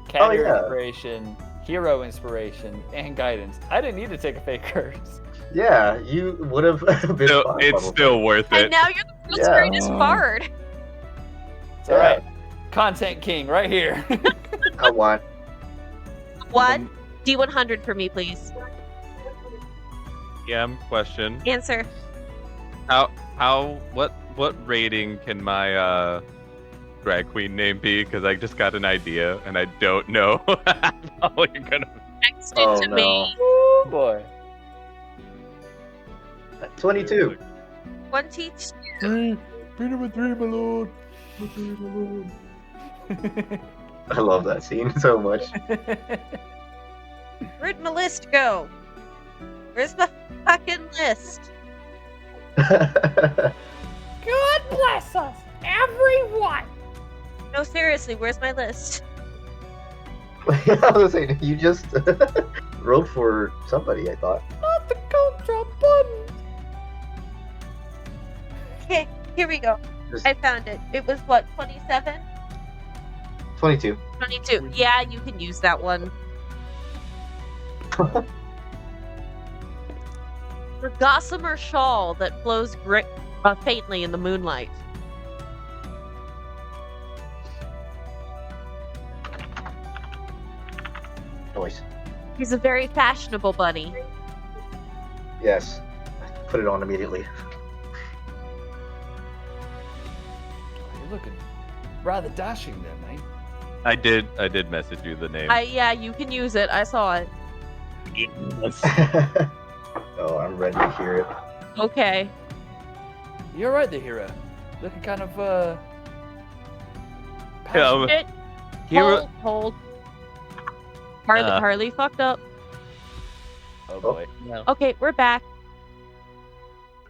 cat Oh, ear yeah. inspiration, hero inspiration, and guidance. I didn't need to take a fake curse. Yeah, you would have been Still, fine, it's probably. still worth And it. now you're the world's Yeah. greatest bard. It's alright. Content king right here. I want. One D100 for me, please. Question. Answer. What rating can my drag queen name be? Because I just got an idea and I don't know how you're gonna. Text it Oh to no. me. Oh boy. 22. 22. Freedom of dream alone. I love that scene so much. Where'd my list go? Where's my fucking list? God bless us, everyone. No, seriously, where's my list? I was saying, you just wrote for somebody, I thought. Not the gumdrop button. Okay, here we go. Just I found it. It was what, 27? 22. 22. Yeah, you can use that one. The gossamer shawl that flows faintly in the moonlight. Noise. He's a very fashionable bunny. Yes. Put it on immediately. You're looking rather dashing there, mate. I did message you the name. Yeah, you can use it. I saw it. Oh, I'm ready to hear it. Okay. You're right there, hero. Looking kind of Yeah, Shit. Hero- Hold. Uh. Harley fucked up. Oh boy. Okay, we're back.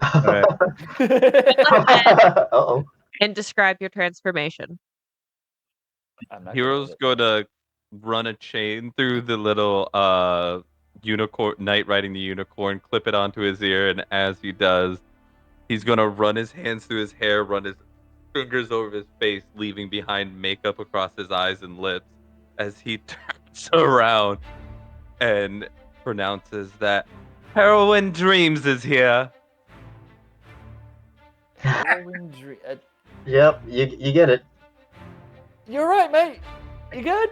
Alright. Uh-oh. And describe your transformation. I'm not Hero's going to run a chain through the little unicorn, knight riding the unicorn, clip it onto his ear, and as he does, he's going to run his hands through his hair, run his fingers over his face, leaving behind makeup across his eyes and lips as he turns around and pronounces that Heroine Dreams is here. Yep, you get it. You're right, mate. You good?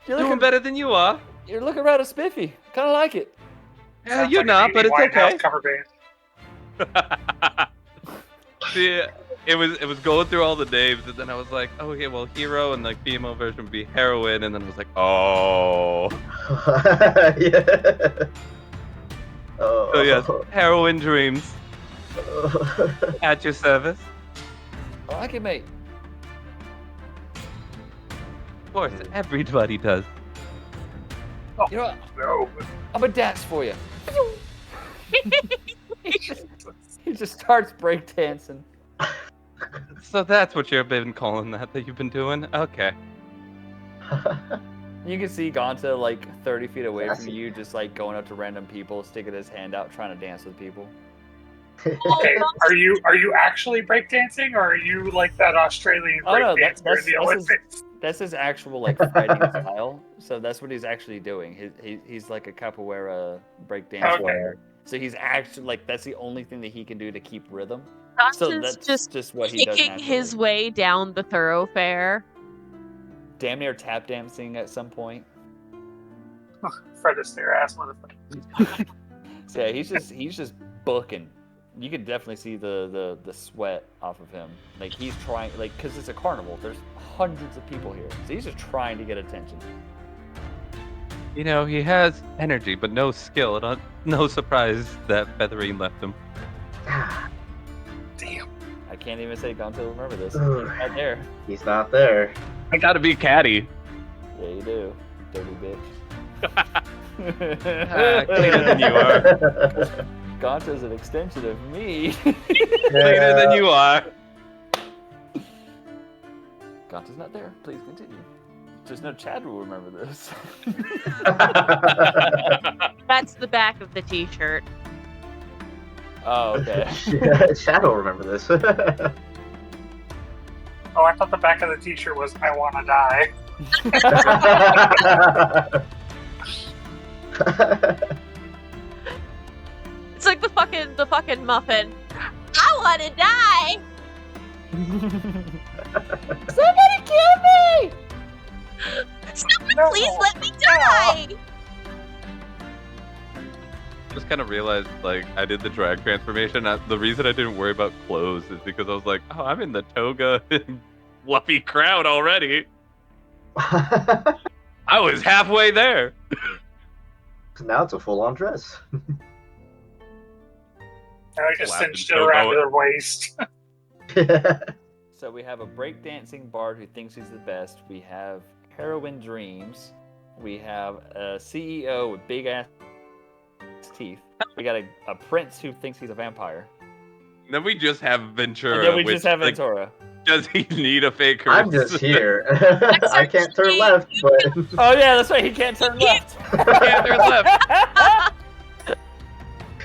You're Doing looking better than you are. You're looking rather spiffy. Kind of like it. Yeah, Sounds you're like not, an but Amy it's Winehouse okay. Cover band. See, it was going through all the names, and then I was like, oh, okay, well, hero and like female version would be heroine, and then I was like, oh. Yeah. Oh. So yes, heroine dreams at your service. I like it, mate. Of course, everybody does. You know what? No. I'm gonna dance for you. He just starts breakdancing. So that's what you've been calling that you've been doing? Okay. You can see Ganta like 30 feet away from Sassy. you, just like going up to random people, sticking his hand out, trying to dance with people. Okay, are you actually breakdancing, or are you like that Australian Oh no, breakdancer in the Olympics? that's his actual like fighting style. So that's what he's actually doing. He's like a capoeira breakdancer. Okay. So he's actually like that's the only thing that he can do to keep rhythm. So Constance that's just what he does kicking naturally. his way down the thoroughfare. Damn near tap dancing at some point. Fred Astaire ass motherfucker. So yeah, he's just booking. You can definitely see the sweat off of him. Like he's trying, like, because it's a carnival. There's hundreds of people here, so he's just trying to get attention. You know, he has energy, but no skill. And no surprise that Featherine left him. Damn. I can't even say Gonto will remember this. He's Ugh. not there. He's not there. I gotta be catty. Yeah, you do, dirty bitch. Cleaner than you are. Gonto's an extension of me. Cleaner than you are. Gonto's not there. Please continue. There's no Chad will remember this. That's the back of the t-shirt. Oh, okay. Shadow, remember this. Oh, I thought the back of the t-shirt was "I wanna die." It's like the fucking muffin. I wanna die! Somebody kill me! Somebody No. please let me die! Just kind of realized, like, I did the drag transformation. The reason I didn't worry about clothes is because I was like, oh, I'm in the toga fluffy crowd already. I was halfway there. Now it's a full-on dress. I just Laughing cinched it so around going. their waist. So we have a breakdancing bard who thinks he's the best. We have heroin dreams. We have a CEO with big ass teeth. We got a prince who thinks he's a vampire. Then we just have Ventura. And then we which, just have like, Ventura. does he need a fake curse? I'm just here. I can't turn left, but Oh yeah, that's right. He can't turn left. Can't turn left.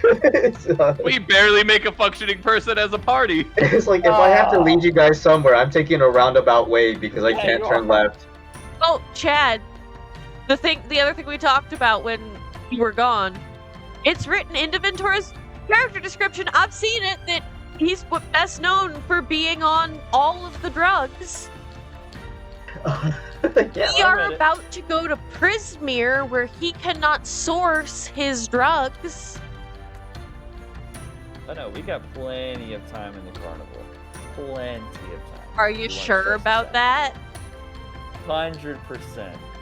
it's We barely make a functioning person as a party. like if I have to lead you guys somewhere, I'm taking a roundabout way because I Yeah, can't you turn are. left. Oh, Chad. The other thing we talked about when you were gone, it's written into Ventura's character description. I've seen it that he's best known for being on all of the drugs. Yeah. We are read it. about to go to Prismere where he cannot source his drugs. Oh no, we got plenty of time in the carnival. Plenty of time. Are you sure about that? 100%.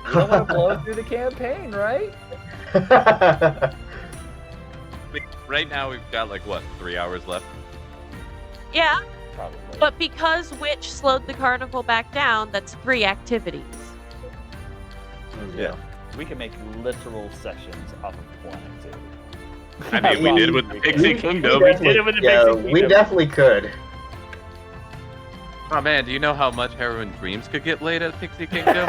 You don't want to blow through the campaign, right? Right now we've got like what, 3 hours left? Yeah, Probably. but because Witch slowed the carnival back down, that's 3 activities. Yeah. We can make literal sessions off of one activity. I mean, we did with the Pixie Kingdom. We did it with the Yeah, Pixie we Kingdom. definitely could. Oh man, do you know how much Heroin Dreams could get laid at Pixie Kingdom?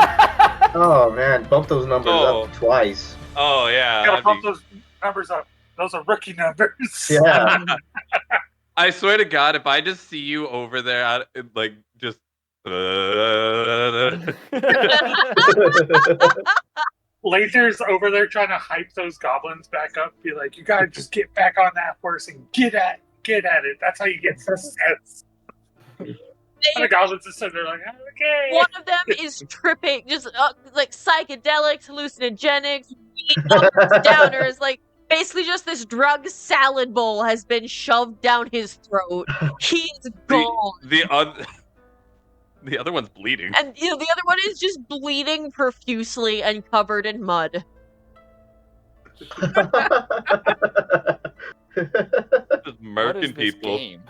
Oh man, bump those numbers up twice. Oh yeah. Gotta that'd bump be- those numbers up. Those are rookie numbers. Yeah. I swear to God, if I just see you over there, like just. Layther's over there trying to hype those goblins back up. Be like, you gotta just get back on that horse and get at it. That's how you get success. And the goblins just sit there like, okay. One of them is tripping, just like psychedelics, hallucinogenics, weed, uppers, downers, like basically just this drug salad bowl has been shoved down his throat. He is gone. The other one's bleeding. And the other one is just bleeding profusely and covered in mud. Just What is murking this people. game?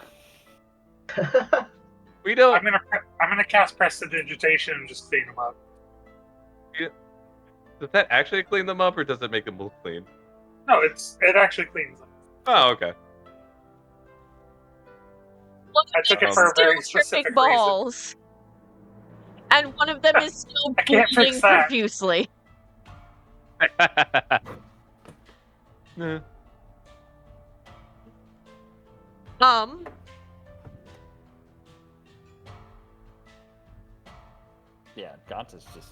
We don't. I'm gonna cast prestidigitation and just clean them up. Does that actually clean them up, or does it make them look clean? No, it actually cleans them. Oh, okay. I took it Um, for a very Still specific tripping balls. And one of them is still I can't bleeding fix that. profusely. Yeah. Yeah, Ganta's just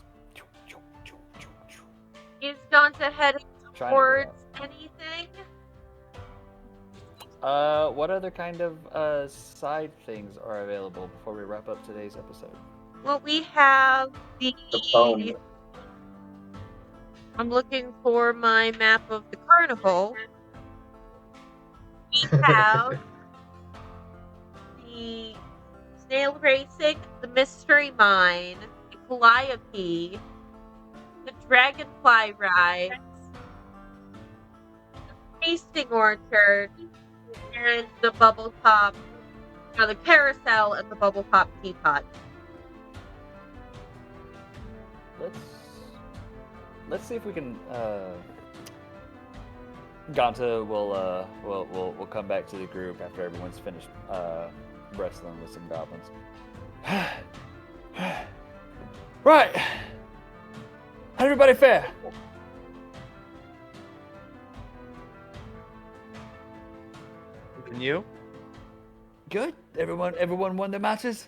Is Ganta heading trying towards to anything? go out. What other kind of side things are available before we wrap up today's episode? Well, we have the phone. I'm looking for my map of the carnival. We have the snail racing, the mystery mine, the calliope, the dragonfly rides, the tasting orchard, and the bubble pop, the carousel and the bubble pop teapot. Let's see if we can. Ganta will come back to the group after everyone's finished wrestling with some goblins. Right. How'd everybody fare? And you? Good. Everyone won their matches.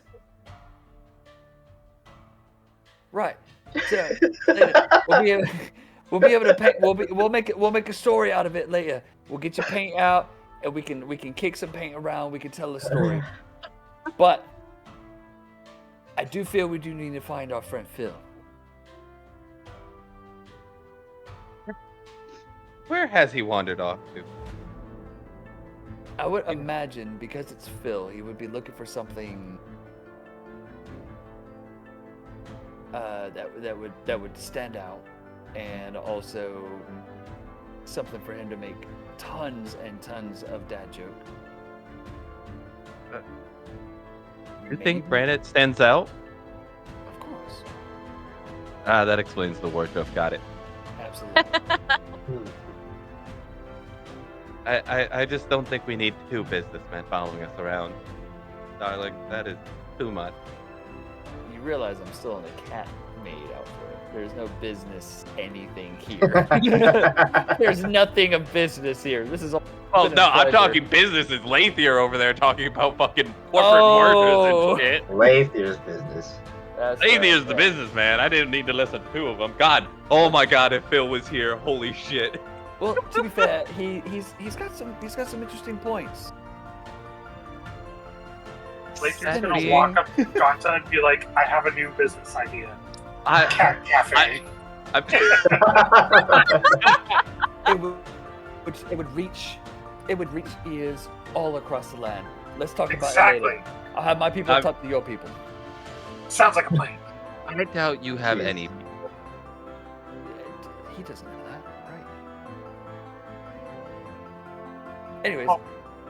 Right. So later, we'll be able to paint. We'll make a story out of it later. We'll get your paint out, and we can kick some paint around. We can tell a story. But I do feel we do need to find our friend Phil. Where has he wandered off to? I would imagine because it's Phil, he would be looking for something that would stand out, and also something for him to make tons and tons of dad joke. You think Granite stands out? Of course. That explains the wardrobe. Got it. Absolutely. I just don't think we need two businessmen following us around. Darling, that is too much. You realize I'm still in the cat maid outfit. There's no business anything here. There's nothing of business here. This is all. Oh no, I'm talking business. Is Laytherr over there talking about fucking corporate markers and shit? Layther's business. Layther's the businessman. I didn't need to listen to two of them. God, oh my God, if Phil was here, holy shit. Well, to be fair, he's got some interesting points. Layther's gonna walk up to Ganta and be like, "I have a new business idea. Cat cafe." It would reach ears all across the land. Let's talk about it Exactly. later. I'll have my people talk to your people. Sounds like a plan. I doubt you have any. He doesn't know that, right? Anyways, Well,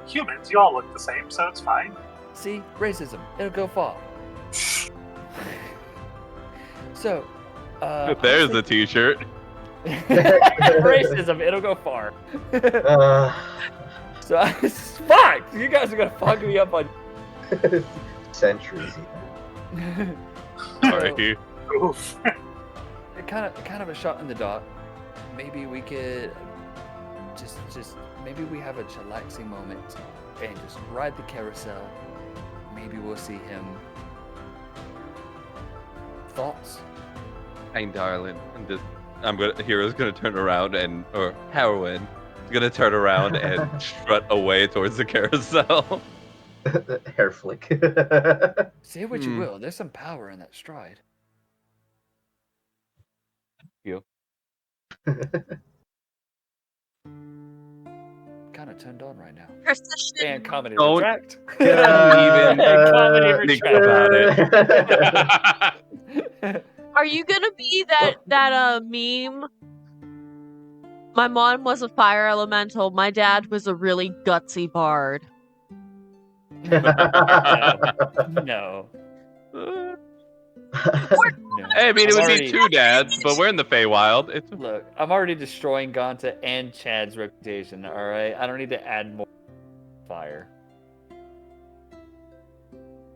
humans, you all look the same, so it's fine. see, racism, it'll go far. So, There's a t-shirt. racism, it'll go far. So, fuck! You guys are gonna fuck me up on. Centuries. Sorry. Oof. kind of a shot in the dark. Maybe we could just maybe we have a chillaxing moment and just ride the carousel. Maybe we'll see him. Thoughts? Hey, darling, Hero's gonna turn around or Heroine is gonna turn around and strut away towards the carousel. Hair flick. Say what you will. There's some power in that stride. You. Kind of turned on right now. Precision. And comedy Don't retract. even And comedy think retract. about it. Are you gonna be that meme? My mom was a fire elemental. My dad was a really gutsy bard. No. Hey, I mean, it would Already- be two dads, but we're in the Feywild. It's Look, I'm already destroying Ganta and Chad's reputation, alright? I don't need to add more fire.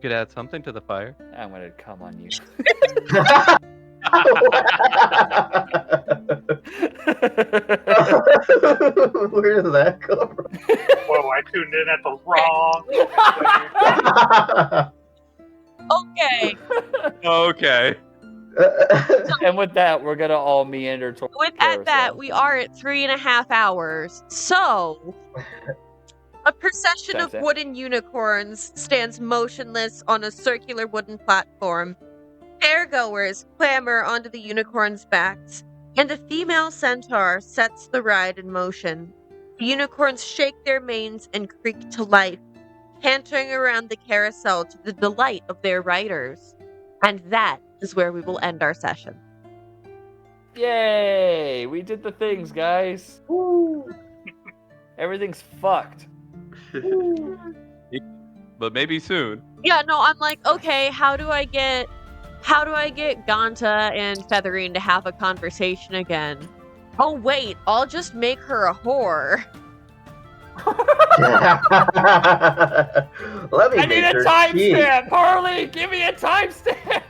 could add something to the fire. I'm gonna come on you. Where did that come from? Whoa, I tuned in at the wrong. Okay. Okay. And with that, we're gonna all meander towards With the at that, carousel. we are at 3.5 hours. So, a procession of That's it. wooden unicorns stands motionless on a circular wooden platform. Fairgoers clamber onto the unicorns' backs, and a female centaur sets the ride in motion. The unicorns shake their manes and creak to life, cantering around the carousel to the delight of their riders. And that is where we will end our session. Yay! We did the things, guys. Everything's fucked. But maybe soon. Yeah, no, I'm like, okay, how do I get Ganta and Featherine to have a conversation again? Oh wait, I'll just make her a whore. Let me I need make a her timestamp, Harley. Give me a timestamp.